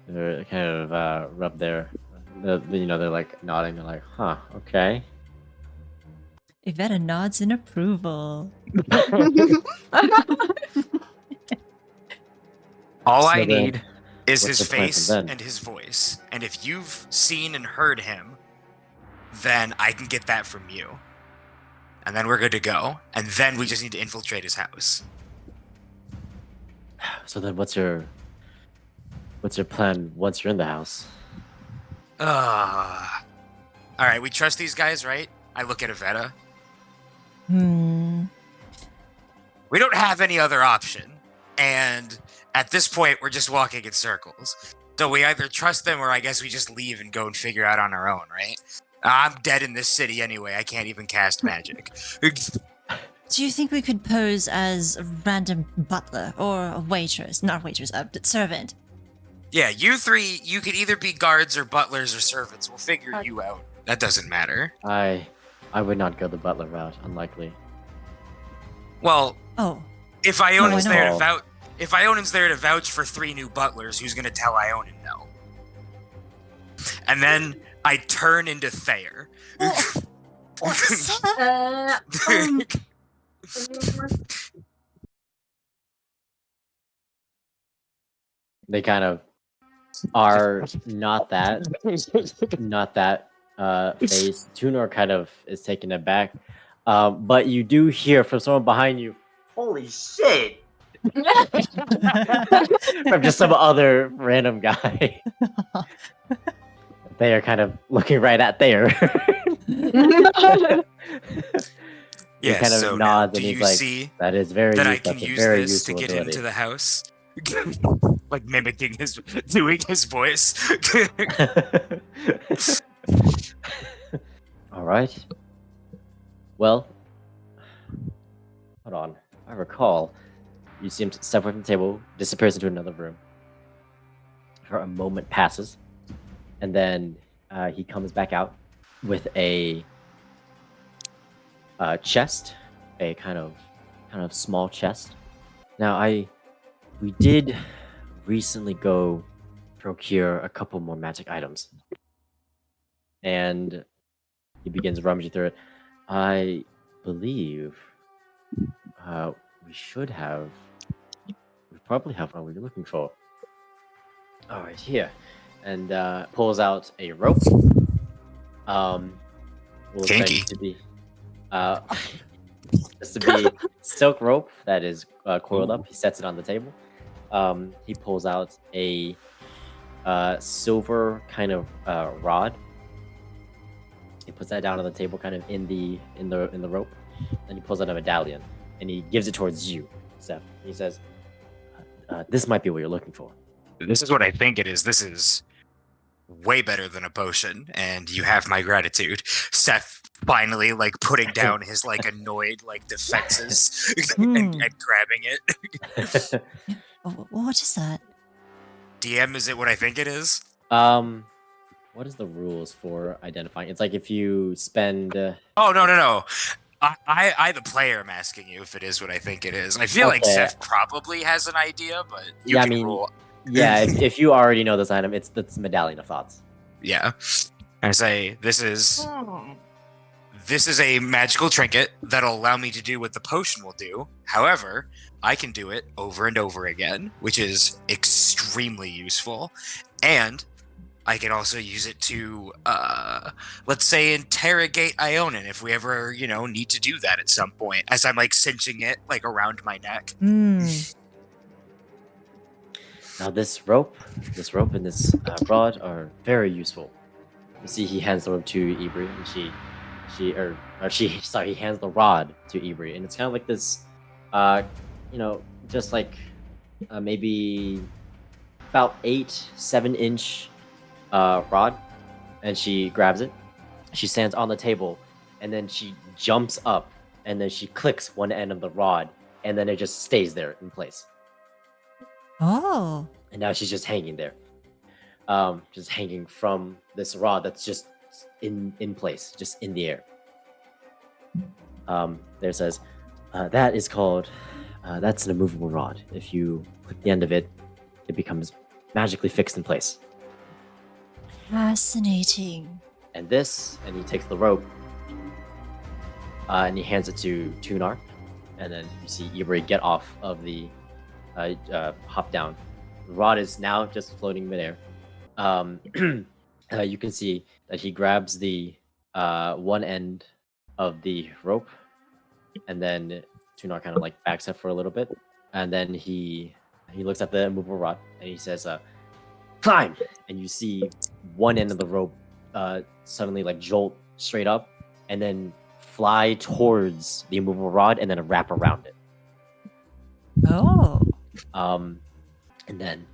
They're kind of rub their, they're like nodding. They're like, huh, okay. Evetta nods in approval. All So I then, need is what's his the plan face from then? and his voice. And if you've seen and heard him, then I can get that from you. And then we're good to go. And then we just need to infiltrate his house. So then, what's your plan once you're in the house? All right, we trust these guys, right? I look at Evetta. We don't have any other option. And at this point, we're just walking in circles. So we either trust them or I guess we just leave and go and figure out on our own, right? I'm dead in this city anyway. I can't even cast magic. Do you think we could pose as a random butler or a waitress? Not waitress, a servant. Yeah, you three, you could either be guards or butlers or servants. We'll figure you out. That doesn't matter. I would not go the butler route. Unlikely. Well, Oh, if Ionan's I there know. to vouch, if Ionan's there to vouch for 3 new butlers, who's gonna tell Ionan no? And then I turn into Thayer. what's that? They kind of are not that phased. Tunor kind of is taken aback. But you do hear from someone behind you, holy shit! From just some other random guy. They are kind of looking right at Thayer. Yeah, kind of so nods now, and do he's you like, see that is very that I useful. can That's a use very this to useful get ability. into the house? Like mimicking doing his voice. All right. Well, hold on. I recall you see him step away from the table, disappears into another room. For a moment passes, and then he comes back out with a chest, a kind of small chest. Now we did recently go procure a couple more magic items, and he begins rummaging through it. I believe we probably have what we're looking for. All right, here, and pulls out a rope. We'll expect Kinky. it to be just to be silk rope that is coiled up. He sets it on the table. He pulls out a silver kind of rod. He puts that down on the table, kind of in the rope. Then he pulls out a medallion and he gives it towards you, Seth. He says, "This might be what you're looking for." This is what I think it is. This is way better than a potion, and you have my gratitude. Seth finally like putting down his like annoyed like defenses and grabbing it. What is that? DM, is it what I think it is? What is the rules for identifying? It's like if you spend. Oh no. I the player am asking you if it is what I think it is. I feel like Okay. Seth probably has an idea, but you Yeah, I can mean- roll. Yeah, if you already know this item, it's medallion of thoughts. Yeah. I say this is a magical trinket that'll allow me to do what the potion will do. However, I can do it over and over again, which is extremely useful. And I can also use it to, let's say, interrogate Ionan if we ever, need to do that at some point, as I'm like cinching it like around my neck. Now this rope and this rod are very useful. You see, he hands the rope to Ibri, and he hands the rod to Ibri, and it's kind of like this, just like maybe about 7-inch rod, and she grabs it. She stands on the table, and then she jumps up, and then she clicks one end of the rod, and then it just stays there in place. Oh. And now she's just hanging there, just hanging from this rod that's just in place, just in the air. There says, that is called, that's an immovable rod. If you click the end of it, it becomes magically fixed in place. Fascinating. And he takes the rope, and he hands it to Tunar, and then you see Ibri get off of the, hop down. The rod is now just floating midair. You can see that he grabs the one end of the rope, and then Tunar kind of like backs up for a little bit, and then he looks at the immovable rod and he says, "Climb!" And you see one end of the rope suddenly like jolt straight up, and then fly towards the immovable rod, and then wrap around it. Oh. And then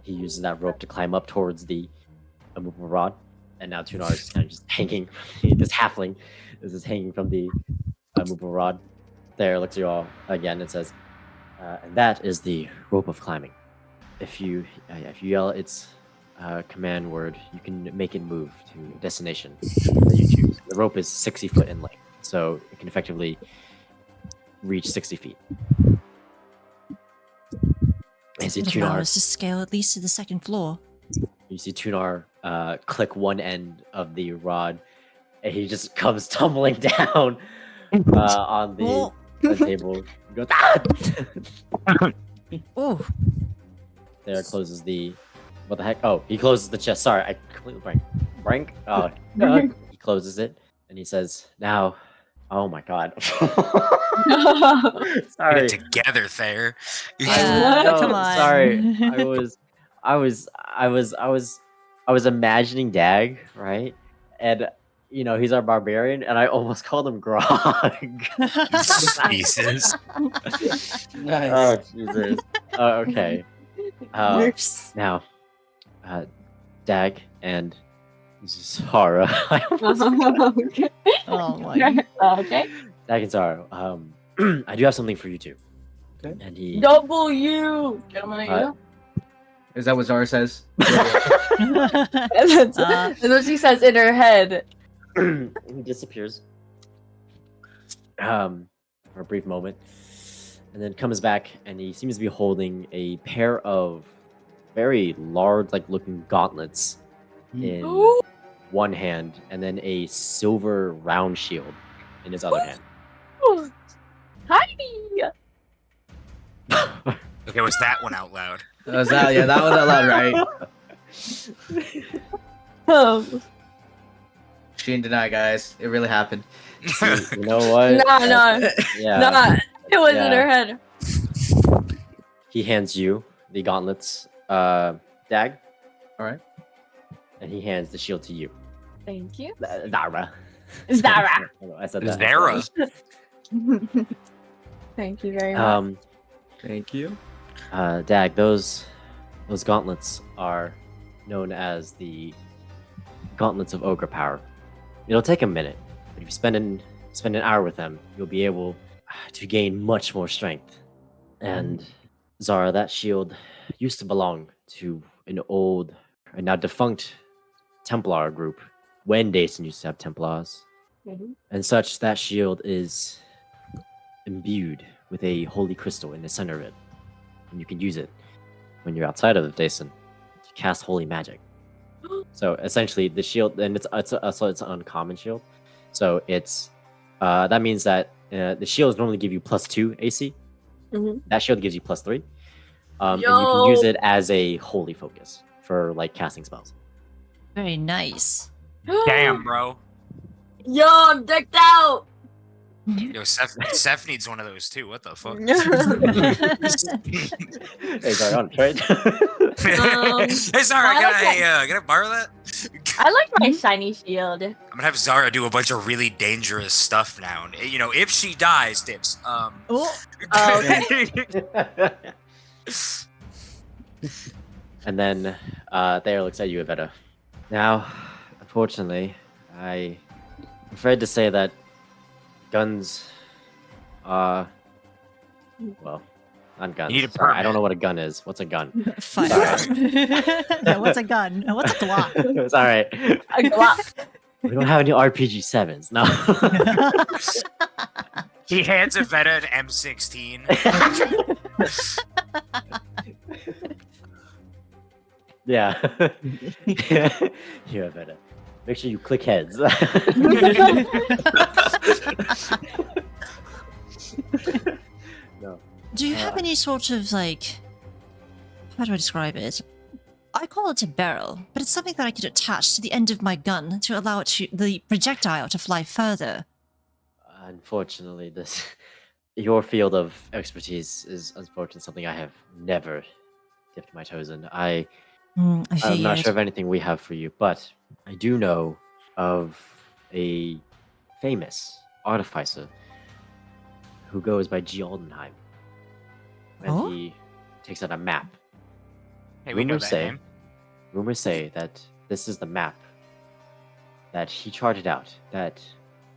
he uses that rope to climb up towards the immovable rod, and now Tunar is kind of just hanging. This halfling is just hanging from the immovable rod. There, looks at you all again and says, "And that is the rope of climbing. If you yell its command word, you can make it move to a destination that you choose. The rope is 60 foot in length, so it can effectively reach 60 feet." You see It'll allow Tunar. us to scale at least to the second floor. You see Tunar click one end of the rod, and he just comes tumbling down on the table. He goes, "Ah!" Oh. There closes the. What the heck? Oh, he closes the chest. Sorry, I completely blank. Oh, no. He closes it, and he says, "Now." Oh my god. Get Sorry. it together, Thayer. Yeah, No, come on. Sorry. I was imagining Dag, right? And he's our barbarian, and I almost called him Grog. Jesus. Nice. Oh Jesus. Okay. Oops. Now, Dag and Zara. Okay. Oh my. Okay. Dag and Zara. I do have something for you two. Okay. And he. W. Get him on Is that what Zara says? That's what she says in her head. He disappears. For a brief moment, and then comes back, and he seems to be holding a pair of very large, looking gauntlets in Ooh. one hand, and then a silver round shield in his other hand. Hi. Okay, was that one out loud? That was allowed, right? She didn't deny, guys. It really happened. You know what? No, Yeah. it was in Yeah. her head. He hands you the gauntlets, Dag, All right. And he hands the shield to you. Thank you. Zara. Zara. I said that. Zara. Thank you very much. Thank you. Dag, those gauntlets are known as the gauntlets of ogre power. It'll take a minute, but if you spend an hour with them, you'll be able to gain much more strength. And Zara, that shield used to belong to an old and now defunct Templar group when Dason used to have Templars. Mhm. And such, that shield is imbued with a holy crystal in the center of it. And you can use it when you're outside of Dason to cast holy magic. So essentially, the shield, and it's an uncommon shield. So it's that means that the shields normally give you +2 AC. Mhm. That shield gives you +3, and you can use it as a holy focus for like casting spells. Very nice. Damn, bro. Yo, I'm decked out. Yo, Seth needs one of those too. What the fuck? Hey, sorry, on trade. Hey, Zara, can I borrow that? I like my shiny shield. I'm gonna have Zara do a bunch of really dangerous stuff now. You know, if she dies, dips. And then Thayer looks at you, Evetta. Now, unfortunately, I'm afraid to say that guns are, well, not guns. You need a Sorry, I permit. don't know what a gun is. What's a gun? Fire. What's a gun? What's a Glock? It's all right. A Glock. We don't have any RPG 7s. No. He hands Evetta an M16. Yeah. Here, Evetta. Make sure you click heads. No. Do you have any sort of like, how do I describe it? I call it a barrel, but it's something that I could attach to the end of my gun to allow the projectile to fly further. Unfortunately, your field of expertise is unfortunately something I have never dipped my toes in. I'm not sure of anything we have for you, but I do know of a famous artificer who goes by G. Aldenheim. And he takes out a map. Hey, we know that name. Rumors say that this is the map that he charted out that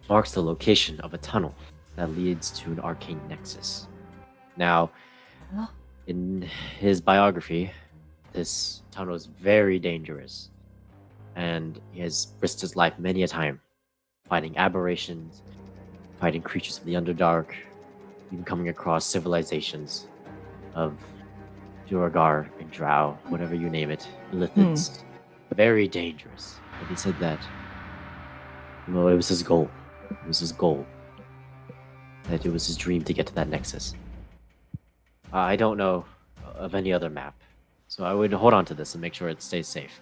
marks the location of a tunnel that leads to an arcane nexus. Now, in his biography, this tunnel is very dangerous, and he has risked his life many a time, fighting aberrations, fighting creatures of the Underdark, even coming across civilizations of Duragar and Drow, whatever you name it, Lithids. Very dangerous. But he said that, well, it was his goal. It was his goal. That it was his dream to get to that nexus. I don't know of any other map, so I would hold on to this and make sure it stays safe.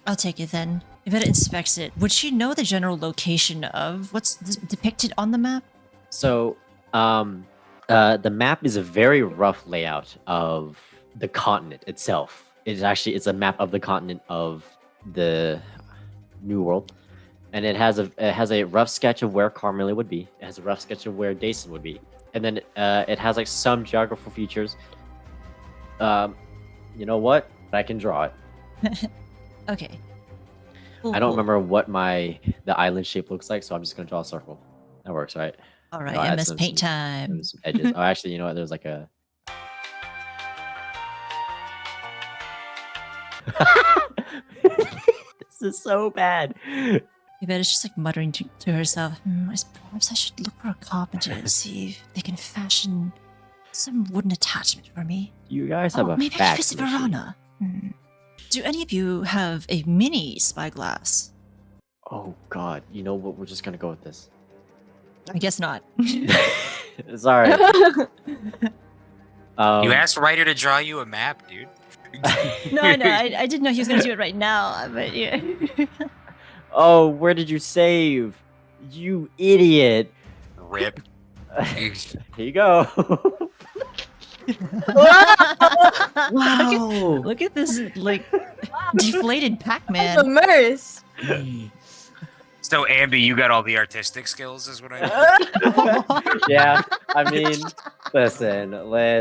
I'll take it then. If it inspects it, would she know the general location of what's depicted on the map? So, the map is a very rough layout of the continent itself. It's a map of the continent of the New World, and it has a rough sketch of where Carmelia would be. It has a rough sketch of where Dason would be, and then it has like some geographical features. You know what? I can draw it. Okay. I don't remember what the island shape looks like, so I'm just gonna draw a circle. That works, right? All right, I'll add MS Paint time. some edges. Oh, actually, you know what? There's like a. This is so bad. Yvette's just like muttering to herself, perhaps I should look for a carpenter and see if they can fashion some wooden attachment for me. You guys have a maybe I fax should visit machine. Verona. Do any of you have a mini spyglass? Oh God! You know what? We're just gonna go with this. I guess not. Sorry. You asked Ryder to draw you a map, dude. No, I didn't know he was going to do it right now, but yeah. Oh, where did you save? You idiot! Rip. Here you go. Wow. Look at this, like, deflated The Pac-Man. Merce. So Amby, you got all the artistic skills, is what I mean. Yeah, I mean, listen.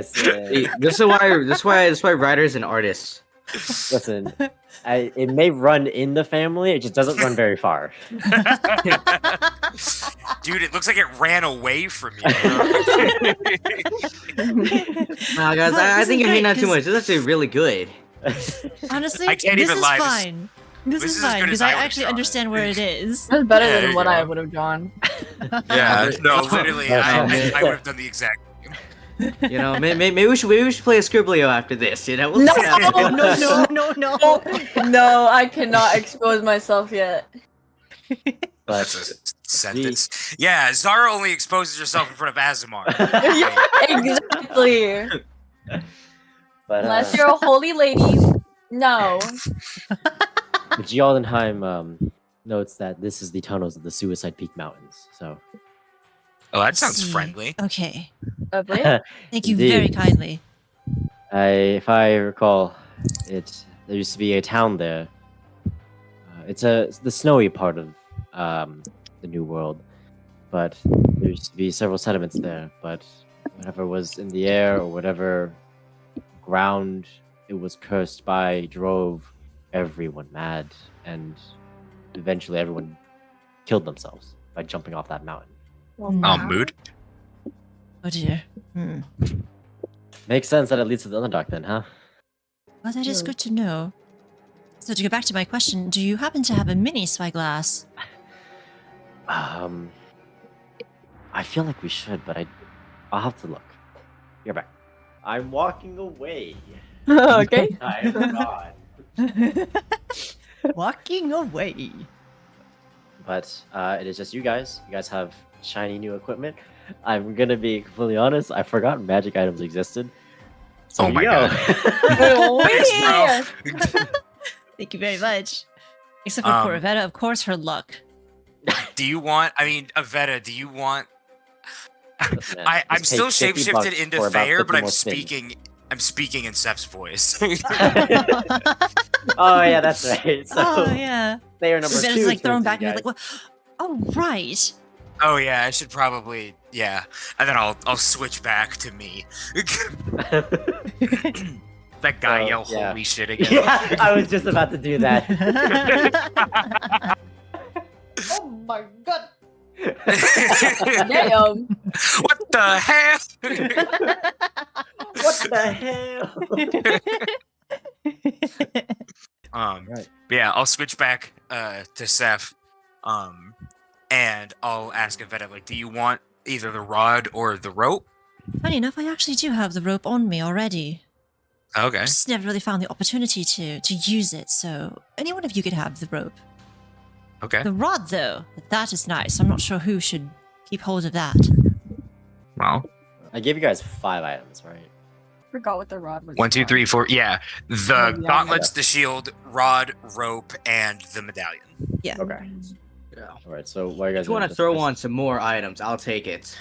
See, this is why writers and artists. Listen, it may run in the family, it just doesn't run very far. Dude, it looks like it ran away from you. Nah, guys, But I this think is you're hating great, on too 'cause- much. This is actually really good. Honestly, I can't this even is lie, this- fine. This this is is as fine good because as I I would've actually drawn it. understand where it is. That's better Yeah, there than you what I go. would have drawn. Yeah, no, literally, I would have done the exact same. You know, maybe we should play a Scribblio after this. You know, we'll No, see how it goes. no. No, I cannot expose myself yet. But That's a sentence. Yeah, Zara only exposes herself in front of Azamar. Exactly. but Unless you're a holy lady. No. Gjaldenheim notes that this is the tunnels of the Suicide Peak Mountains. So Oh, that sounds See. friendly. Okay. Lovely. Thank you Indeed. very kindly. if I recall, there used to be a town there. It's the snowy part of the New World, but there used to be several settlements there. But whatever was in the air or whatever ground it was cursed by drove everyone mad, and eventually everyone killed themselves by jumping off that mountain. Oh, mood. Oh dear. Makes sense that it leads to the Underdark then, huh? Well, that is good to know. So to go back to my question, do you happen to have a mini spyglass? I feel like we should, but I'll have to look. You're back. I'm walking away. Okay. I am gone. Walking away. But it is just you guys. You guys have shiny new equipment. I'm gonna be completely honest. I forgot magic items existed. So Oh here my you go. Thanks, bro. Thank you very much. Except for poor Evetta, of course, her luck. Do you want? I mean, Avetta, do you want? Listen, man, I'm just pay still 50 shapeshifted bucks into for about Thayer, 50 but I'm more spins. speaking. I'm speaking in Seph's voice. Oh yeah, that's right. So Oh yeah. they are number Evetta's two. like thrown turns back you and you're like, guys. what? Oh right. Oh yeah, I should probably and then I'll switch back to me. That guy So, yell yeah. holy shit again. Yeah, I was just about to do that. Oh my god. Damn. What the hell? What the hell? Right. But yeah, I'll switch back to Seph. And I'll ask Evetta, like, do you want either the rod or the rope? Funny enough, I actually do have the rope on me already. Okay. Just never really found the opportunity to use it, so any one of you could have the rope. Okay. The rod, though, that is nice. I'm not sure who should keep hold of that. Well, I gave you guys 5 items, right? Forgot what the rod was. 1, 2, 3, 4. Yeah, the yeah. gauntlets, the shield, rod, rope, and the medallion. Yeah. Okay. Yeah. All right. So what are you guys? If you want to throw on some more items, I'll take it.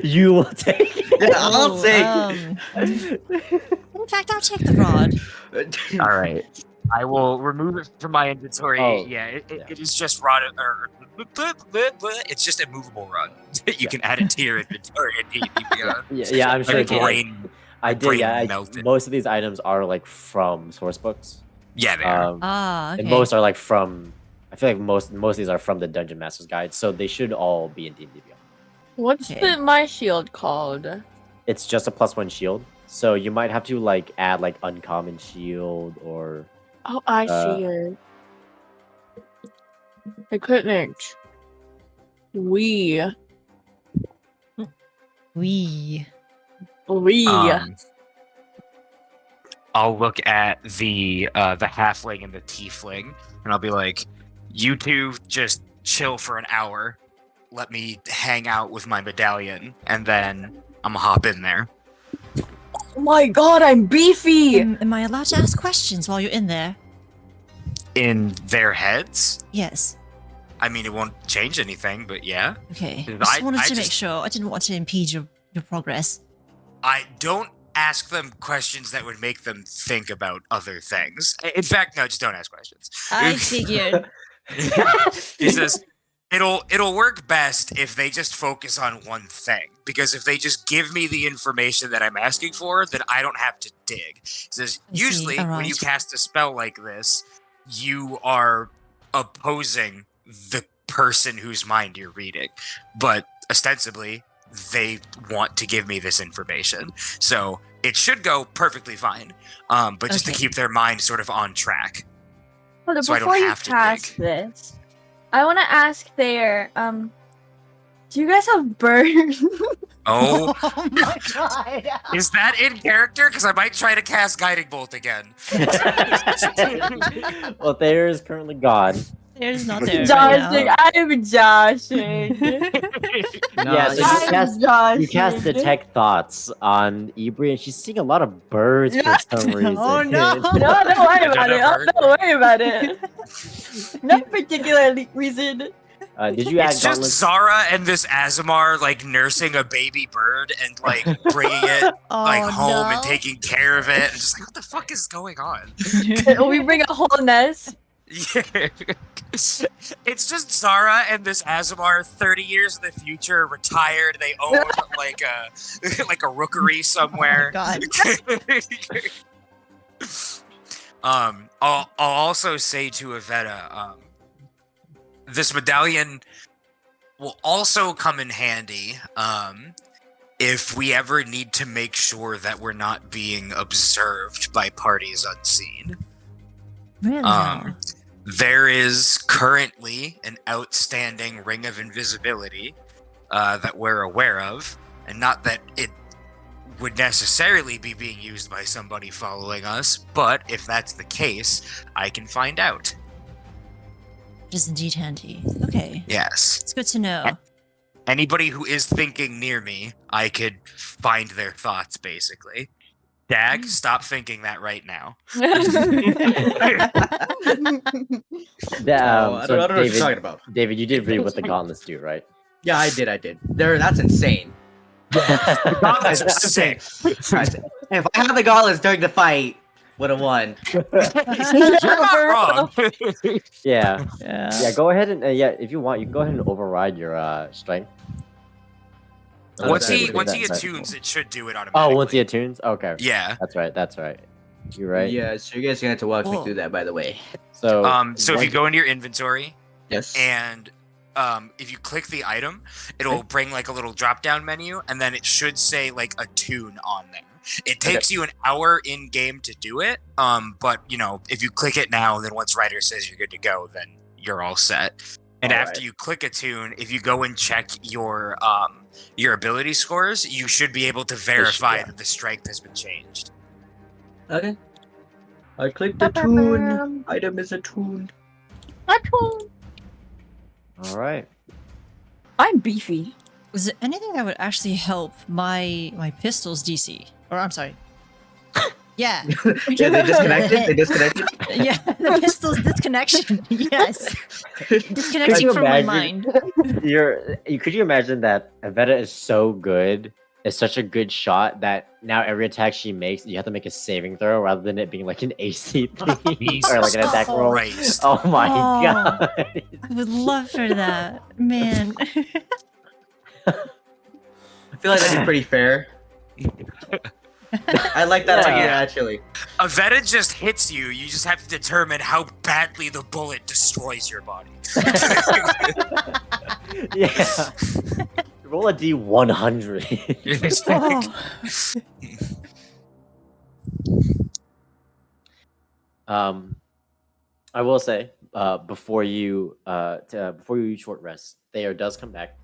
You will take it. Yeah, I'll take In fact, I'll take the rod. it. All right. I will remove it from my inventory. Oh, yeah, it yeah. is just rod, or it's just a movable rod. You can add it to your inventory and Yeah, I'm sure. my it can. brain. I did. brain Yeah, melted. most of these items are like from source books. Yeah, they are. Ah, okay. And most are like from. I feel like most of these are from the Dungeon Master's Guide, so they should all be in D&D Beyond. What's Okay. my shield called? It's just a +1 shield, so you might have to like add like uncommon shield or. Oh, I see it. Equipment. We. We. I'll look at the halfling and the tiefling, and I'll be like, "You two just chill for an hour. Let me hang out with my medallion, and then I'm gonna hop in there." Oh my god, I'm beefy! Am I allowed to ask questions while you're in there? In their heads, Yes. I mean, it won't change anything, but yeah. Okay. I- I just wanted I to make just- sure. I didn't want to impede your progress. I don't ask them questions that would make them think about other things. In fact, no, just don't ask questions. I figured. He says, it'll work best if they just focus on one thing. Because if they just give me the information that I'm asking for, then I don't have to dig. He says, I see, usually when you alright. cast a spell like this, you are opposing the person whose mind you're reading. But ostensibly, they want to give me this information. So it should go perfectly fine. But just to Okay. keep their mind sort of on track. Hold on, So I don't before you have to cast dig. this, I want to ask there, do you guys have birds? Oh, Oh my god. is that in character? Because I might try to cast Guiding Bolt again. Well, Thayer is currently gone. There's not there right Joshing, now. I'm joshing. Yeah, so I'm joshing. you cast Detect Thoughts on Ibri, and she's seeing a lot of birds for some reason. Oh, no. No, don't worry about it. Bird. Don't worry about it. No particular reason. Did you add It's just gauntlets? Zara and this Azamar like nursing a baby bird and like bringing it like Oh, home no. and taking care of it. And just like, what the fuck is going on? We bring a whole nest. Yeah. It's just Zara and this Azamar 30 years in the future, retired. They own like a like a rookery somewhere. God. I'll also say to Evetta, this medallion will also come in handy if we ever need to make sure that we're not being observed by parties unseen. Really? now? There is currently an outstanding ring of invisibility that we're aware of, and not that it would necessarily be being used by somebody following us, but if that's the case, I can find out. It is indeed handy. Okay. Yes. It's good to know. Anybody who is thinking near me, I could find their thoughts, basically. Dag, stop thinking that right now. I don't know what you're David, talking about. David, you did read what the gauntlets do, right? Yeah, I did. That's insane. Gauntlets are sick. If I had the gauntlets during the fight, would have won. You're not wrong. Yeah. Yeah. Yeah, go ahead and if you want, you can go ahead and override your strength. Once Okay, he what is attunes, it should do it automatically. Oh, once he attunes? Okay. Yeah. That's right. You're right. Yeah, so you guys gonna have to walk me Whoa. through that, by the way. So, So if you go into your inventory Yes. and if you click the item, it'll bring like a little drop-down menu, and then it should say like a tune on there. It takes you an hour in game to do it, but you know, if you click it now, then once Ryder says you're good to go, then you're all set. And All after right. you click a tune, if you go and check your ability scores, you should be able to verify yeah. that the strength has been changed. Okay. I clicked the tune. Item is a tune. all right. I'm beefy. Was there anything that would actually help my pistol's DC? Or I'm sorry. Yeah. Yeah, they disconnected. Yeah, the pistol's disconnection. Yes. Disconnecting you from my imagine? mind. Could you imagine that Evetta is so good, is such a good shot that now every attack she makes, you have to make a saving throw rather than it being like an AC thing or like an attack roll. Christ. Oh my Oh. god. I would love for that. Man. I feel like that's pretty fair. I like that idea, actually. Evetta just hits you. You just have to determine how badly the bullet destroys your body. Yeah. Roll a D100. It's like- I will say, before you short rest, Thayer does come back.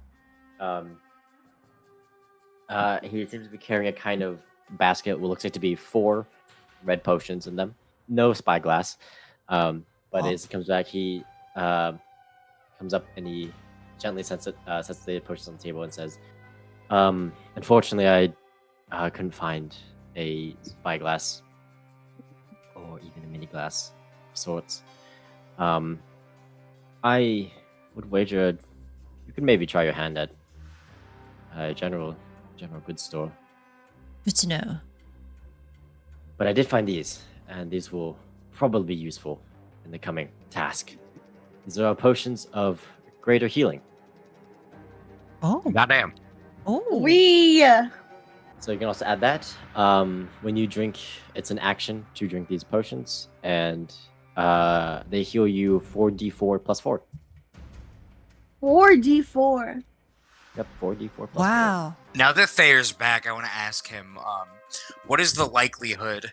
He seems to be carrying a kind of basket, what looks like to be 4 red potions in them. No spyglass. But as he comes back, he comes up and he gently sets the potions on the table and says, unfortunately, I couldn't find a spyglass or even a mini glass of sorts. I would wager you could maybe try your hand at a general goods store. Good to know. But I did find these, and these will probably be useful in the coming task. These are potions of greater healing. Oh. Goddamn. Oh. We. So you can also add that. When you drink, it's an action to drink these potions, and they heal you 4d4 plus 4. 4d4. Yep, 4d4 plus 4. Wow. Now that Thayer's back, I want to ask him, what is the likelihood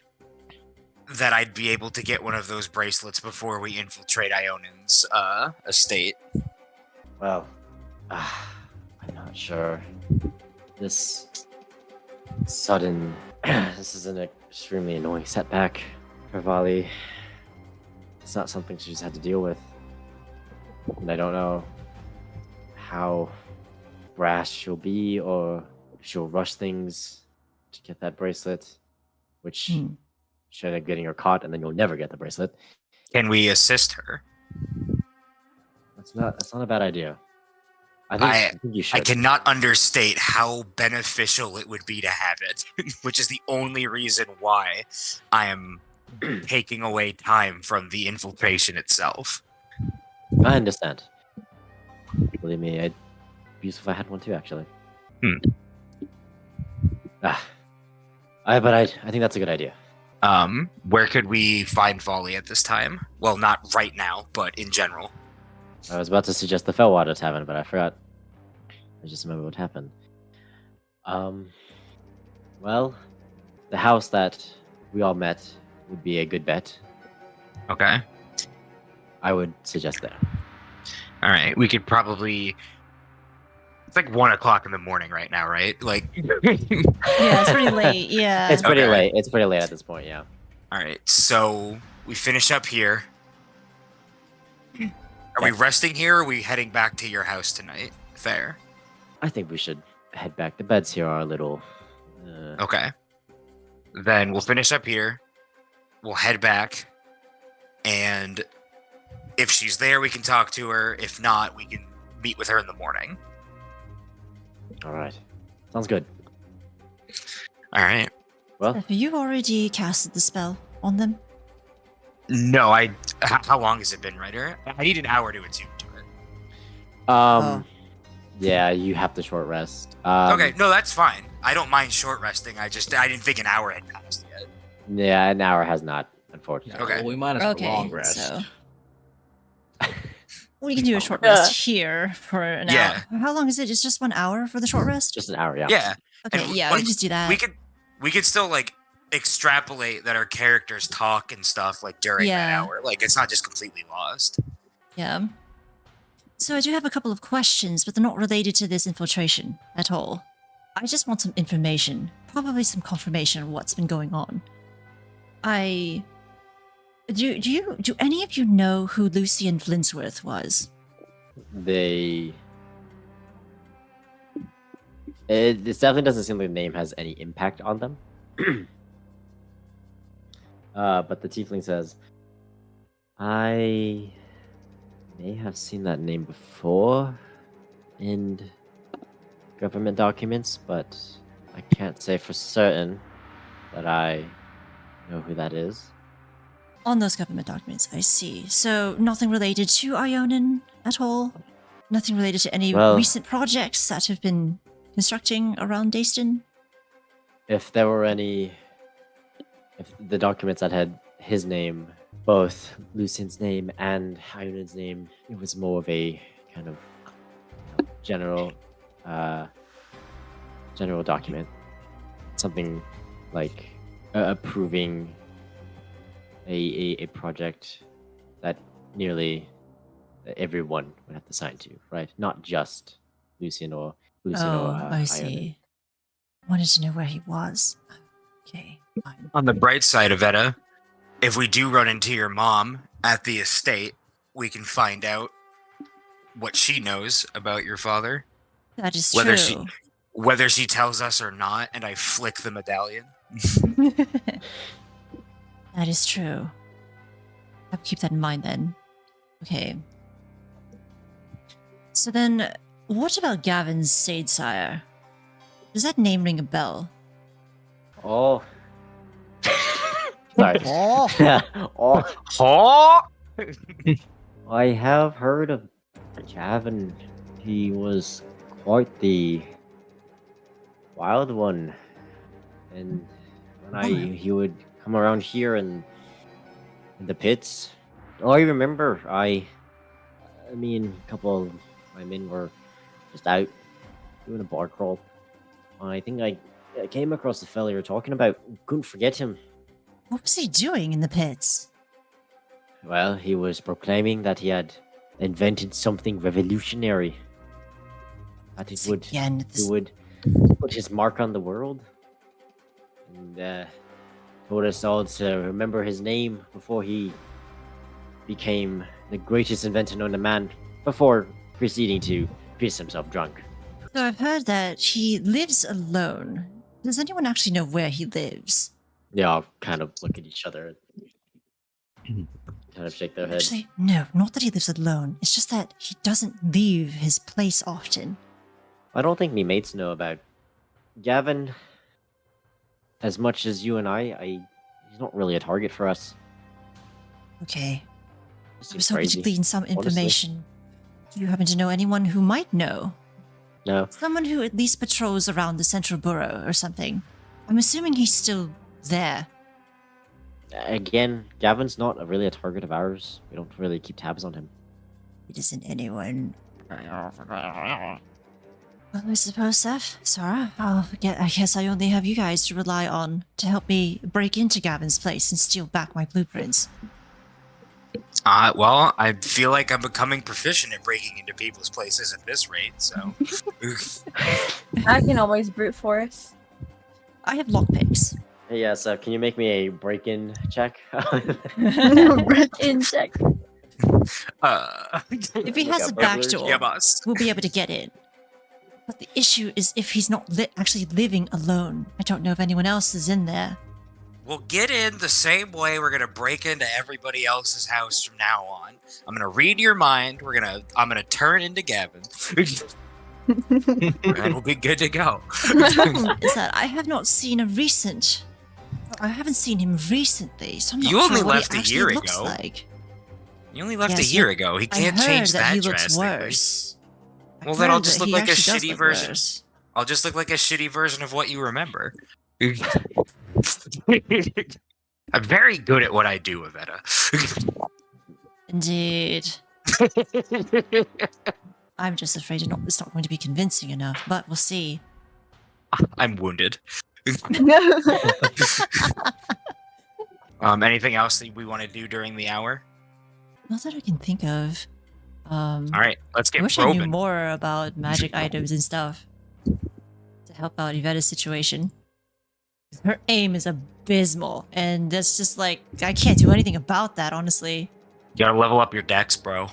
that I'd be able to get one of those bracelets before we infiltrate Ionan's estate? Well, I'm not sure. This sudden, this is an extremely annoying setback for Vali. It's not something she's had to deal with. And I don't know how brash she'll be, or if she'll rush things to get that bracelet, which should end up getting her caught, and then you'll never get the bracelet. Can we assist her? That's not a bad idea. I think you should. I cannot understate how beneficial it would be to have it, which is the only reason why I am taking away time from the infiltration itself. I understand. Believe me, it'd be useful if I had one too, actually. But I think that's a good idea. Where could we find Volley at this time? Well, not right now, but in general. I was about to suggest the Fellwater Tavern, but I forgot. I just remember what happened. Well, the house that we all met would be a good bet. Okay. I would suggest that. All right. We could probably. It's like 1 o'clock in the morning right now, right? Like. Yeah, it's pretty late. Yeah. It's pretty Okay. late. It's pretty late at this point, yeah. All right. So we finish up here. Are we resting here, or are we heading back to your house tonight? Fair. I think we should head back. The beds here are a little... Okay. Then we'll finish up here. We'll head back. And if she's there, we can talk to her. If not, we can meet with her in the morning. All right. Sounds good. All right. Well, Have you already casted the spell on them? No, how long has it been, Ryder? I need an hour to attune to it. yeah, you have to short rest. Okay, no, that's fine. I don't mind short resting. I didn't think an hour had passed yet. Yeah, an hour has not, unfortunately. Okay. Well, we might as well Okay, long rest. so we can do a short rest here for an Yeah. hour. How long is it? It's just 1 hour for the short rest? Just an hour, yeah. Yeah. Okay, and, yeah, like, we can just do that. We could still like extrapolate that our characters talk and stuff like during that Yeah. hour. Like it's not just completely lost. Yeah. So I do have a couple of questions, but they're not related to this infiltration at all. I just want some information, probably some confirmation on what's been going on. Do any of you know who Lucian Flintsworth was? It definitely doesn't seem like the name has any impact on them. But the tiefling says, I may have seen that name before in government documents, but I can't say for certain that I know who that is. On those government documents, I see. So nothing related to Ionan at all? Nothing related to any Well- recent projects that have been constructing around Dayston? If there were any, if the documents that had his name, both Lucian's name and Ionan's name, it was more of a kind of general document. Something like approving a project that nearly everyone would have to sign to, right? Not just Lucian or I Ionan. see. Wanted to know where he was. Okay, fine. On the bright side of Evetta, if we do run into your mom at the estate, we can find out what she knows about your father. That is Whether true. Whether she tells us or not, and I flick the medallion. That is true. I'll keep that in mind then. Okay. So then, what about Gavin's Sadesire? Does that name ring a bell? Oh. Sorry. Oh. Oh! I have heard of Gavin. He was quite the wild one. And when he would come around here and in the pits. Oh, I remember. Me and a couple of my men were just out doing a bar crawl. I think I came across the fella you were talking about. Couldn't forget him. What was he doing in the pits? Well, he was proclaiming that he had invented something revolutionary. That This he would put his mark on the world. And told us all to remember his name before he became the greatest inventor known to man, before proceeding to piss himself drunk. So I've heard that he lives alone. Does anyone actually know where he lives? They all kind of look at each other and kind of shake their head. Actually, no, not that he lives alone. It's just that he doesn't leave his place often. I don't think me mates know about Gavin. As much as you and he's not really a target for us. Okay. I Seems was hoping to crazy, glean some honestly. information. Do you happen to know anyone who might know? No. Someone who at least patrols around the central borough or something. I'm assuming he's still there. Again, Gavin's not really a target of ours. We don't really keep tabs on him. It isn't anyone. Well, I suppose, Seth, Zara, I guess I only have you guys to rely on to help me break into Gavin's place and steal back my blueprints. Well, I feel like I'm becoming proficient at breaking into people's places at this rate, so... I can always brute force. I have lockpicks. Hey, yeah, so can you make me a break-in check? In check. If he has a back door, Yeah, boss. we'll be able to get in. But the issue is if he's not actually living alone. I don't know if anyone else is in there. We'll get in the same way we're gonna break into everybody else's house from now on. I'm gonna read your mind. I'm gonna turn into Gavin. And we'll be good to go. The problem is that I haven't seen him recently, so I'm not You sure only what left he a actually year looks ago. like. You only left Yes, a year ago. He I can't heard change that that he looks drastically. worse. Well, I then I'll heard just that look he like a actually does shitty look version. worse. I'll just look like a shitty version of what you remember. I'm very good at what I do, Evetta. Indeed. I'm just afraid it's not going to be convincing enough, but we'll see. I'm wounded. Anything else that we want to do during the hour? Not that I can think of. All right, let's I get wish I knew probing. more about magic items and stuff to help out Evetta's situation. Her aim is abysmal, and that's just like I can't do anything about that, honestly. You gotta level up your dex, bro.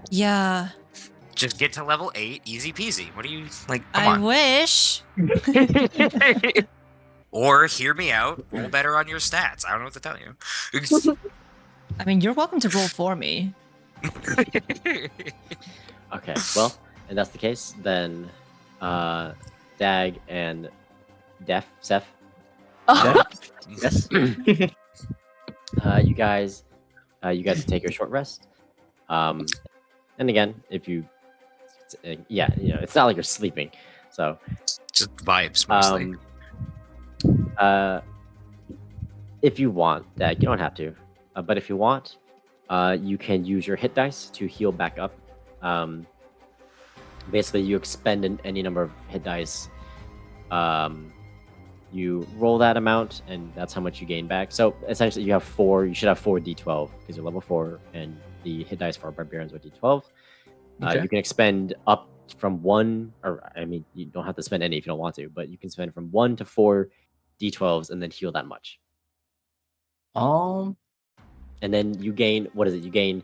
Yeah, Just get to level 8, easy peasy. What do you like? I Come wish. on. Or hear me out. Roll better on your stats. I don't know what to tell you. I mean, you're welcome to roll for me. Okay, well, if that's the case, then Dag and Seth. Oh, Yes. You guys take a short rest. And again, if you, it's not like you're sleeping, so Just vibes mostly. If you want, Dag, you don't have to, but if you want, you can use your hit dice to heal back up. Basically, you expend any number of hit dice. You roll that amount, and that's how much you gain back. So essentially, you should have 4 d12 because you're level 4, and the hit dice for barbarians are d12. Okay. You can expend up from 1, or I mean, you don't have to spend any if you don't want to, but you can spend from 1 to 4 d12s and then heal that much. And then you gain, what is it? You gain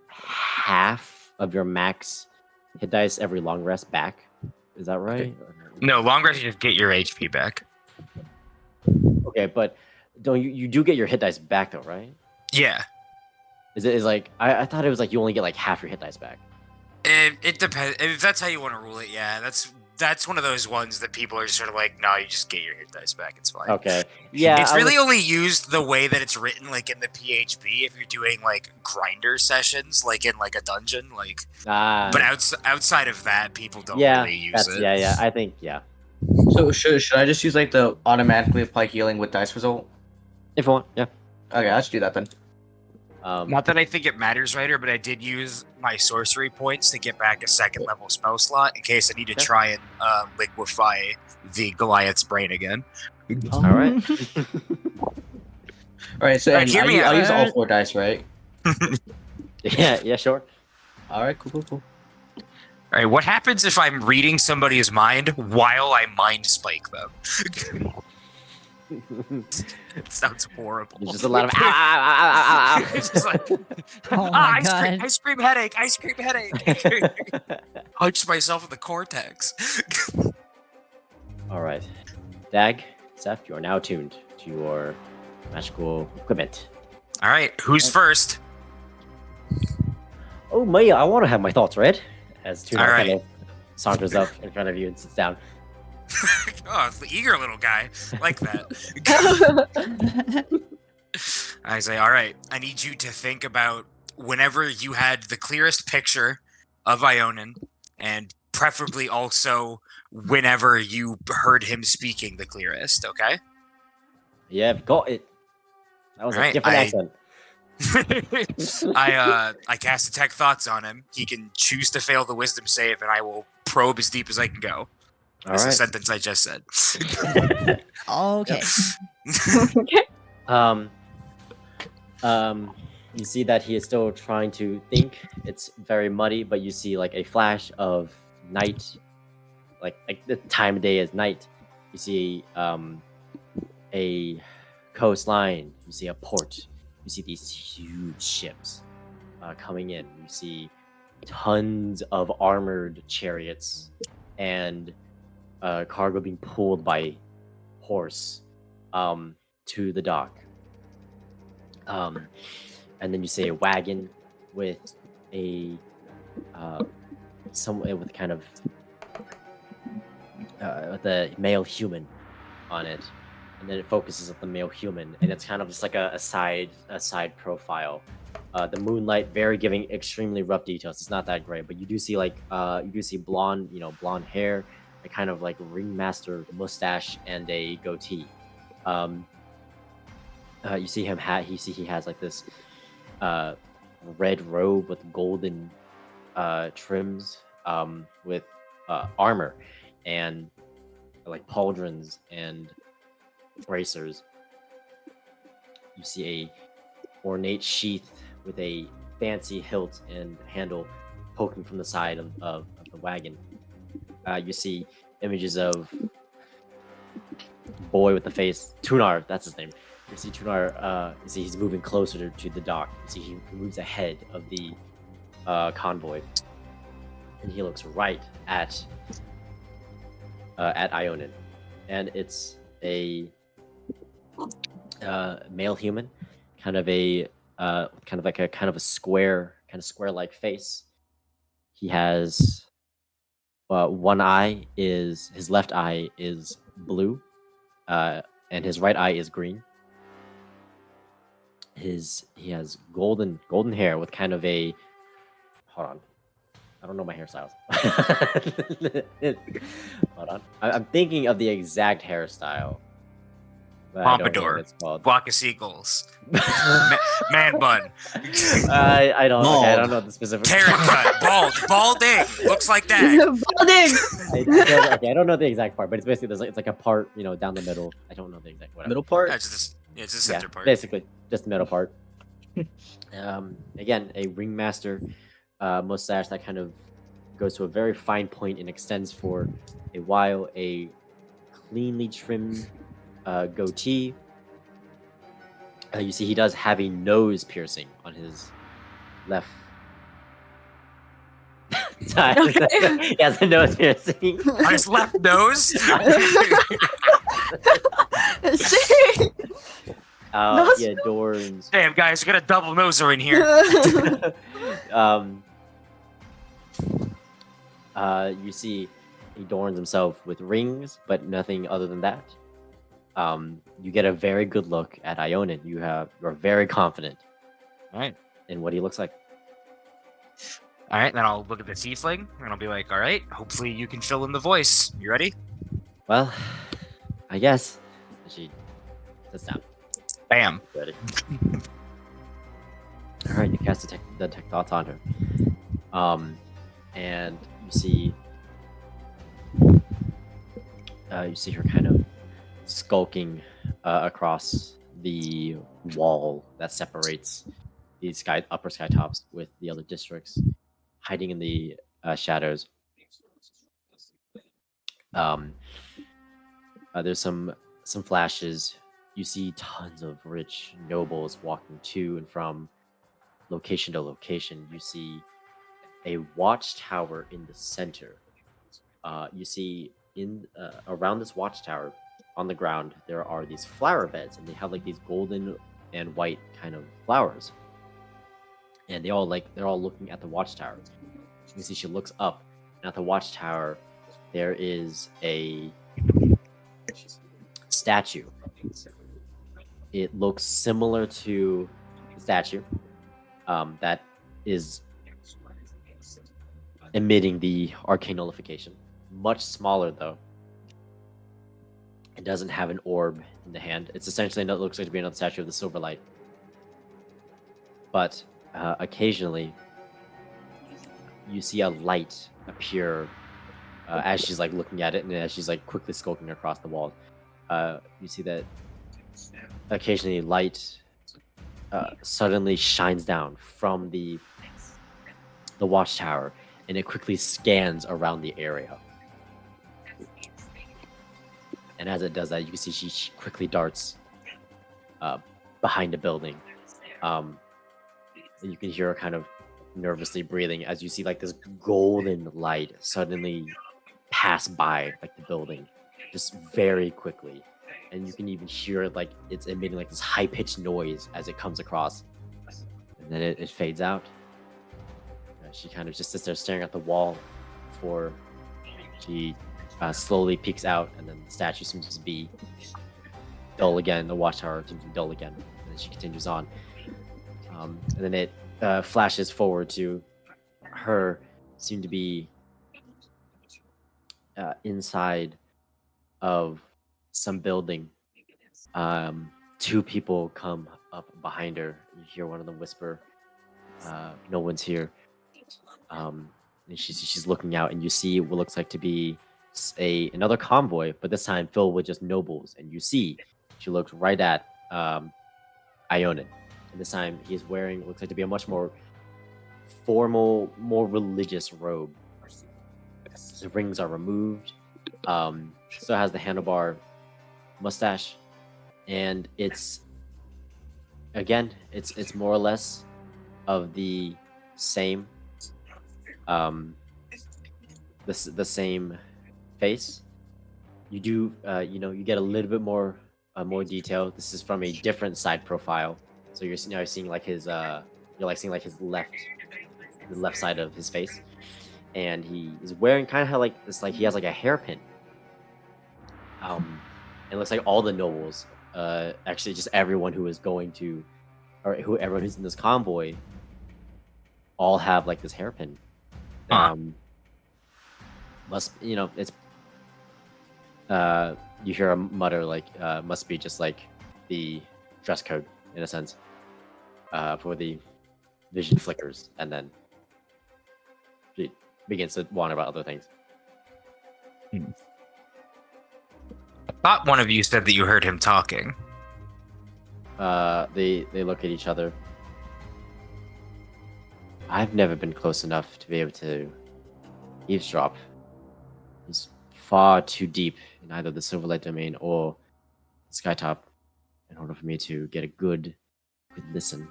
half of your max hit dice every long rest back. Is that right? No, long rest, you just get your HP back. Okay, but don't you do get your hit dice back though, right? Yeah. Is like I thought it was like you only get like half your hit dice back. It depends. If that's how you want to rule it, yeah. That's that's one of those ones that people are sort of like, no, you just get your hit dice back. It's fine. Okay. Yeah. It's really only used the way that it's written, like in the PHP, if you're doing like grinder sessions, like in like a dungeon, like. But outside of that, people don't really use it. Yeah. I think So should I just use like the automatically apply healing with dice result? If you want, yeah. Okay, let's do that then. Not that I think it matters, Ryder, but I did use my sorcery points to get back a second level spell slot in case I need to try and liquefy the Goliath's brain again. All right. All right, so Alright, hear me I'll out. use all 4 dice, right? Yeah, sure. All right, cool. All right, what happens if I'm reading somebody's mind while I mind spike them? It sounds horrible. There's just a lot of ow. It's just like, Oh my god. ice cream headache. Punch myself in the cortex. All right. Dag, Seth, you are now tuned to your magical equipment. All right, who's first? Oh, Maya, I want to have my thoughts read. As Tunar All right. kind of saunters up in front of you and sits down. Oh, the eager little guy. Like that. I say, all right, I need you to think about whenever you had the clearest picture of Ionan, and preferably also whenever you heard him speaking the clearest, okay? Yeah, I've got it. That was All a right, different accent. I cast detect thoughts on him. He can choose to fail the wisdom save, and I will probe as deep as I can go. All That's the right. sentence I just said. Okay. You see that he is still trying to think. It's very muddy, but you see like a flash of night, like the time of day is night. You see a coastline. You see a port. You see these huge ships coming in. You see tons of armored chariots and cargo being pulled by horse to the dock. And then you see a wagon with a with kind of with a male human on it, and then it focuses on the male human, and it's kind of just like a side profile. The moonlight giving extremely rough details. It's not that great, but you do see blonde hair, a kind of like ringmaster mustache, and a goatee. You see him he has like this red robe with golden trims, with armor and like pauldrons and bracers. You see a ornate sheath with a fancy hilt and handle poking from the side of the wagon. You see images of boy with the face, Tunar, that's his name. You see Tunar, he's moving closer to the dock. You see he moves ahead of the convoy, and he looks right at Ionan, and it's a male human, kind of a square-like face. He has his left eye is blue, and his right eye is green. He has golden hair with kind of a, hold on, I don't know my hairstyles. Hold on, I'm thinking of the exact hairstyle. but I don't know what Pompadour. it's called. Flock of seagulls. Man bun. I don't Bald. know the specific. Parrot cut. Balding. Looks like that. Balding! I don't know the exact part, but it's basically it's like a part, down the middle. I don't know the exact whatever. Middle part? It's the center part. Basically, just the middle part. Again, a ringmaster mustache that kind of goes to a very fine point and extends for a while. A cleanly trimmed goatee. You see, he does have a nose piercing on his left. He has a nose piercing On his left nose. See? Nose- he adorns. Damn, guys, we got a double noser in here. You see adorns himself with rings, but nothing other than that. You get a very good look at Ionan. You're very confident All right. in what he looks like. All right, then I'll look at the tiefling and I'll be like, all right, hopefully you can fill in the voice. You ready? Well, I guess. She sits down. Bam. Ready. All right, you cast the tech thoughts on her. And you see her kind of skulking across the wall that separates the upper sky tops with the other districts, hiding in the shadows. There's some flashes. You see tons of rich nobles walking to and from location to location. You see a watchtower in the center. You see around this watchtower on the ground there are these flower beds, and they have like these golden and white kind of flowers. And they're all looking at the watchtower. You can see she looks up, and at the watchtower there is a statue. It looks similar to the statue that is emitting the arcane nullification. Much smaller though. It doesn't have an orb in the hand. It's essentially what looks like to be another statue of the Silver Light. But occasionally, you see a light appear as she's like looking at it, and as she's like quickly skulking across the wall. You see that occasionally light suddenly shines down from the watchtower, and it quickly scans around the area. And as it does that, you can see she quickly darts behind a building. And you can hear her kind of nervously breathing as you see like this golden light suddenly pass by like the building just very quickly. And you can even hear like it's emitting like this high-pitched noise as it comes across. And then it fades out. She kind of just sits there staring at the wall before she slowly peeks out, and then the statue seems to be dull again. The watchtower seems to be dull again, and then she continues on. And then it flashes forward to her, seem to be inside of some building. Two people come up behind her. You hear one of them whisper, "No one's here." And she's looking out, and you see what looks like to be another convoy, but this time filled with just nobles. And you see she looks right at Ionan, and this time he's wearing what looks like to be a much more formal, more religious robe. The rings are removed. Still has the handlebar mustache, and it's more or less of the same the same face. You do you get a little bit more detail. This is from a different side profile, so you're now seeing like his seeing like his the left side of his face, and he is wearing kind of like this, like he has like a hairpin. It looks like all the nobles, actually just everyone who is going to, or everyone who's in this convoy, all have like this hairpin. It's you hear a mutter like must be just like the dress code in a sense, for the vision flickers, and then it begins to wander about other things. I thought one of you said that you heard him talking. They look at each other. I've never been close enough to be able to eavesdrop. He's far too deep in either the Silverlight domain or the Skytop in order for me to get a good listen.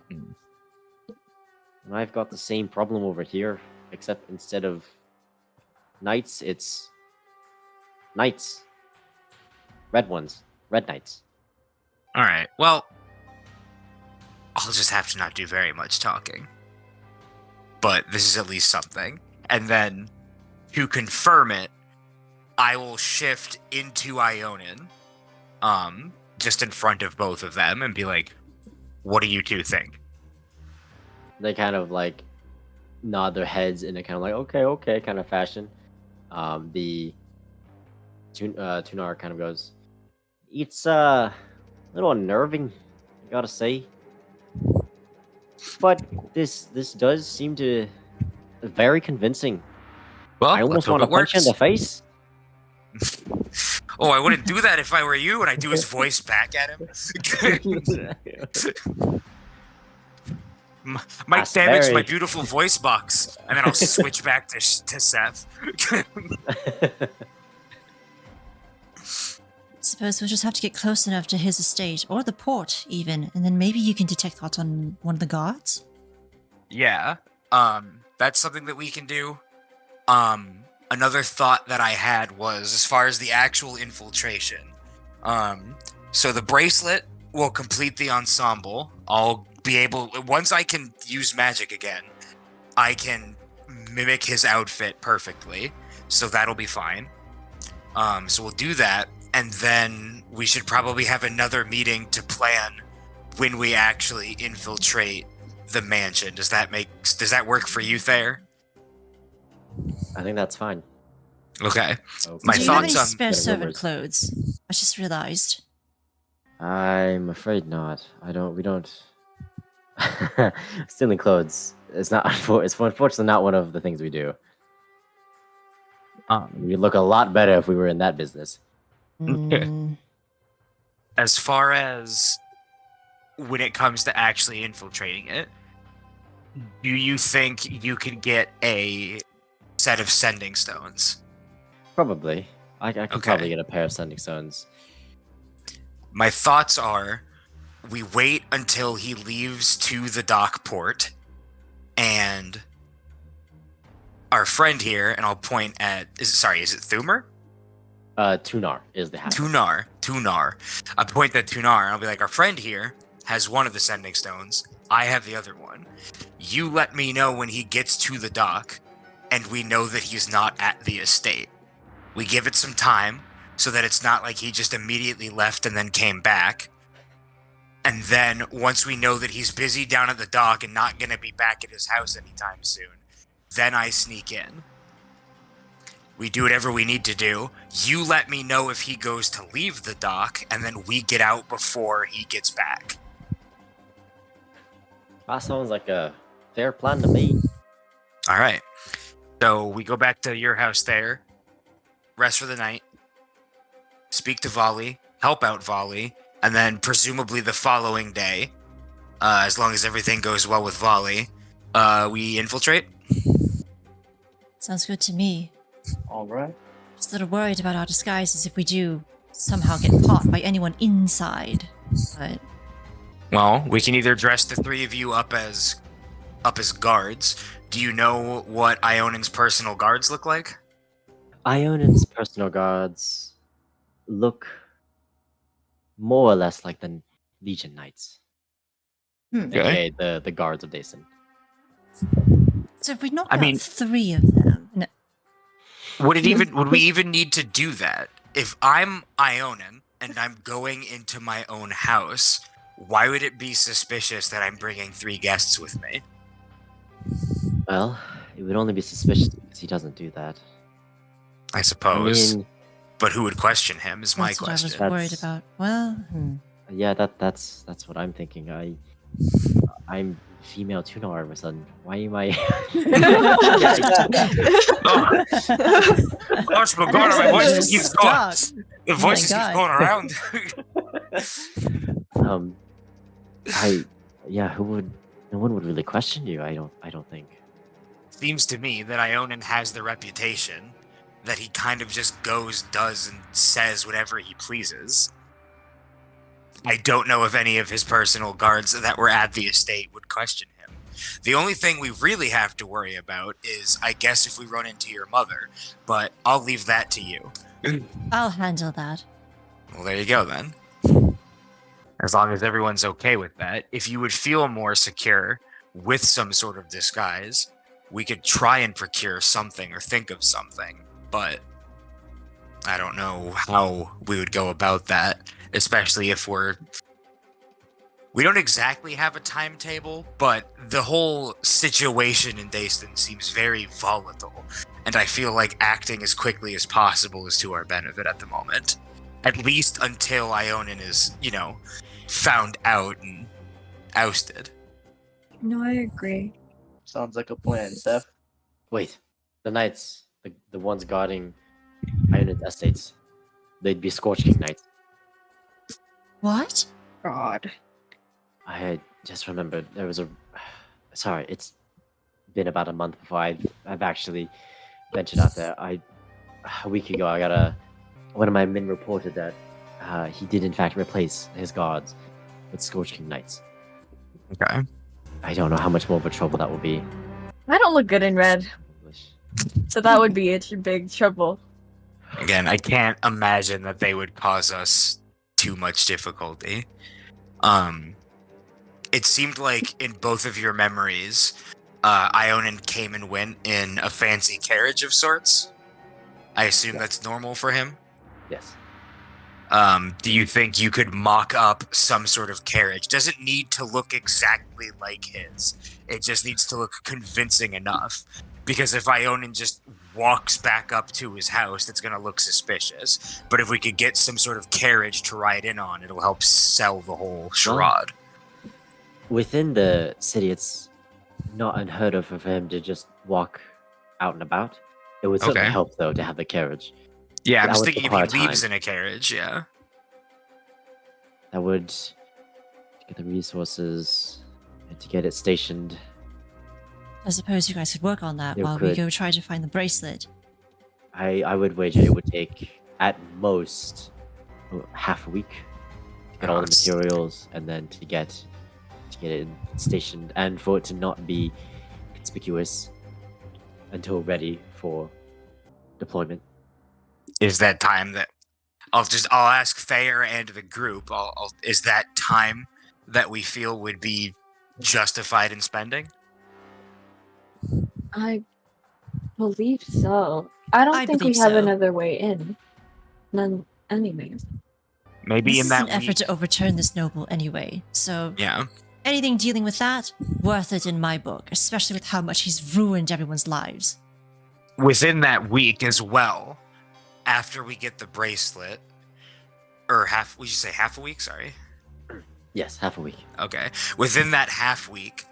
And I've got the same problem over here, except instead of knights, it's knights. Red ones. Red knights. Alright, well, I'll just have to not do very much talking. But this is at least something. And then to confirm it, I will shift into Ionan, just in front of both of them and be like, what do you two think? They kind of like nod their heads in a kind of like okay kind of fashion. The Tunar kind of goes, it's a little unnerving, I gotta say. But this does seem to very convincing. Well, I almost want to punch you in the face. Oh, I wouldn't do that if I were you, and I do his voice back at him. Might damage my beautiful voice box, and then I'll switch back to Seth. Suppose we'll just have to get close enough to his estate, or the port even, and then maybe you can detect thoughts on one of the guards? Yeah, that's something that we can do. Another thought that I had was as far as the actual infiltration. So the bracelet will complete the ensemble. I'll be able, once I can use magic again, I can mimic his outfit perfectly. So that'll be fine. So we'll do that. And then we should probably have another meeting to plan when we actually infiltrate the mansion. Does that work for you, Thayer? I think that's fine. Okay. Do you have any spare servant clothes? I just realized. I'm afraid not. We don't. Stealing clothes. It's unfortunately not one of the things we do. We'd look a lot better if we were in that business. As far as when it comes to actually infiltrating it, do you think you can get a set of sending stones? Probably. I could probably get a pair of sending stones. My thoughts are, we wait until he leaves to the dock port, and our friend here, and I'll point at, is it Thumer? Tunar is the hat. Tunar. I point at Tunar, and I'll be like, our friend here has one of the sending stones. I have the other one. You let me know when he gets to the dock, and we know that he's not at the estate. We give it some time, so that it's not like he just immediately left and then came back. And then, once we know that he's busy down at the dock and not going to be back at his house anytime soon, then I sneak in. We do whatever we need to do. You let me know if he goes to leave the dock, and then we get out before he gets back. That sounds like a fair plan to me. All right. So we go back to your house there, rest for the night, speak to Volley, help out Volley, and then presumably the following day, as long as everything goes well with Volley, we infiltrate. Sounds good to me. All right. Just a little worried about our disguises if we do somehow get caught by anyone inside. But Well, we can either dress the three of you up as guards. Do you know what Ionan's personal guards look like? Ionan's personal guards look more or less like the Legion Knights. Okay. Okay, the guards of Dason. so if we knock out three of them, Would we even need to do that? If I'm Ionan and I'm going into my own house, why would it be suspicious that I'm bringing three guests with me? Well, it would only be suspicious because he doesn't do that. I suppose. I mean, but who would question him is my that's what question. I was worried about. Well, yeah, that's what I'm thinking. I'm female tuner all of a sudden. Why am I? Gosh, my God, my voice just keeps going. The voice just keeps going around. Who would? No one would really question you. I don't think. Seems to me that Ionan has the reputation that he kind of just goes, does, and says whatever he pleases. I don't know if any of his personal guards that were at the estate would question him. The only thing we really have to worry about is, I guess, if we run into your mother, but I'll leave that to you. I'll handle that. Well, there you go, then. As long as everyone's okay with that, if you would feel more secure with some sort of disguise, we could try and procure something or think of something, but I don't know how we would go about that, especially if we don't exactly have a timetable, but the whole situation in Dayston seems very volatile, and I feel like acting as quickly as possible is to our benefit at the moment. At least until Ionan is, found out and ousted. No, I agree. Sounds like a plan, Steph. Wait, the knights, the ones guarding Ionan's estates, they'd be Scorch King knights. What? God. I had just remembered there was a. Sorry, it's been about a month before I've actually ventured out there. A week ago, one of my men reported that he did in fact replace his guards with Scorch King knights. Okay. I don't know how much more of a trouble that will be. I don't look good in red, so that would be a big trouble. Again, I can't imagine that they would cause us too much difficulty. It seemed like in both of your memories, Ionan came and went in a fancy carriage of sorts. I assume that's normal for him. Yes. Do you think you could mock up some sort of carriage? Doesn't need to look exactly like his. It just needs to look convincing enough. Because if Ionan just walks back up to his house, that's going to look suspicious. But if we could get some sort of carriage to ride in on, it'll help sell the whole charade. Within the city, it's not unheard of for him to just walk out and about. It would certainly Okay. help, though, to have the carriage. Yeah, I'm That just would thinking if require he leaves time. in a carriage, yeah. That would get the resources and to get it stationed. I suppose you guys could work on that You while we could. go try to find the bracelet. I would wager it would take at most half a week to get all the Yes. materials and then to get it stationed and for it to not be conspicuous until ready for deployment. Is that time that I'll ask Thayer and the group. Is that time that we feel would be justified in spending? I believe so. I don't I think we believe have so. another way in. None, anyways. Maybe This in is that an effort week. to overturn this noble anyway, so Yeah. anything dealing with that, worth it in my book, especially with how much he's ruined everyone's lives. Within that week as well, after we get the bracelet, or would you say half a week? Sorry. Yes, half a week. Okay. Within that half week,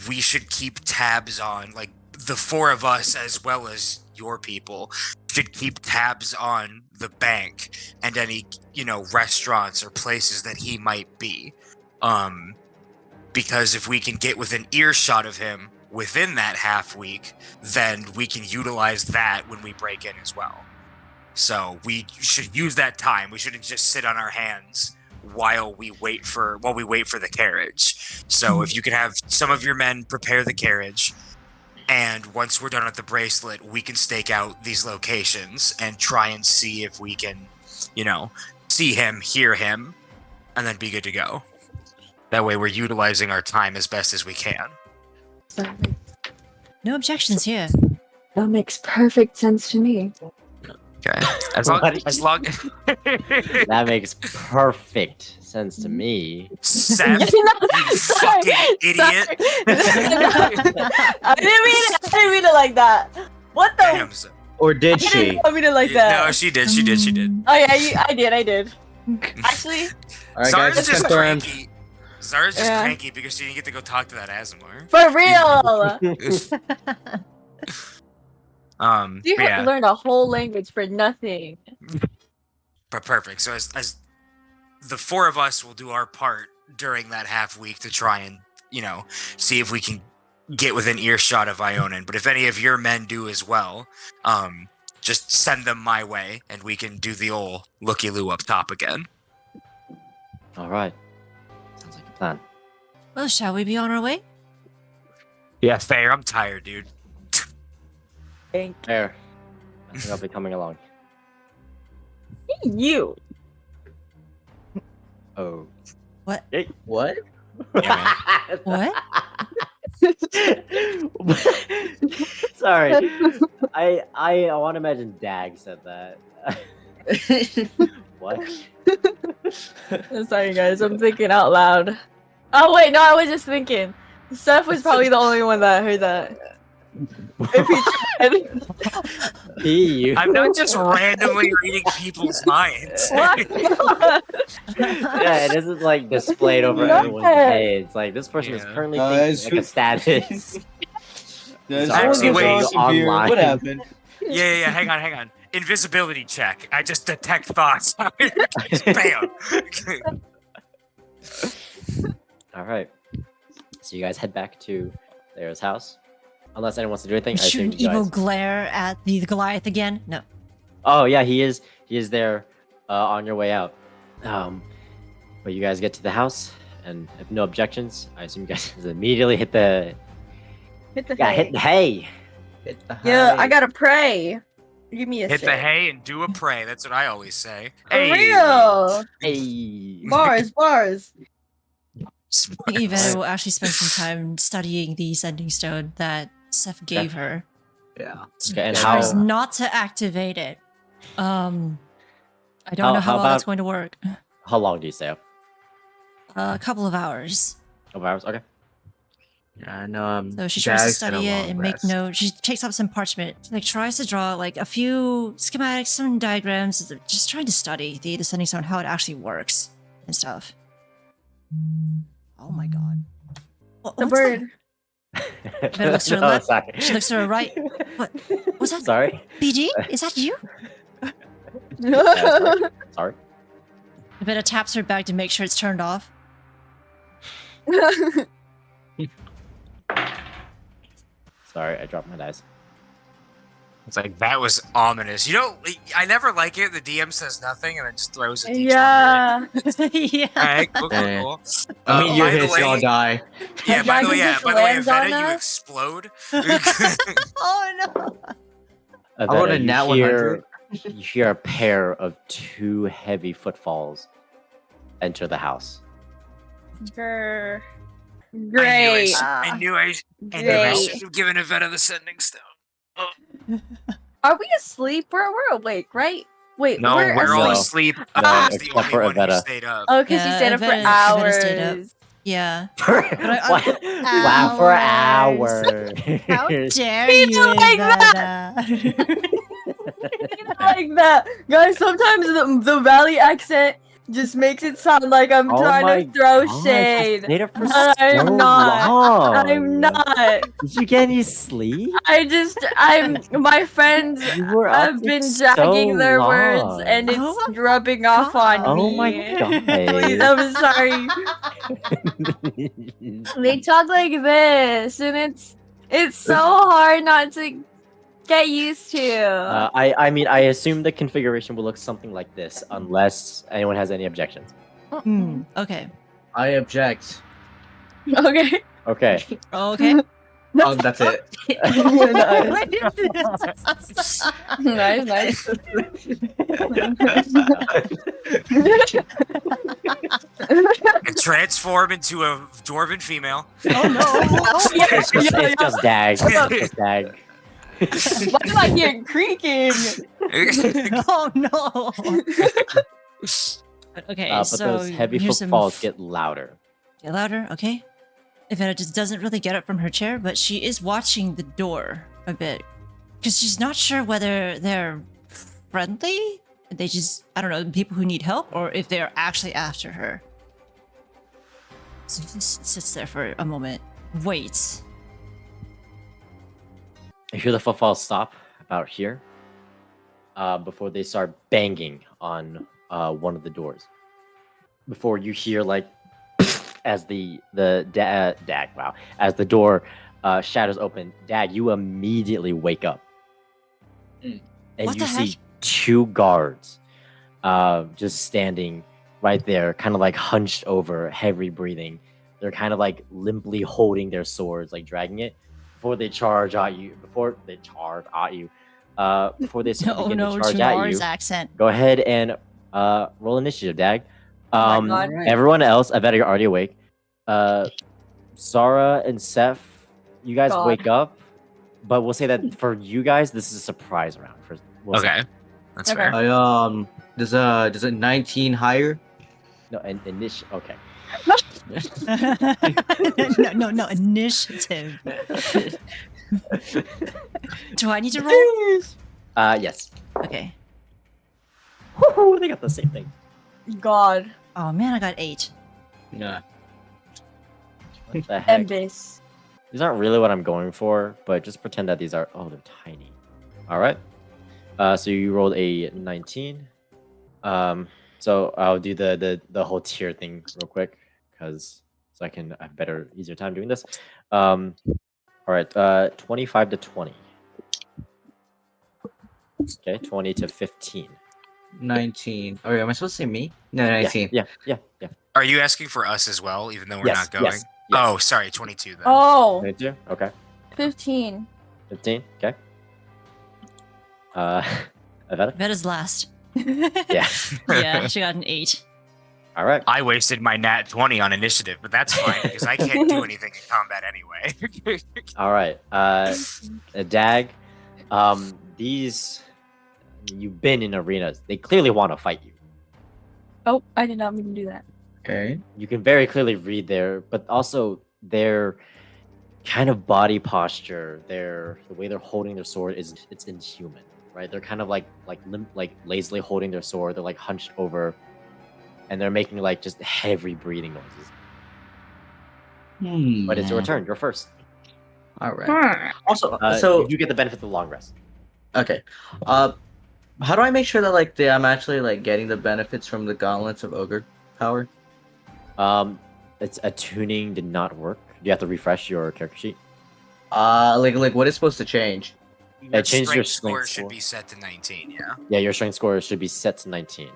we should keep tabs on, like, the four of us as well as your people should keep tabs on the bank and any, restaurants or places that he might be. Because if we can get within earshot of him within that half week, then we can utilize that when we break in as well. So we should use that time. We shouldn't just sit on our hands while we wait for the carriage. So if you could have some of your men prepare the carriage, and once we're done with the bracelet, we can stake out these locations and try and see if we can, see him, hear him, and then be good to go. That way we're utilizing our time as best as we can. No objections here. That makes perfect sense to me. Okay. As long That makes perfect sense to me. Seth, you fucking idiot. I didn't mean it like that. What the? Damn, Seth. Or did I she? didn't mean it like that. No, she did. She did. Oh yeah, I did. Actually, All right, Zara's guys, just confirmed. cranky. Zara's just Yeah. cranky because she didn't get to go talk to that Asimar. for real. You But yeah, learned a whole language for nothing. but perfect. So as the four of us will do our part during that half week to try and, see if we can get within earshot of Ionan. But if any of your men do as well, just send them my way and we can do the old looky-loo up top again. All right. Sounds like a plan. Well, shall we be on our way? Yeah, fair. I'm tired, dude. Thank There. I think I'll be coming along. you. Oh. What? What? Yeah, man. What? Sorry. I want to imagine Dag said that. What? Sorry, guys. I'm thinking out loud. Oh wait, no, I was just thinking. Seth was probably the only one that heard that. If he tried. You. I'm not just randomly reading people's minds. Why not? Yeah, it isn't like displayed over Not. everyone's head. It's like this person is Yeah. currently Guys, thinking like a status. Guys, Sorry, someone wait, goes off severe. online. What happened? Yeah. Hang on. Invisibility check. I just detect thoughts. Bam. All right. So you guys head back to Sarah's house. Unless anyone wants to do anything. I Shoot assume an you evil guys... glare at the Goliath again? No. Oh yeah, he is there on your way out. But you guys get to the house and if no objections, I assume you guys immediately hit the Hit the hit the hay. Yeah, I gotta pray. Give me a Hit the sec. hay and do a pray. That's what I always say. For real. Hey. Bars. I think Evetta will actually spend some time studying the sending stone that Seth gave her. Yeah. Okay, and Tries how not to activate it. I don't How- know how how well that's about- going to work. long do you stay up? A couple of hours. Couple hours? Okay. Yeah, I know. So she tries to Jag's gonna study it long and make rest. notes. She takes up some parchment. She, tries to draw a few schematics, some diagrams, just trying to study the sending stone, how it actually works and stuff. Oh my god. The What's bird. Evetta looks to her No, left. sorry. She looks to her right. What? Was that Sorry. BD? Is that you? Sorry. Evetta taps her bag to make sure it's turned off. Sorry, I dropped my dice. It's like, that was ominous. You know, I never like it. The DM says nothing and then just throws a D20 at Yeah. yeah. it. Alright, cool. I mean, your by the hits, way- y'all die. Yeah, by the way, Dragon just Evetta, lands on you us? explode. Oh no. I rolled a you nat hear, you hear a pair of two heavy footfalls enter the house. Grr. I Great. knew I Great. should have given Evetta the sending stone. Are we asleep? We're awake, right? Wait, No, we're all asleep. asleep. No, I was the except only for one who Evetta. stayed up. Oh, because she Yeah, stayed up for Evetta hours. stayed up. Yeah. Wow, for hours. How dare People you, like Evetta? Like that, guys. Sometimes the valley accent just makes it sound like I'm Oh trying my to throw gosh, you shade. stayed up for I'm so not. long. I'm not. Did you get any sleep? My friends You were up have for been so dragging their long. words and it's Oh my rubbing off on me. Oh my god. Please, I'm sorry. They talk like this and it's so hard not to get used to. I mean, I assume the configuration will look something like this, unless anyone has any objections. Okay. I object. Okay. Okay. Okay. Oh, that's it. Nice. And transform into a dwarven female. Oh no. It's just Dag. It's just Dag. Why am I hearing creaking? Oh no. Okay, But so those heavy here's some footfalls get louder. Get louder, okay? Ivana just doesn't really get up from her chair, but she is watching the door a bit. Because she's not sure whether they're friendly, they just, I don't know, people who need help, or if they're actually after her. So she just sits there for a moment, waits. You hear the footfalls stop about here before they start banging on one of the doors. Before you hear like as the Dag, wow, as the door shadows open, Dag, you immediately wake up, and What you the see heck? two guards just standing right there, kind of like hunched over, heavy breathing. They're kind of like limply holding their swords, like dragging it before they charge at you. Before they begin Oh to no, charge at you. Chumar's accent. Go ahead and roll initiative, Dag. Oh my God. Right. Everyone else, I bet you're already awake. Zara and Seth, you guys God. wake up, but we'll say that for you guys, this is a surprise round. We'll say. Okay, that's Okay. fair. Does it 19 higher? No, initial. Okay. no, initiative. Do I need to roll? Yes. Okay. Woohoo, they got the same thing. God. Oh man, I got 8. Yeah. What the heck? Embis. These aren't really what I'm going for, but just pretend that these are. Oh, they're tiny. All right. So you rolled a 19. So I'll do the whole tier thing real quick, so I can have better, easier time doing this. All right. 25 to 20. Okay, 20 to 15. 19. Oh, am I supposed to say me? No, 19. Yeah. Are you asking for us as well, even though we're Yes, not going? yes. Oh, sorry, 22 then. Oh, 22. Okay. 15. 15. Okay. Evetta? Vetta's last. Yeah. Yeah, she got an 8. All right. I wasted my nat 20 on initiative, but that's fine because I can't do anything in combat anyway. All right. Dag. These. You've been in arenas. They clearly want to fight you. Oh, I did not mean to do that. Okay. You can very clearly read but also their kind of body posture, the way they're holding their sword it's inhuman, right? They're kind of like lazily holding their sword. They're like hunched over, and they're making like just heavy breathing noises. But it's your turn. You're first. All right. Also, so you get the benefit of the long rest. okay. How do I make sure that I'm actually getting the benefits from the gauntlets of ogre power? Its attuning did not work. You have to refresh your character sheet. What is supposed to change? Your changed your score strength should score. be set to 19, yeah? Yeah, your strength score should be set to 19.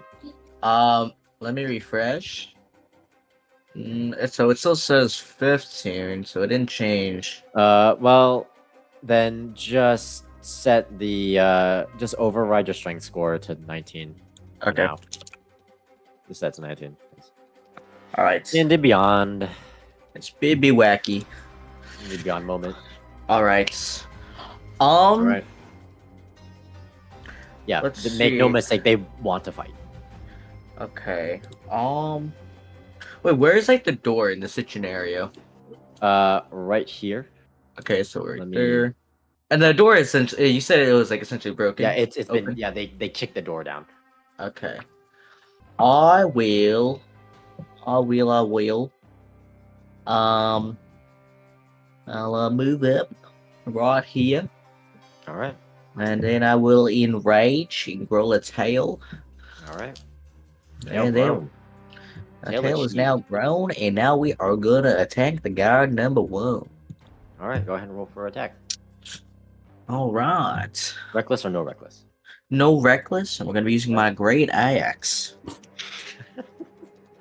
Let me refresh. So it still says 15, so it didn't change. Well, then just set the just override your strength score to 19. Okay. Now. Just set to 19. All right. In the beyond. It's be wacky. In the beyond moment. All right. All right. Yeah. Let's Make no see. mistake. They want to fight. Okay. Wait, where is the door in the scenario? Right here. Okay, so right Let me- there. And the door is essentially. You said it was essentially broken. Yeah, it's been. Open? Yeah, they kicked the door down. Okay. I will. I'll move up right here, All right. and then I will enrage and grow a tail. All right. And then the tail is now grown, and now we are gonna attack the guard number 1. All right. Go ahead and roll for attack. All right. Reckless or no reckless? No reckless, and we're gonna be using my great axe.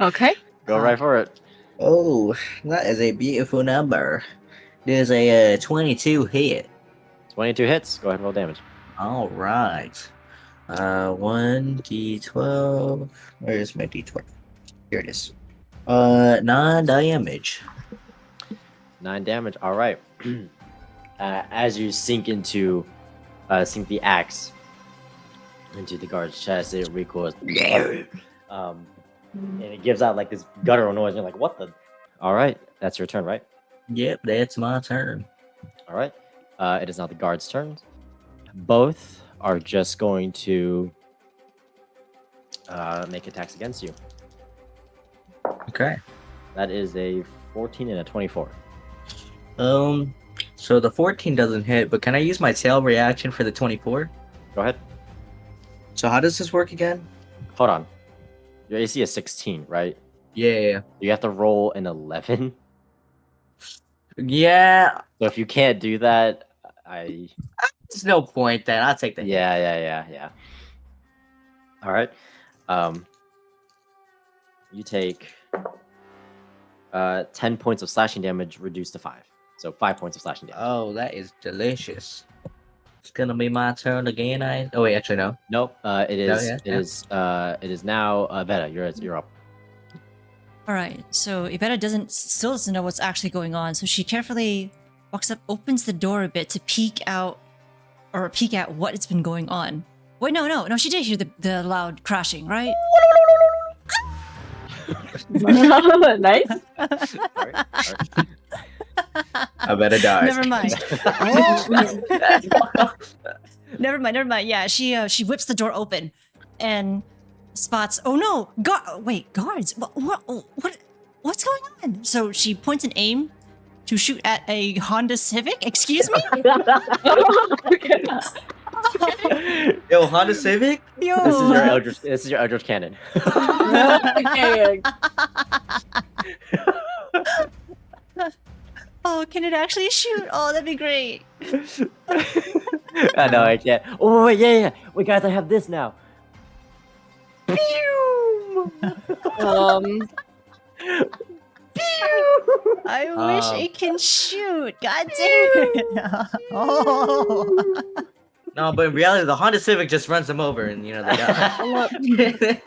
Okay. Go right for it. Oh, that is a beautiful number. There's a 22 hit. 22 hits. Go ahead and roll damage. All right. 1d12. Where is my d12? Here it is. 9 damage. 9 damage. All right. As you sink the axe into the guard's chest, it recoils. And it gives out this guttural noise. You're like, what the? All right. That's your turn, right? Yep, that's my turn. All right. It is now the guard's turn. Both are just going to make attacks against you. Okay. That is a 14 and a 24. So the 14 doesn't hit, but can I use my tail reaction for the 24? Go ahead. So how does this work again? Hold on. Your AC is 16, right? Yeah. You have to roll an 11. Yeah. So if you can't do that, There's no point then. I'll take the hit. Yeah. All right. You take 10 points of slashing damage reduced to 5. So 5 points of slashing damage. Oh, that is delicious. It's gonna be my turn again. Oh wait, actually no. Nope. It is. yeah. It is now. Veta, you're up. All right, so Evetta still doesn't know what's actually going on, so she carefully walks up, opens the door a bit to peek out or peek at what's been going on. Wait, no, she did hear the loud crashing, right? Nice. Sorry. I bet it dies. Never mind. Never mind. Yeah, she whips the door open and spots. Oh no! Wait, guards! What's going on? So she points an aim to shoot at a Honda Civic. Excuse me? Yo, Honda Civic? Yo. This is your Eldritch Cannon. Okay. Oh, can it actually shoot? Oh, that'd be great. I know I can't. Oh wait, yeah. Wait, guys, I have this now. I wish it can shoot. God damn it. Oh. No, but in reality, the Honda Civic just runs them over, and you know they die.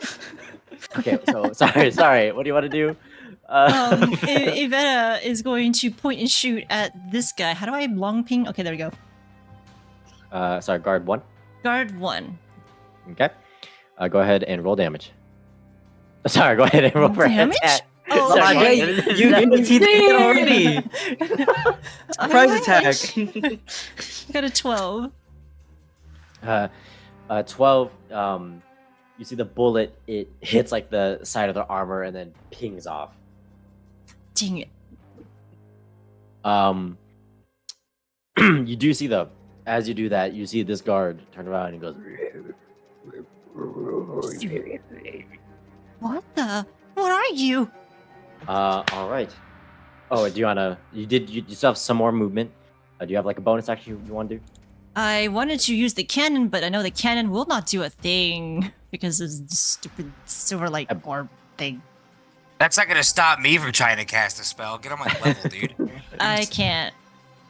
Okay, so sorry. What do you want to do? Evetta is going to point and shoot at this guy. How do I long ping? Okay, there we go. Sorry, guard 1. Guard 1. Okay. Go ahead and roll damage. Sorry, go ahead and roll for Damage? attack. Oh, Sorry, okay. you didn't see that already. Surprise attack. Got a 12. 12. You see the bullet. It hits like the side of the armor and then pings off. Dang it. You do see as you do that, you see this guard turn around and goes. What are you? All right. Oh, do you wanna? You still have some more movement. Do you have like a bonus action you want to do? I wanted to use the cannon, but I know the cannon will not do a thing because of the stupid silver light orb thing. That's not gonna stop me from trying to cast a spell. Get on my level, dude. I can't.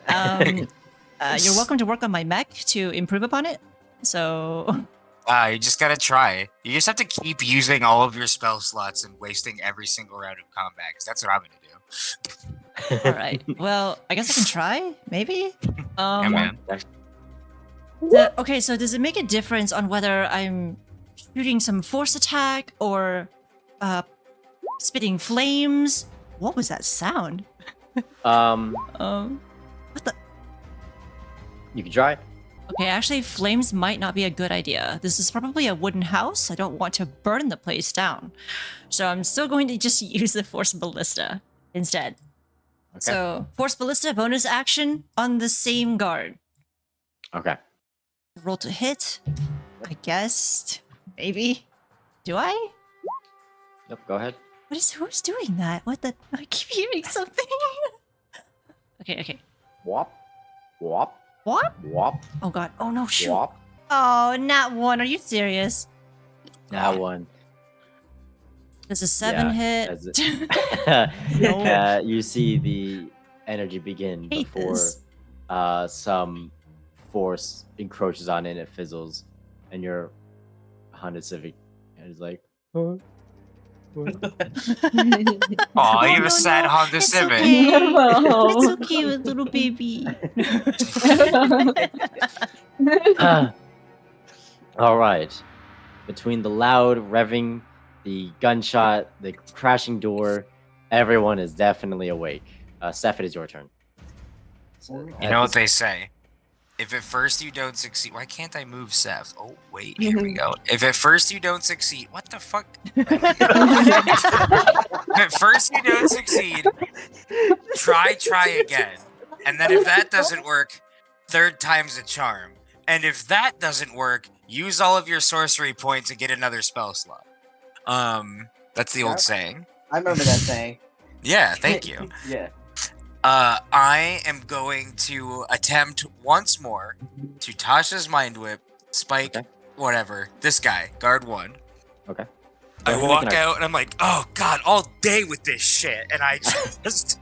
You're welcome to work on my mech to improve upon it. So. You just gotta try. You just have to keep using all of your spell slots and wasting every single round of combat, because that's what I'm gonna do. All right. Well, I guess I can try. Maybe. Yeah, man. Okay, so does it make a difference on whether I'm shooting some force attack or spitting flames? What was that sound? What the? You can try. Okay, actually, flames might not be a good idea. This is probably a wooden house. I don't want to burn the place down. So I'm still going to just use the Force Ballista instead. Okay. So, Force Ballista, bonus action on the same guard. Okay. Roll to hit, I guess. Maybe. Do I? Yep. Go ahead. Who's doing that? What the? I keep hearing something. Okay. Wop. Wop. What? Wop. Oh god. Oh no, shoot. Wop. Oh, not one. Are you serious? That one. Does a 7 hit? As it- you see the energy begin Hate before this. some force encroaches on it and it fizzles, and your Honda Civic is like, huh? Aw, you have a sad Honda It's Civic. okay. No. It's okay with little baby. All right. Between the loud revving, the gunshot, the crashing door, everyone is definitely awake. Steph, it is your turn. So, You know what they say. If at first you don't succeed, why can't I move Seth? Oh wait, here we go. If at first you don't succeed, what the fuck? If at first you don't succeed, try again. And then if that doesn't work, third time's a charm. And if that doesn't work, use all of your sorcery points and get another spell slot. That's the old saying. I remember that saying. Yeah, thank you. Yeah. I am going to attempt once more to Tasha's Mind Whip, Spike, Okay. whatever. This guy, guard 1. Okay. I Go ahead and walk make an out and I'm like, oh god, all day with this shit. And I just,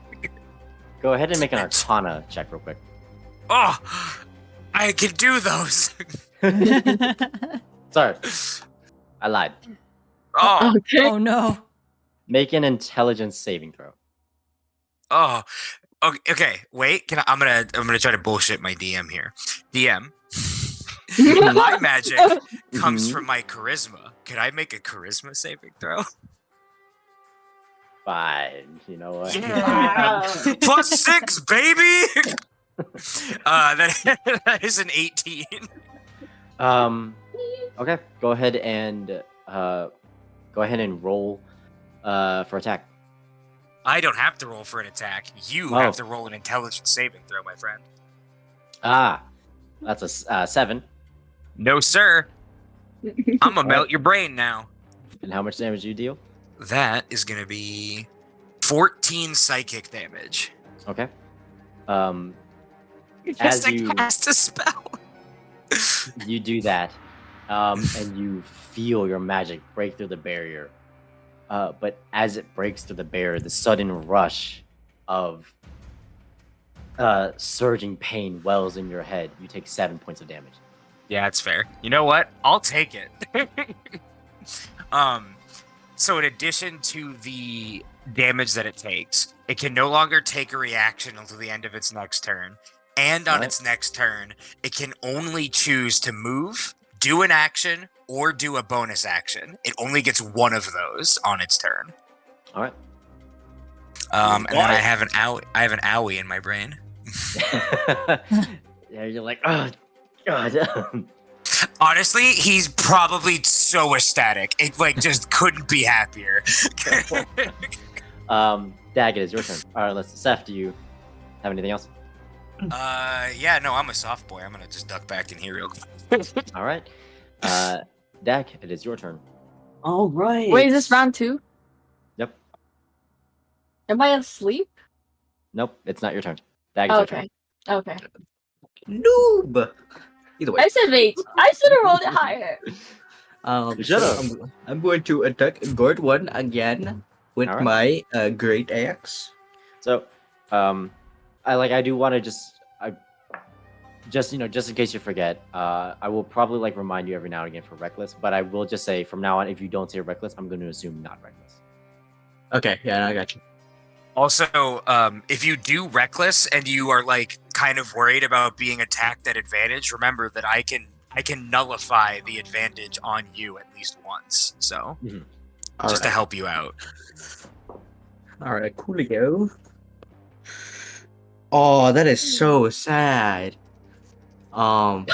Go ahead and make an Arcana check real quick. oh, I can do those. Sorry, I lied. Oh, Okay. Oh no. Make an intelligence saving throw. oh. Okay. Wait. I'm gonna try to bullshit my DM here. DM. My magic comes Mhm. from my charisma. Could I make a charisma saving throw? Fine. You know what? Yeah. +6, baby. That is an 18. Okay. Go ahead and roll for attack. I don't have to roll for an attack. You Oh. have to roll an intelligence saving throw, my friend. Ah, that's a 7. No, sir. I'm gonna Alright. melt your brain now. And how much damage do you deal? That is gonna be 14 psychic damage. Okay. Yes, As I you cast a spell. you do that, and you feel your magic break through the barrier. But as it breaks through the barrier, the sudden rush of surging pain wells in your head. You take 7 points of damage. Yeah, it's fair. You know what? I'll take it. So in addition to the damage that it takes, it can no longer take a reaction until the end of its next turn. And on Right. its next turn, it can only choose to move, do an action, or do a bonus action. It only gets one of those on its turn. All right. And then I have an owie in my brain. Yeah, you're like, oh god. Honestly, he's probably so ecstatic. It just couldn't be happier. Dag, it is your turn. All right, Seth, do you have anything else? Yeah, no, I'm a soft boy. I'm gonna just duck back in here real quick. All right. Dag, it is your turn. All right. Wait, is this round 2? Yep. Am I asleep? Nope, it's not your turn. Dag, it's your turn. Okay. Okay. Noob. Either way. I said wait. I should have rolled it higher. You should've. I'm going to attack guard 1 again with All right. my great axe. So, I do want to just in case you forget, I will probably remind you every now and again for reckless, but I will just say from now on, if you don't say reckless, I'm going to assume not reckless. Okay, yeah, I got you. Also, if you do reckless and you are kind of worried about being attacked at advantage, remember that I can nullify the advantage on you at least once. So just to help you out. All right, coolio. Oh, that is so sad. Sorry,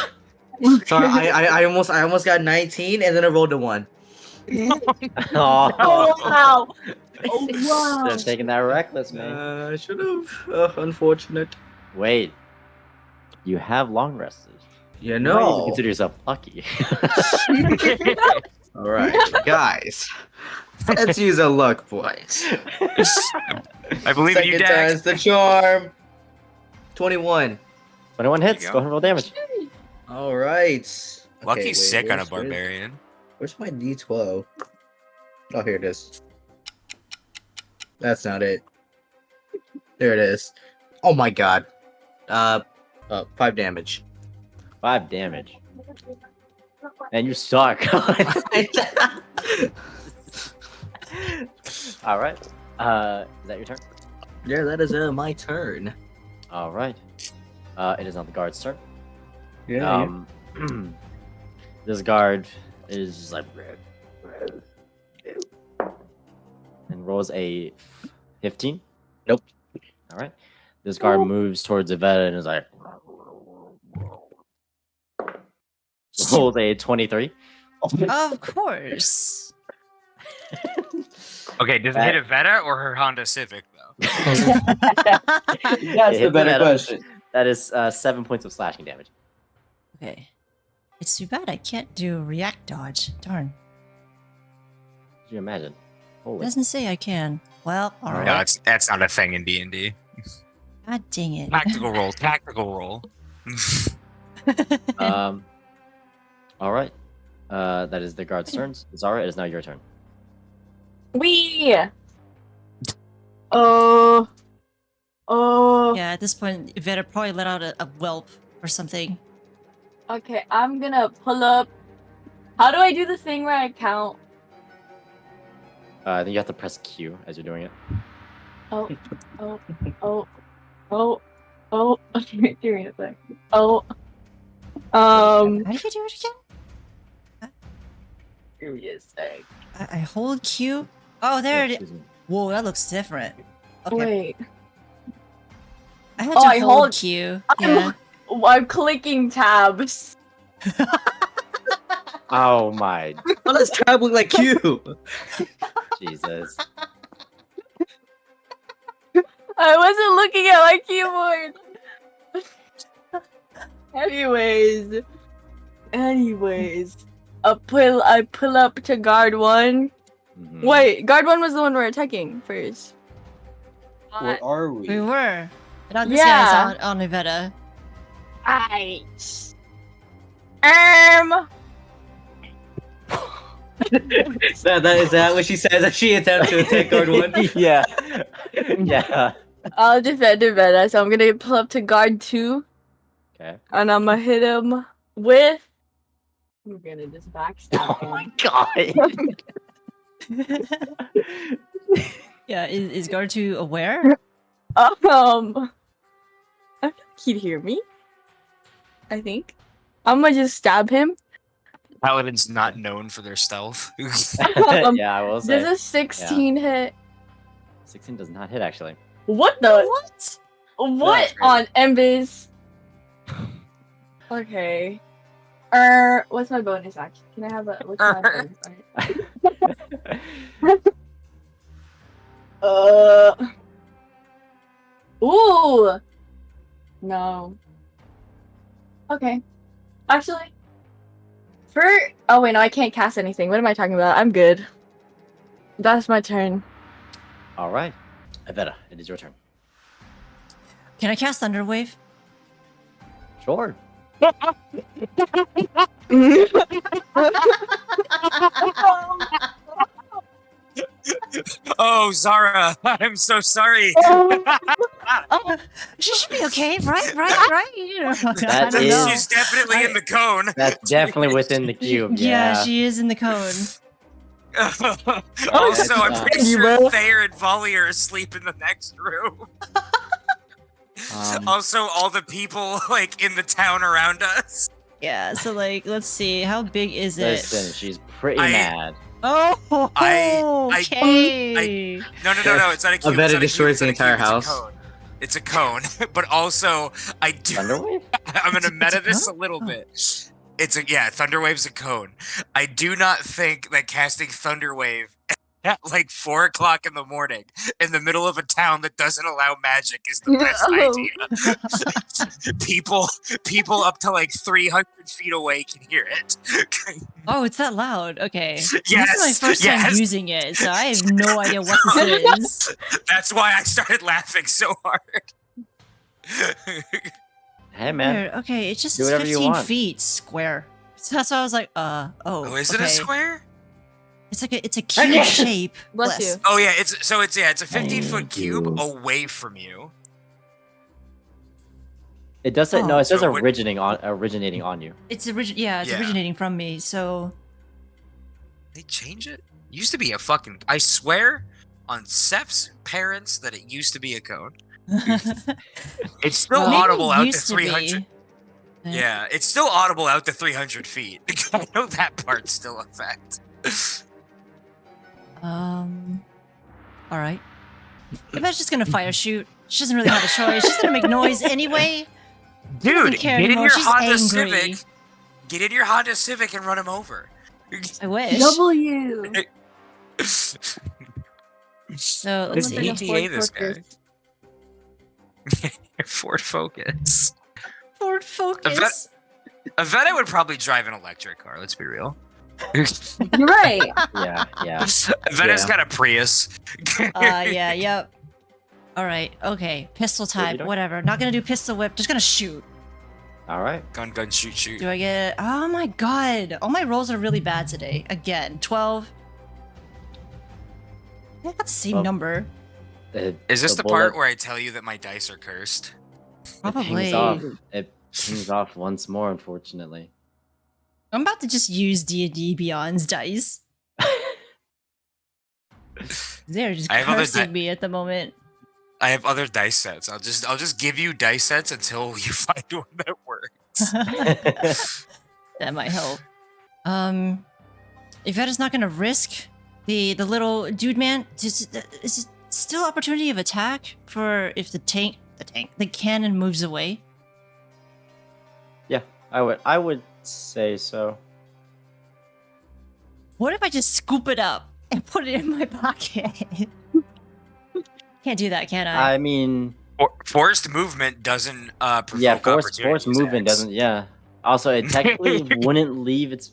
I almost got 19 and then I rolled a 1. Oh wow. Oh wow. They're taking that reckless, man. I should have. Unfortunate. Wait, you have long rested. You You might even know. consider yourself lucky. All right, guys. Let's use a luck point. I believe in you, Second Dax. time's the charm. 21. 21 hits. go. Go ahead and roll damage. All right. Lucky's Okay, wait, sick on a where's- barbarian. Where's my D12? Oh, here it is. That's not it. There it is. Oh my god. 5 damage. 5 damage. And you suck. All right. Is that your turn? Yeah, that is my turn. All right. It is not the guard's turn. Yeah. This guard is just like and rolls a 15. Nope. All right. This guard moves towards Evetta and is like rolls a 23. Of course. Okay, does it hit Evetta or her Honda Civic though? That's It hit Evetta. question. That is 7 points of slashing damage. Okay. It's too bad I can't do a react dodge. Darn. Could you imagine? It Holy. doesn't say I can. Well, No, alright. No, that's not a thing in D&D. God dang it. Tactical roll. Tactical roll. All right. That is the guard's turns. Zara, it is now your turn. We. Oh. Yeah, at this point, Iveta probably let out a whelp or something. Okay, I'm gonna pull up. How do I do the thing where I count? I think you have to press Q as you're doing it. Oh. Oh. Okay, give me a sec. Oh. How do you do it again? Give me a sec. I hold Q. Oh, there it is. Excuse me. Whoa, that looks different. Okay. Wait. I had Oh, to I hold hold- Q. Yeah. I'm clicking tabs. Oh my How does tab look like you? Jesus. I wasn't looking at my keyboard. Anyways, I pull up to guard 1. Mhm. Wait, guard 1 was the one we're attacking first. Where are we? We were. Now this Yeah. guy's on Evetta. Aight. Is that what she says as she attempts to attack guard 1? Yeah. Yeah. I'll defend Evetta, so I'm gonna pull up to guard 2, Okay. and I'm gonna hit him with. We're gonna just backstab Oh my him. god. Yeah, is guard 2 aware? I feel like he'd hear me. I think. I'm gonna just stab him. Paladins not known for their stealth. Yeah, I will say. Does a 16 hit? 16 does not hit actually. What the? What? What Yeah, on Embis? Okay. What's my bonus action? Can I have a? What's my bonus action? Ooh. No. Okay. Actually. Oh wait, no, I can't cast anything. What am I talking about? I'm good. That's my turn. All right. Evetta, it is your turn. Can I cast Thunderwave? Sure. Oh, Zara, I'm so sorry. Oh, she should be okay, right? You know, I That don't is- know. She's definitely in the cone. That's definitely within the cube. Yeah. She is in the cone. Also, I'm That's pretty not- sure Thayer and Volley are asleep in the next room. Um, Also, all the people like in the town around us. Yeah, so like, let's see, how big is it? listen, she's pretty I- mad. Oh, I- okay. No, it's not a cube. Evetta it's not a destroys cube, the it's not a entire cube, house. It's a cone. But also, I do. Thunderwave? I'm gonna It's a meta this a cone? little Oh. bit. Thunderwave's a cone. I do not think that casting Thunderwave at like 4 o'clock in the morning in the middle of a town that doesn't allow magic is the best idea. people up to like 300 feet away can hear it. Oh, it's that loud. Okay. This is Yes, my first time yes. using it, so I have no idea what this is. That's why I started laughing so hard. Hey, man. Weird. Okay, it's just Do whatever you 15 want. feet square. So that's why I was like, Oh, is it a okay. square? It's like it's a cube shape. Bless you. Oh yeah, it's a 15-foot Thank cube you. away from you. It doesn't. No, Oh. it says So what- originating on you. It's Yeah. originating from me. So They change it? Used to be a fucking. I swear on Seph's parents that it used to be a cone. It's still Well, maybe audible it out to used 300. be. Yeah, it's still audible out to 300 feet. I know that part's still a fact. All right. Evet's just gonna fire shoot. She doesn't really have a choice. She's gonna make noise anyway. Dude, care get in anymore. your She's Honda angry. Civic. Get in your Honda Civic and run him over. I wish. W. So It's let's Like a see. ETA Ford this guy. Focus. Ford Focus. Ford Focus. Evetta would probably drive an electric car, let's be real. You're right. Yeah, yeah. Evetta's got a Prius. Yeah, yep. All right. Okay. Pistol you type. doing? Whatever. Not gonna do pistol whip. Just gonna shoot. All right. Gun, shoot, shoot. Do I get? Oh my god! All my rolls are really bad today. Again, 12. I got the same Well, number. Is this the part where I tell you that my dice are cursed? Probably. It pings off once more, unfortunately. I'm about to just use D&D Beyond's dice. They're just I have other cursing di- me at the moment. I have other dice sets. I'll just give you dice sets until you find one that works. That might help. Evetta's not gonna risk the little dude man. Is it still opportunity of attack for if the cannon moves away? Yeah, I would say so. What if I just scoop it up and put it in my pocket? Can't do that, can I? I mean, Forced movement doesn't provoke yeah, forced opportunity movement attacks. doesn't. Yeah. Also, it technically wouldn't leave its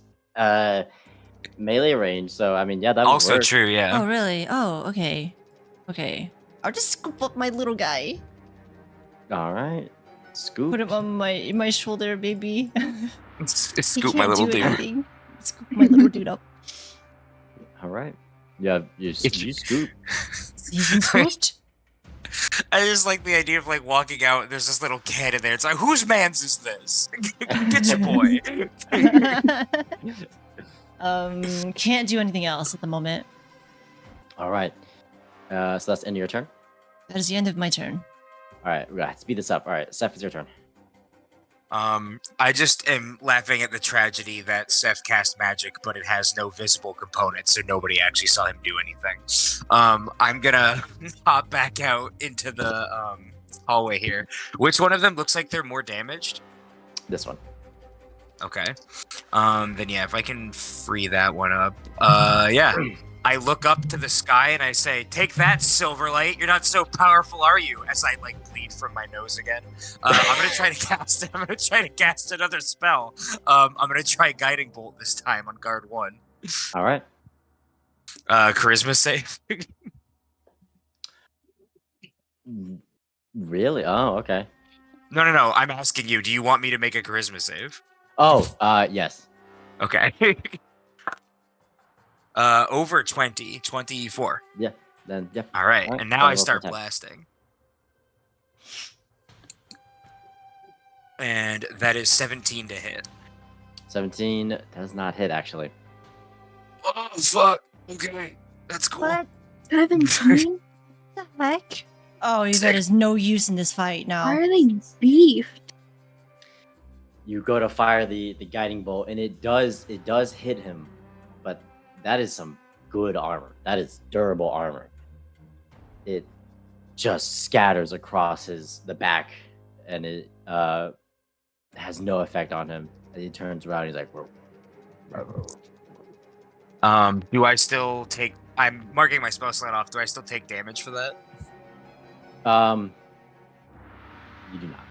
melee range. So I mean, yeah, that would Also work. true, yeah. Oh, really? Oh, okay. Okay. I'll just scoop up my little guy. All right, scoop. Put him on my shoulder, baby. He Scoop can't my little do dude. anything. Scoop my little dude up. All right. Yeah, you scoop. He's been scooped. I just like the idea of like walking out and there's this little kid in there. It's like, whose man's is this? Get your boy. Can't do anything else at the moment. All right. So that's the end of your turn. That is the end of my turn. All right, we gotta speed this up. All right, Seth, it's your turn. I just am laughing at the tragedy that Seth cast magic, but it has no visible components, so nobody actually saw him do anything. I'm gonna hop back out into the hallway here. Which one of them looks like they're more damaged? This one. Okay. Then yeah, if I can free that one up. Yeah. I look up to the sky and I say, "Take that, Silverlight. You're not so powerful, are you?" As I like bleed from my nose again. I'm gonna try to cast. I'm gonna try to cast another spell. I'm gonna try Guiding Bolt this time on guard 1. All right. Charisma save. Really? Oh, okay. No. I'm asking you. Do you want me to make a charisma save? Oh, yes. Okay. Over 20, 24. Yeah. Then yeah. All right, All right, and now go I roll for start attack. blasting. And that is 17 to hit. 17 does not hit actually. Oh, fuck. Okay, that's cool. What? 17? The heck? Oh, Yvette is no use in this fight now. Why are they beefed? You go to fire the guiding bolt, and it does hit him, but that is some good armor. That is durable armor. It just scatters across the back, and it has no effect on him. And he turns around, and he's like, "Whoa." Do I still take... I'm marking my spell slot off. Do I still take damage for that? You do not.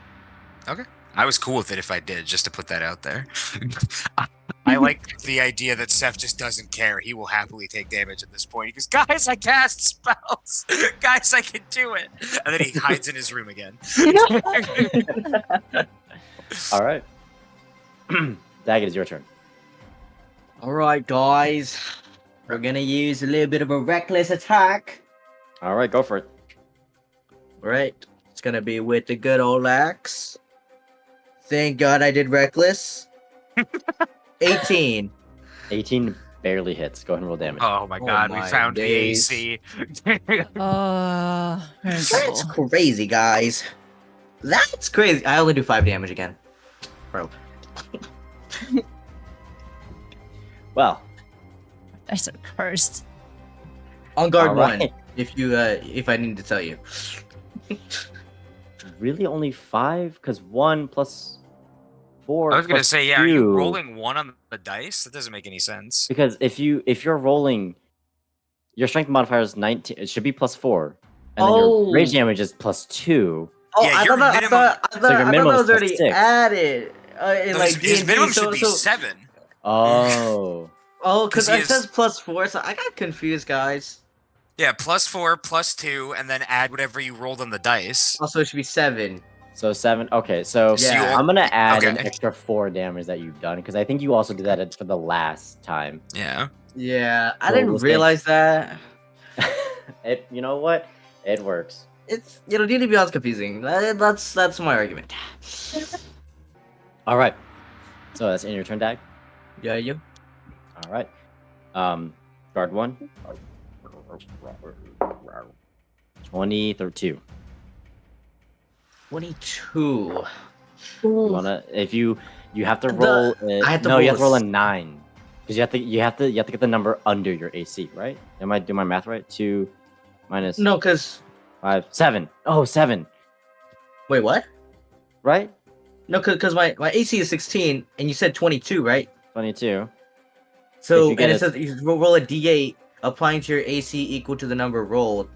Okay. I was cool with it if I did, just to put that out there. I like the idea that Seth just doesn't care. He will happily take damage at this point. He goes, "Guys, I cast spells. Guys, I can do it." And then he hides in his room again. All right. Daggett, is your turn. Alright, guys. We're gonna use a little bit of a reckless attack. All right, go for it. Right. It's gonna be with the good old axe. Thank God I did reckless. 18. 18 barely hits. Go ahead and roll damage. Oh my god, we my found days. the AC. We're in trouble. That's crazy, guys. That's crazy. I only do 5 damage again. Bro. Well, I so cursed. On guard all 1. right. If I need to tell you. Really only 5? Because 1 plus 4. I was gonna plus say, yeah, are you 2. rolling 1 on the dice? That doesn't make any sense. Because if you're rolling, your strength modifier is 19. It should be plus 4, and then your rage damage is plus 2. Oh, Yeah, I your thought minimum- that minimum was is plus already 6. added. In No, like his D&D, minimum so, should be so, 7. Oh, Oh, because 'Cause he it says is- plus 4, so I got confused, guys. Yeah, plus 4, plus 2, and then add whatever you rolled on the dice. Also, it should be 7. so 7. Okay, so Yeah. I'm gonna add an Okay. extra 4 damage that you've done because I think you also did that for the last time. Yeah. Yeah, I So didn't we'll say- realize that. You know what? It works. It's D&D Beyond's confusing. That's my argument. All right. So that's in your turn, Dag. Yeah, you. All right. Guard 1. 20, 32. 22. You wanna you have to The- roll. I have to no, you roll have to roll a a 9 because you have to get the number under your AC, right? Am I doing my math right? 2 minus No, because 5, 7. Oh, 7. wait, what? Right? No, because my AC is 16, and you said 22, right? 22. So you get and it a- says you roll a D8 applying to your AC equal to the number rolled.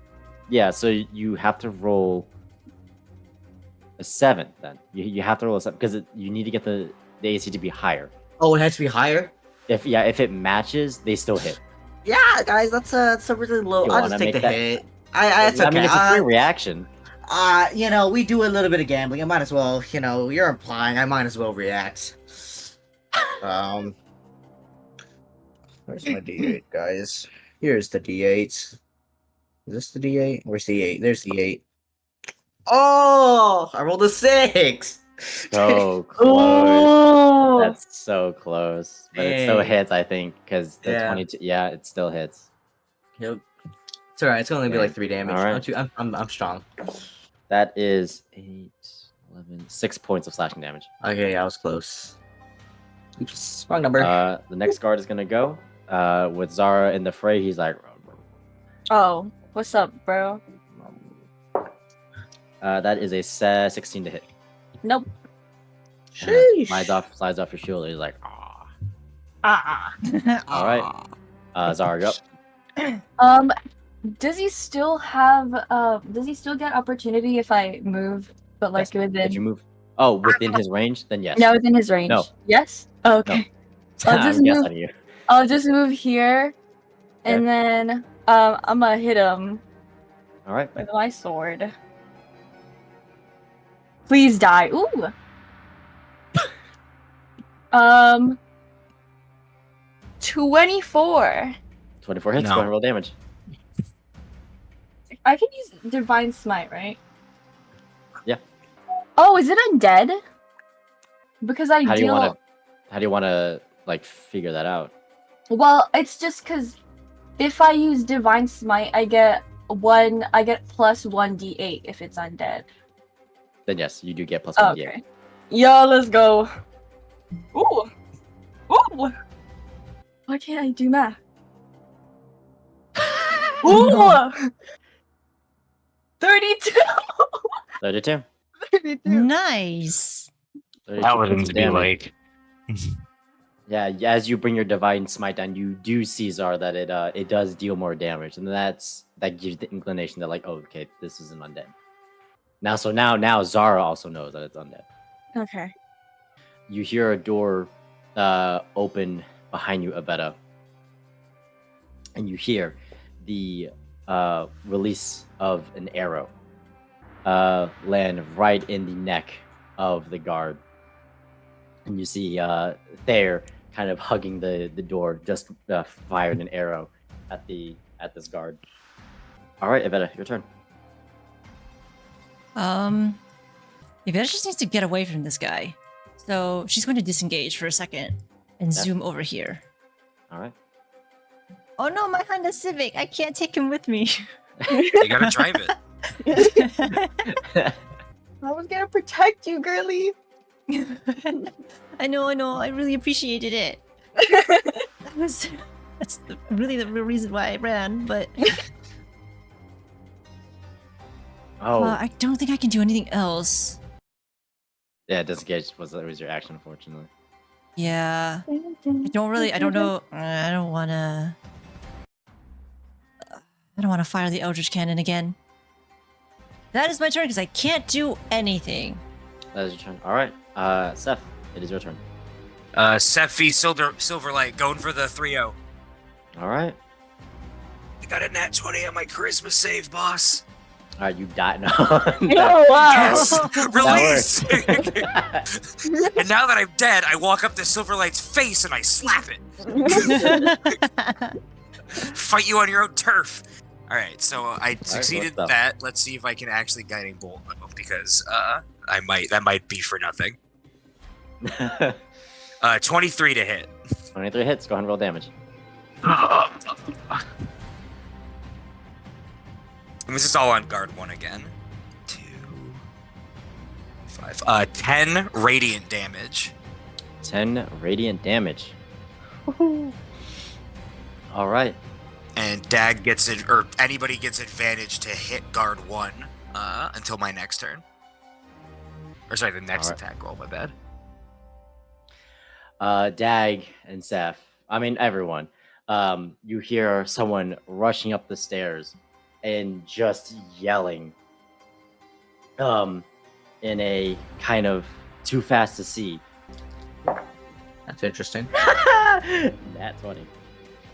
Yeah, so you have to roll a 7 then. You have to roll a 7 because you need to get the AC to be higher. Oh, it has to be higher. If it matches, they still hit. Yeah, guys, that's a really low. You I'll wanna just take make the that- hit. It's okay. I mean, it's a free reaction. We do a little bit of gambling. I might as well. You're implying I might as well react. Where's my D8, guys? Here's the D8. Is this the D8? Where's the 8? There's the 8. Oh, I rolled a 6. So close. Oh. That's so close. But it still Dang. hits, I think, because the Yeah. 22. Yeah, it still hits. Yep. It's alright. It's gonna only be like 3 damage. Alright. I'm strong. That is 8, 11, 6 points of slashing damage. Okay, I was close. Oops, wrong number. The next guard is gonna go. With Zara in the fray, he's like, Oh, what's up, bro? that is a 16 to hit. Nope. Sheesh. Slides off your shield. He's like, ah. Ah. All right. Zara, go. Does he still have? Does he still get opportunity if I move? But like Yes, If within? you move, within his range, then yes. No, within his range. No. Yes. Oh, okay. I'll just I'm move. guessing you. I'll just move here, and then I'm gonna hit him All right. with my sword. Please die. Ooh. 24. 24 hits. No. Go and roll damage. I can use Divine Smite, right? Yeah. Oh, is it undead? Because I How do you deal. want to like figure that out? Well, it's just because if I use Divine Smite, I get plus 1d8 if it's undead. Then yes, you do get plus Oh, 1 d8. okay. Yo, let's go. Ooh. Ooh. Why can't I do math? Ooh. 32. 32. 32. Nice. 32 That points was of to be damage. like. Yeah, as you bring your divine smite down, you do see Zara that it does deal more damage, and that gives you the inclination that like, oh, okay, this is an undead. Now Zara also knows that it's undead. Okay. You hear a door open behind you, Evetta, and you hear the release of an arrow land right in the neck of the guard. And you see Thayer kind of hugging the door, just fired an arrow at this guard. All right, Evetta, your turn. Evetta just needs to get away from this guy. So she's going to disengage for a second and Yeah. zoom over here. All right. Oh no, my Honda Civic! I can't take him with me. You gotta drive it. I was gonna protect you, girly. I know. I really appreciated it. That's really the real reason why I ran, but Oh, I don't think I can do anything else. yeah, disengage was your action, unfortunately. Yeah. I don't know. I don't wanna fire the Eldritch Cannon again. That is my turn because I can't do anything. That is your turn. All right, Seth, it is your turn. Pséftis Silverlight going for the 3-0. All right. I got a nat 20 on my charisma save, boss. All right, you die. No. Oh wow. Yes! Release! works. And now that I'm dead, I walk up to Silverlight's face and I slap it. Fight you on your own turf. Alright, so I succeeded what's up? that. Let's see if I can actually Guiding Bolt though, because that might be for nothing. 23 to hit. 23 hits. Go ahead and roll damage. And this is all on guard 1 again. 2, 5. 10 radiant damage. 10 radiant damage. All right. And Dag gets it, or anybody gets advantage to hit guard 1 until my next turn. Or sorry, the next attack roll, my bad. Dag and Seth, I mean everyone, you hear someone rushing up the stairs and just yelling in a kind of too fast to see. That's interesting. Nat 20.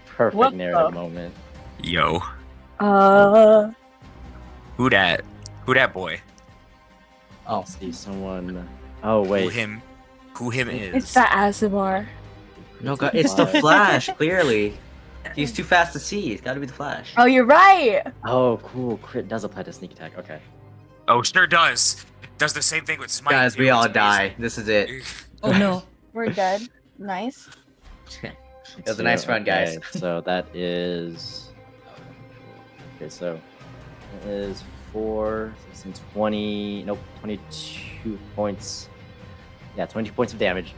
Perfect What narrative the- moment. Yo. Who that? Who that boy? Oh, See someone. Oh wait. Who him is? It's that Asimar. no, God, it's the Flash. Clearly, he's too fast to see. It's got to be the Flash. Oh, you're right. Oh cool. Crit does apply to sneak attack. Okay. Oh, sure does. Does the same thing with smite. Guys, too. we all It's die. This is it. amazing. Oh no. We're dead. Nice. It was a nice run, guys. Okay, so that is. Okay, so it is 4, 16, 20. Nope, 22 points. Yeah, 22 points of damage.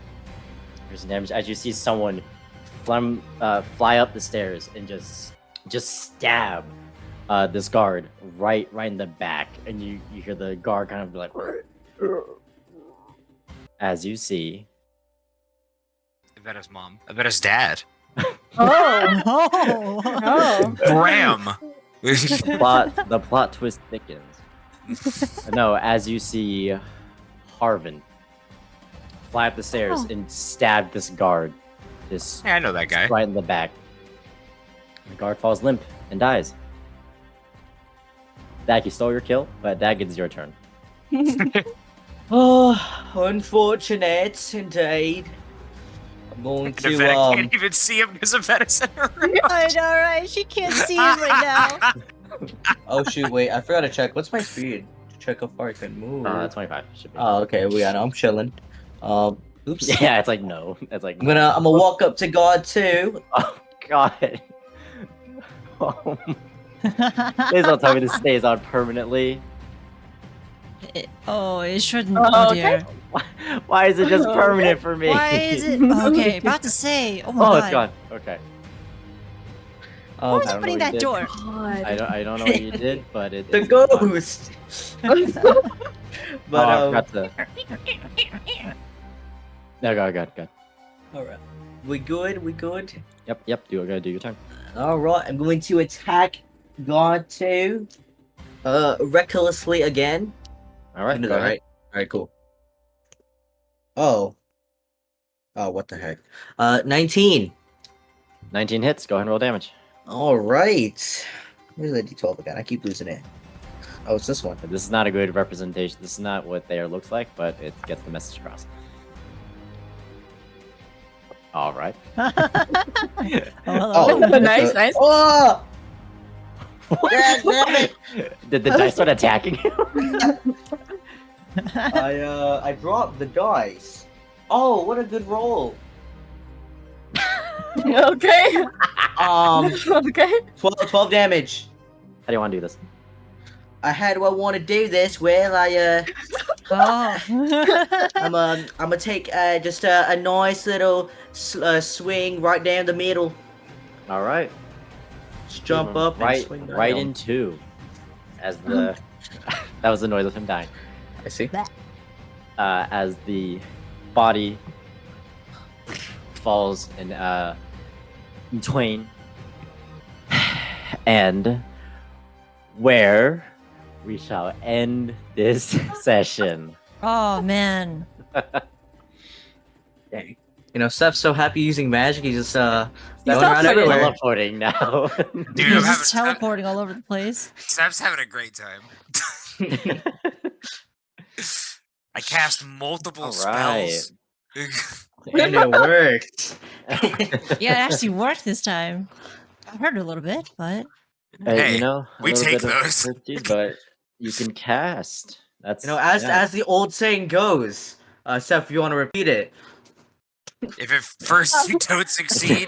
There's damage as you see someone fly up the stairs and just stab this guard right in the back, and you hear the guard kind of be like, as you see. Evetta's mom. Evetta's dad. Oh. Oh. Oh. Graham. The plot twist thickens. No, as you see Harvin fly up the stairs and stab this guard, just Yeah, I know that guy. right in the back. The guard falls limp and dies. Dag, you stole your kill, but Dag, it's your turn. Oh, unfortunate indeed. I'm going Evetta to can't even see him because Evetta's in her room. I know, right? She can't see him right now. Oh shoot! Wait, I forgot to check. What's my speed? To check how far I can move. 25 should be. Oh, okay. We got. I'm chilling. Oops. Yeah, it's like no. It's like I'm gonna walk up to guard 2. Oh God. Oh. Please don't tell me this stays on permanently. It shouldn't. Oh, Oh, okay. dear. Why is it just permanent for me? Why is it? Okay, about to say. Oh my Oh, god. it's gone. Okay. Who was I don't know opening what you that did. door? God. I don't know what you did, but it. The it's gone. ghost. But Oh, I forgot to. No, go. all right. We good? We good? Yep. Do your turn. All right. I'm going to attack guard 2. Recklessly again. All right. You know Go that, ahead. right? All right. Cool. Oh, what the heck? 19. 19 hits. Go ahead and roll damage. All right. Where's the D12 again? I keep losing it. Oh, it's this one. This is not a good representation. This is not what there looks like, but it gets the message across. All right. Oh, hello. Oh, Nice, nice. Oh! God damn it! Did the dice start attacking you? I dropped the dice. Oh, what a good roll. Okay. Okay. 12 damage. How do you want to do this? How do I want to do this? Well, Oh. I'm gonna take just a nice little swing right down the middle. All right. Just jump up right, and swing right down. in two. As the that was the noise of him dying. I see. As the body falls in twain, and where we shall end this session. Oh man. Dang. You know, Steph's so happy using magic, he's just going He's around teleporting. everywhere. Teleporting now. Dude, He's I'm just having, teleporting all over the place. Sam's having a great time. I cast multiple All right. spells. And it worked. Yeah, it actually worked this time. I heard a little bit, but Hey, you know, a we little take bit of those. virtues, but you can cast. That's You know, as yeah. as the old saying goes, Steph, if you want to repeat it. If at first you don't succeed,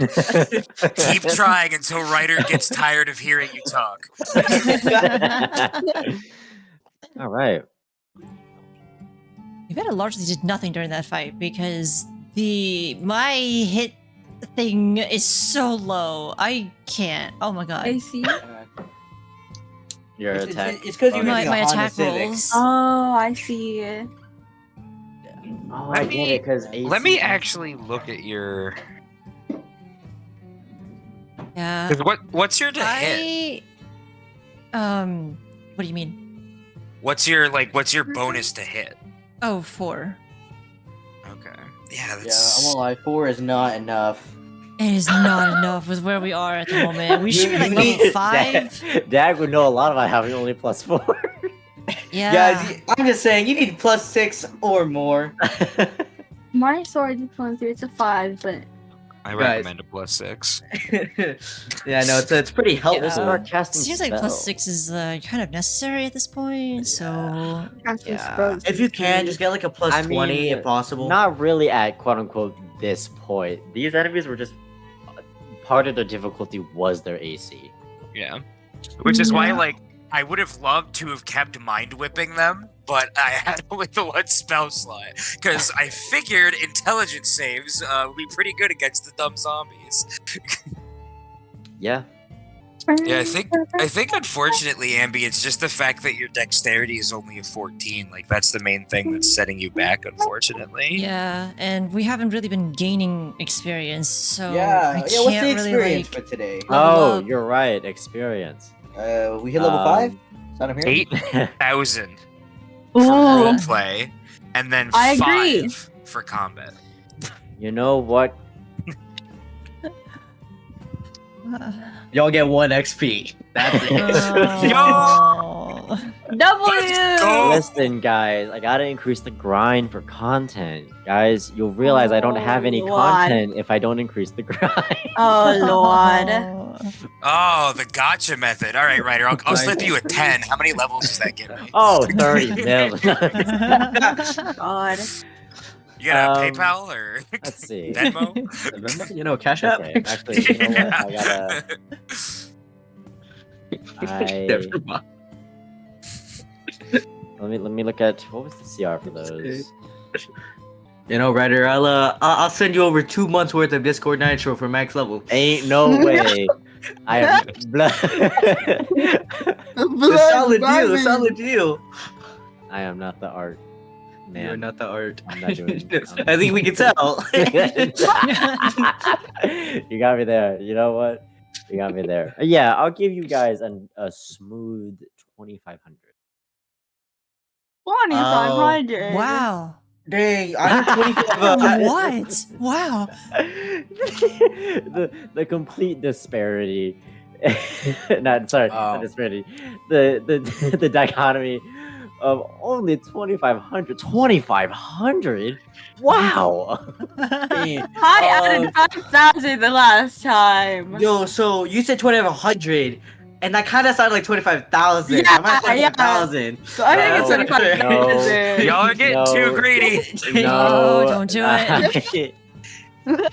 keep trying until Ryder gets tired of hearing you talk. All right. Evetta largely did nothing during that fight because my hit thing is so low. I can't. Oh my god. AC. Your attack. It's because you're My using a Honda attack Civic. rolls. Oh, I see. Oh, I get it because Let me actually look at your. Yeah. 'Cause what's your to hit? What do you mean? What's your bonus to hit? Oh, 4. Okay. Yeah, Yeah, that's. I'm gonna lie, 4 is not enough. It is not enough with where we are at the moment. We should be like You level need 5. Dag would know a lot about having only +4. Yeah. Guys, I'm just saying, you need +6 or more. My sword is +3. It's a 5, but I Guys. recommend a +6. Yeah, no, it's pretty helpful. Start casting Seems like spells. +6 is kind of necessary at this point, so... casting Yeah. spells If you can, just get like a +20 I mean, if possible. Not really at quote unquote this point. These enemies were just part of their difficulty was their AC. Yeah. Which is why, Yeah. like, I would have loved to have kept mind whipping them, but I had only the one spell slot because I figured intelligence saves would be pretty good against the dumb zombies. Yeah. Yeah, I think unfortunately, Amby, it's just the fact that your dexterity is only a 14. Like that's the main thing that's setting you back, unfortunately. Yeah, and we haven't really been gaining experience, so Yeah, I yeah. can't What's the really, experience like... for today? Level Oh, up. you're right. Experience. We hit level 5. Um, Is that I'm hearing? 8,000 for Ooh. roleplay, and then I 5 agree. for combat. You know what? Y'all get 1 XP. That's it. Oh. Let's go! Listen, guys, I gotta increase the grind for content. Guys, you'll realize I don't have any Lord. content if I don't increase the grind. Oh lord. Oh, the gotcha method. All right, Ryder, I'll slip you a 10. How many levels does that get me? Oh, 30 mil. God. You got a Um, PayPal or Let's see. Venmo? You know, Cash App. Okay, actually, you know what? I gotta. Never mind. Let me look at what was the CR for those. You know, Ryder, I'll send you over 2 months worth of Discord Nitro for max level. Ain't no way. I am blood. A solid deal. I am not the art man. You're not the art. I'm not doing. I think we can tell. You got me there. You know what? You got me there. Yeah, I'll give you guys a smooth 2,500. 2,500. Wow. Dang, I'm 25. What? Wow. The complete disparity. Not disparity. The dichotomy of only 2,500. 2,500? Wow. I added 5,000 the last time. Yo, so you said 2,500, and that kind of sounded like 25,000. Yeah, I'm at yeah. 25,000. So I think it's No. 2,500. Y'all are getting too No. greedy. No, don't do it. But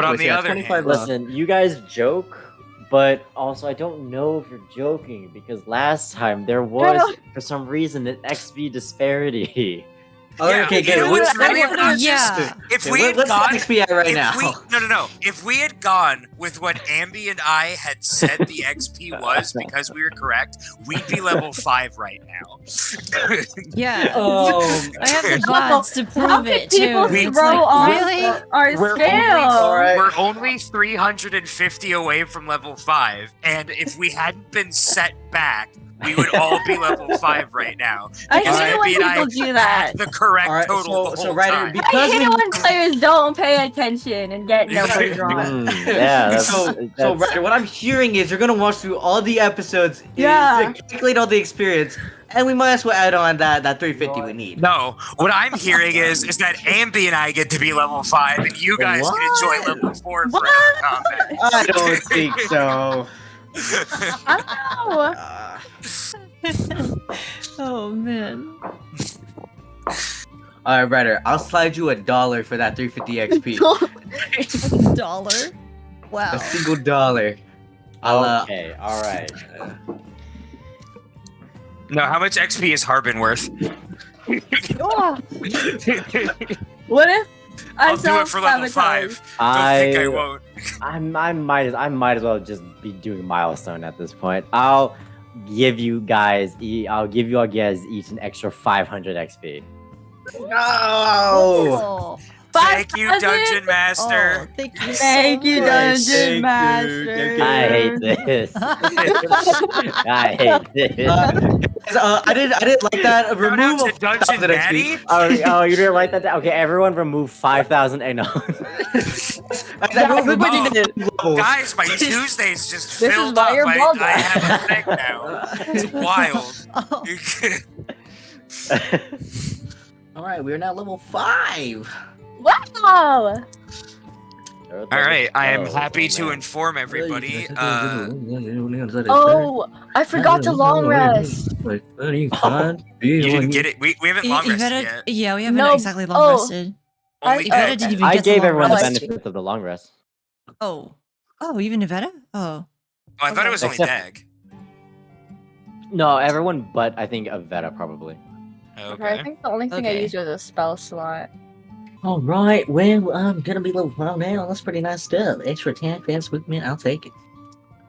on the other hand, Listen, you guys joke, but also I don't know if you're joking because last time there was, for some reason, an XP disparity. Okay, you good. know what's really Yeah. obnoxious? If we had Let's gone, XP at right now. No. If we had gone with what Amby and I had said the XP was because we were correct, we'd be level 5 right now. Yeah. I have the How VODs to How prove can it, too. people It's throw like, off really? our We're scale? We're only 350 away from level 5, and if we hadn't been set back, we would all be level 5 right now. I Because hate it Amby when and I people do that. had the correct Alright, total the so whole Ryder, time. because I hate we- it when players don't pay attention and get numbers wrong. Yeah, that's, So Ryder, what I'm hearing is you're gonna watch through all the episodes, Yeah. calculate all the experience, and we might as well add on that 350 we need. No, what I'm hearing is that Amby and I get to be level 5, and you guys can enjoy level 4 for combat. I don't think so. Oh. Oh, man. Alright, Ryder, I'll slide you $1 for that 350 XP. Dollar? Wow. A single dollar. I'll okay, all right. No, how much XP is Harbin worth? Oh, What if I I'll do it for level 5. Don't think I won't. I might as well just be doing milestone at this point. I'll give you guys each an extra 500 XP. No. oh. Thank you, 5,000? Dungeon Master. Oh, thank you Thank so you, much. Dungeon Master. I hate this. I hate this. I didn't like that. Shout out Remove to Dungeon 5,000 Daddy. XP. Oh, you didn't write that down? Okay, everyone remove 5,000. I know. Everybody Oh, did. Guys, my Tuesday's just This is filled why up. you're I bald. have a thing now. It's wild. Oh, All right, we are now level 5. Wow! All right, I am happy to inform everybody. Oh, I forgot to long rest. You didn't get it. We haven't long rested Evetta, yet. yeah, we haven't No, exactly long oh. rested. Only Evetta Peg. didn't even I get to gave long everyone the rest. benefit of the long rest. Oh, even Evetta? Oh, Oh, I thought it was only Except- Dag. No, everyone but I think Evetta probably. Okay, I Okay. think the only thing I Okay. used was a spell slot. All right, well, I'm gonna be level 5 now. That's pretty nice stuff. Extra attack, fast movement. I'll take it.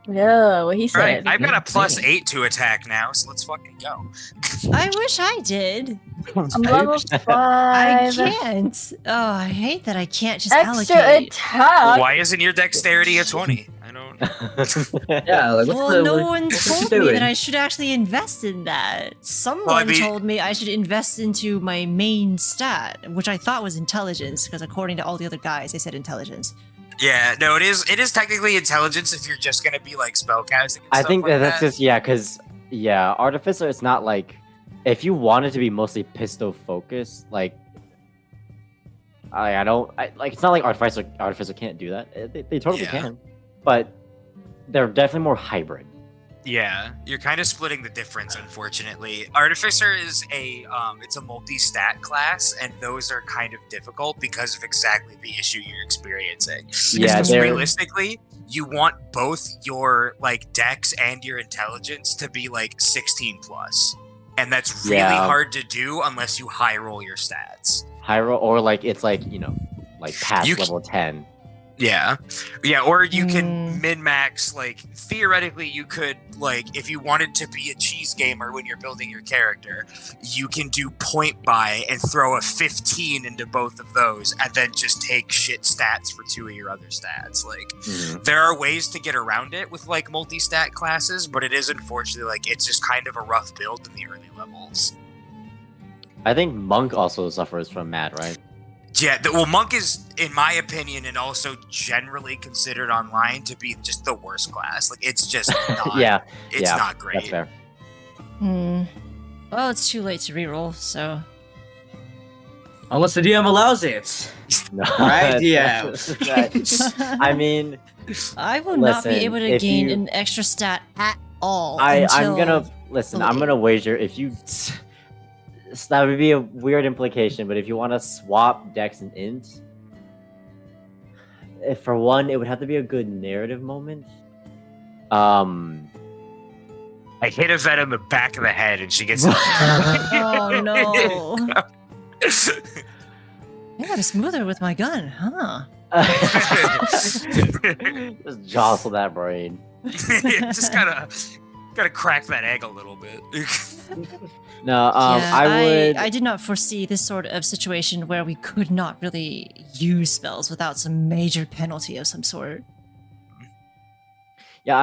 Yeah, what he All right, said. I've got a +8 to attack now, so let's fucking go. I wish I did. I'm level 5. I can't. Oh, I hate that I can't just Extra allocate. attack. Why isn't your dexterity a 20? I don't. Yeah, like, Well, no one told me doing? that I should actually invest in that. Someone mean- told me I should invest into my main stat, which I thought was intelligence, because according to all the other guys, they said intelligence. Yeah, no, it is technically intelligence if you're just gonna be like spellcasting. And I stuff think like that that's just because Artificer. It's not like if you wanted to be mostly pistol focused, like it's not like Artificer can't do that. They totally Yeah. can, but they're definitely more hybrid. Yeah, you're kind of splitting the difference, unfortunately. Artificer is it's a multi-stat class, and those are kind of difficult because of exactly the issue you're experiencing. Yeah, Because they're- realistically, you want both your like dex and your intelligence to be like 16 plus, and that's really Yeah. hard to do unless you high roll your stats. High roll, or like it's like past You c- level 10. Yeah, or you can min-max, like, theoretically you could, like, if you wanted to be a cheese gamer when you're building your character, you can do point buy and throw a 15 into both of those and then just take shit stats for 2 of your other stats. Like, there are ways to get around it with, like, multi-stat classes, but it is unfortunately, like, it's just kind of a rough build in the early levels. I think Monk also suffers from Mad, right? Yeah, well, Monk is, in my opinion, and also generally considered online to be just the worst class. Like, it's just not. Yeah, It's not great. that's fair. Well, it's too late to reroll, so. Unless the DM allows it. No, Right, yeah. I mean, I will not be Listen, able to if gain you- an extra stat at all. I'm until gonna listen. I'm gonna wager if you. That would be a weird implication, but if you want to swap Dex and Int, for one, it would have to be a good narrative moment. I hit Evetta in the back of the head, and she gets. Oh no! I got a smoother with my gun, huh? Just jostle that brain. Just gotta crack that egg a little bit. No, Yeah, I would. I did not foresee this sort of situation where we could not really use spells without some major penalty of some sort. Yeah,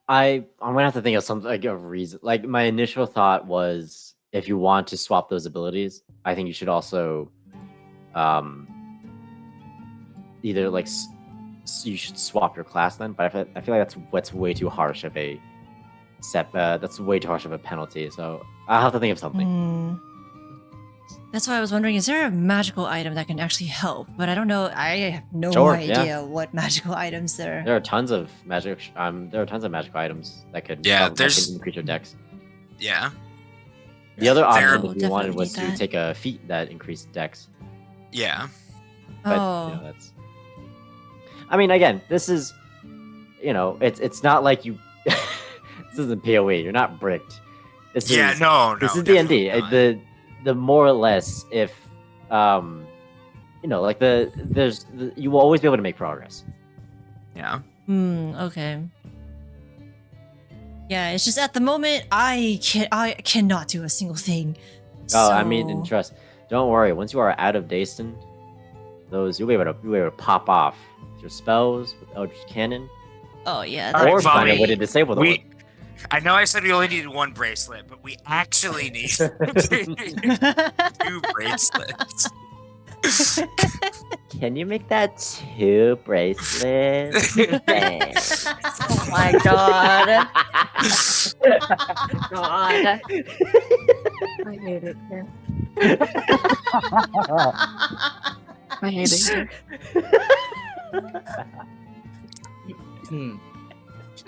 I'm gonna have to think of something like a reason. Like my initial thought was, if you want to swap those abilities, I think you should also, either like you should swap your class then. But I feel like that's way too harsh of a that's way too harsh of a penalty. So I'll have to think of something. That's why I was wondering, is there a magical item that can actually help? But I don't know. I have no Sure, yeah. idea what magical items there. There are tons of magic. There are tons of magical items that could there's- increase your dex. Yeah, The other There- option, We'll if you wanted, definitely was need to that. take a feat that increased dex. yeah. But Oh, that's. I mean, again, this is, it's not like you. This isn't PoE. You're not bricked. This Yeah, is no, this is definitely D&D. not. The more or less, if like you will always be able to make progress. Yeah. Okay. Yeah, it's just at the moment I cannot do a single thing. Oh, I mean, and trust. Don't worry. Once you are out of Dayston, you'll be able to pop off your spells with Eldritch Cannon, Oh yeah. All right, or find a Bobby, way to disable the one. I know I said we only needed one bracelet, but we actually need 2 bracelets. Can you make that 2 bracelets? Thanks. Oh my god. God. I hate it here. I hate it here.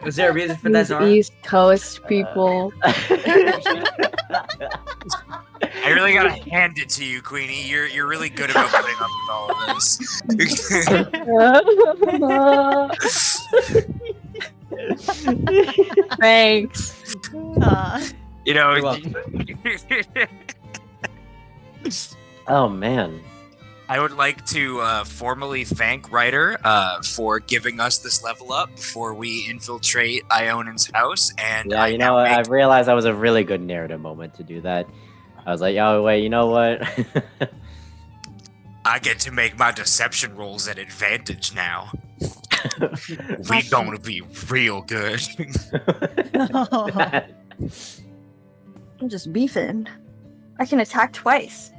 Was there a reason for that, These Zara? East Coast people. I really gotta hand it to you, Queenie. You're really good about putting up with all of this. Thanks. You know. You're welcome. Oh man. I would like to formally thank Ryder for giving us this level up before we infiltrate Ionan's house. And Yeah, you know what? I realized that was a really good narrative moment to do that. I was like, oh wait, you know what? I get to make my deception rolls at advantage now. We gonna be real good. I'm just beefing. I can attack twice.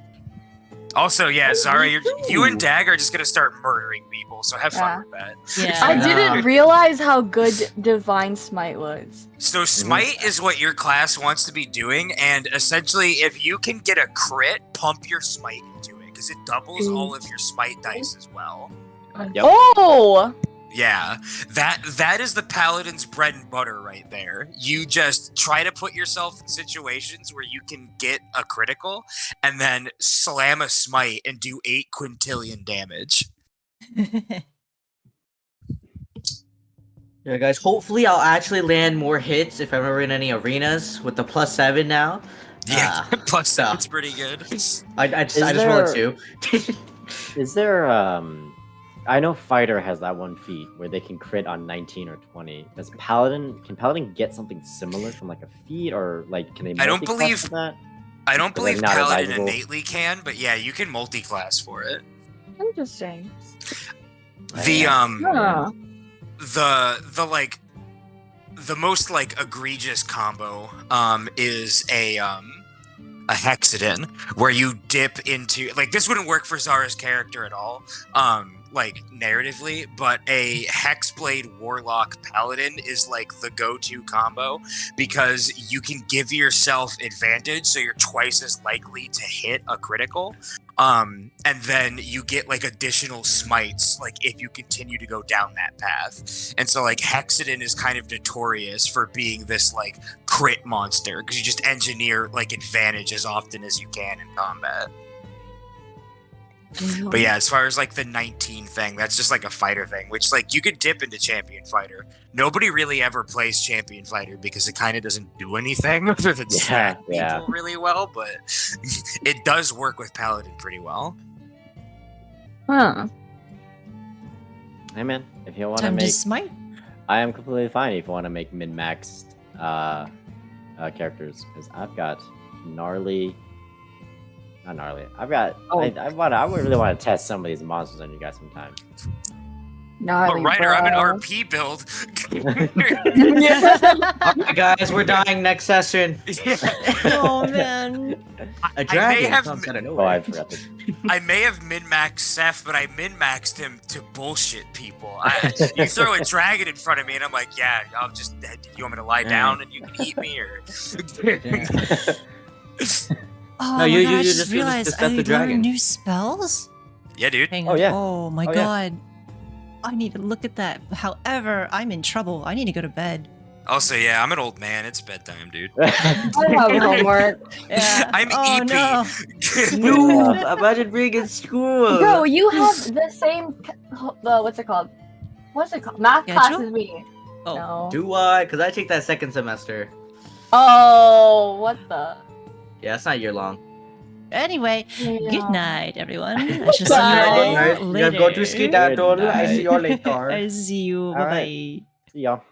Also, yeah, Zara, you and Dag are just gonna start murdering people, so have fun with that. Yeah. I didn't realize how good Divine Smite was. So Smite is what your class wants to be doing, and essentially, if you can get a crit, pump your Smite into it, because it doubles all of your Smite dice as well. Yep. Oh! Yeah, that is the paladin's bread and butter right there. You just try to put yourself in situations where you can get a critical, and then slam a smite and do 8 quintillion damage. Yeah, guys. Hopefully, I'll actually land more hits if I'm ever in any arenas with the +7 now. Yeah, plus that's pretty good. I just rolled a 2. Is there I know Fighter has that one feat where they can crit on 19 or 20. Can Paladin get something similar from like a feat, or like can they I don't multi-class for that? I don't believe not Paladin advisable? innately can, but yeah, you can multi-class for it. Interesting. The Huh. the most like egregious combo is a hexadin, where you dip into, like, this wouldn't work for Zara's character at all, like narratively, but a hexblade warlock paladin is like the go-to combo, because you can give yourself advantage, so you're twice as likely to hit a critical, and then you get like additional smites, like if you continue to go down that path. And so like hexadin is kind of notorious for being this like crit monster, because you just engineer like advantage as often as you can in combat. But yeah, as far as like the 19 thing, that's just like a fighter thing, which like you could dip into champion fighter. Nobody really ever plays champion fighter because it kind of doesn't do anything other than smack people really well, but it does work with paladin pretty well. Huh. Hey man, if you want to Time make, to smite. I am completely fine if you want to make min-maxed characters, because I've got gnarly. Not gnarly. I've got. I really want to test some of these monsters on you guys sometime. Gnarly, But Ryder, I'm an bro. RP build. Alright, guys, we're dying next session. Oh man. A dragon have comes out of Oh, nowhere. I forgot this. I may have min-maxed Seth, but I min-maxed him to bullshit people. You throw a dragon in front of me, and I'm like, yeah, I'll just. You want me to lie down and you can eat me, or? Oh No, my you god, I just just realized defend I the dragon. learned new spells? Yeah, dude. Hang Oh, on. yeah. Oh my Oh, yeah. god. I need to look at that. However, I'm in trouble. I need to go to bed. Also, yeah, I'm an old man. It's bedtime, dude. I have homework. Yeah. I'm oh EP. no. Noob! Imagine being in school! Bro, you have the same. What's it called? What's it called? Math class Schedule? as me. Oh. No. Do I? Because I take that second semester. Oh, what the? Yeah, it's not year long. Anyway, good Yeah. night, everyone. I shall see you Bye. all Good night. You later. gotta go to Skedaddle. I see you I later. see you. All Bye right. bye. See y'all.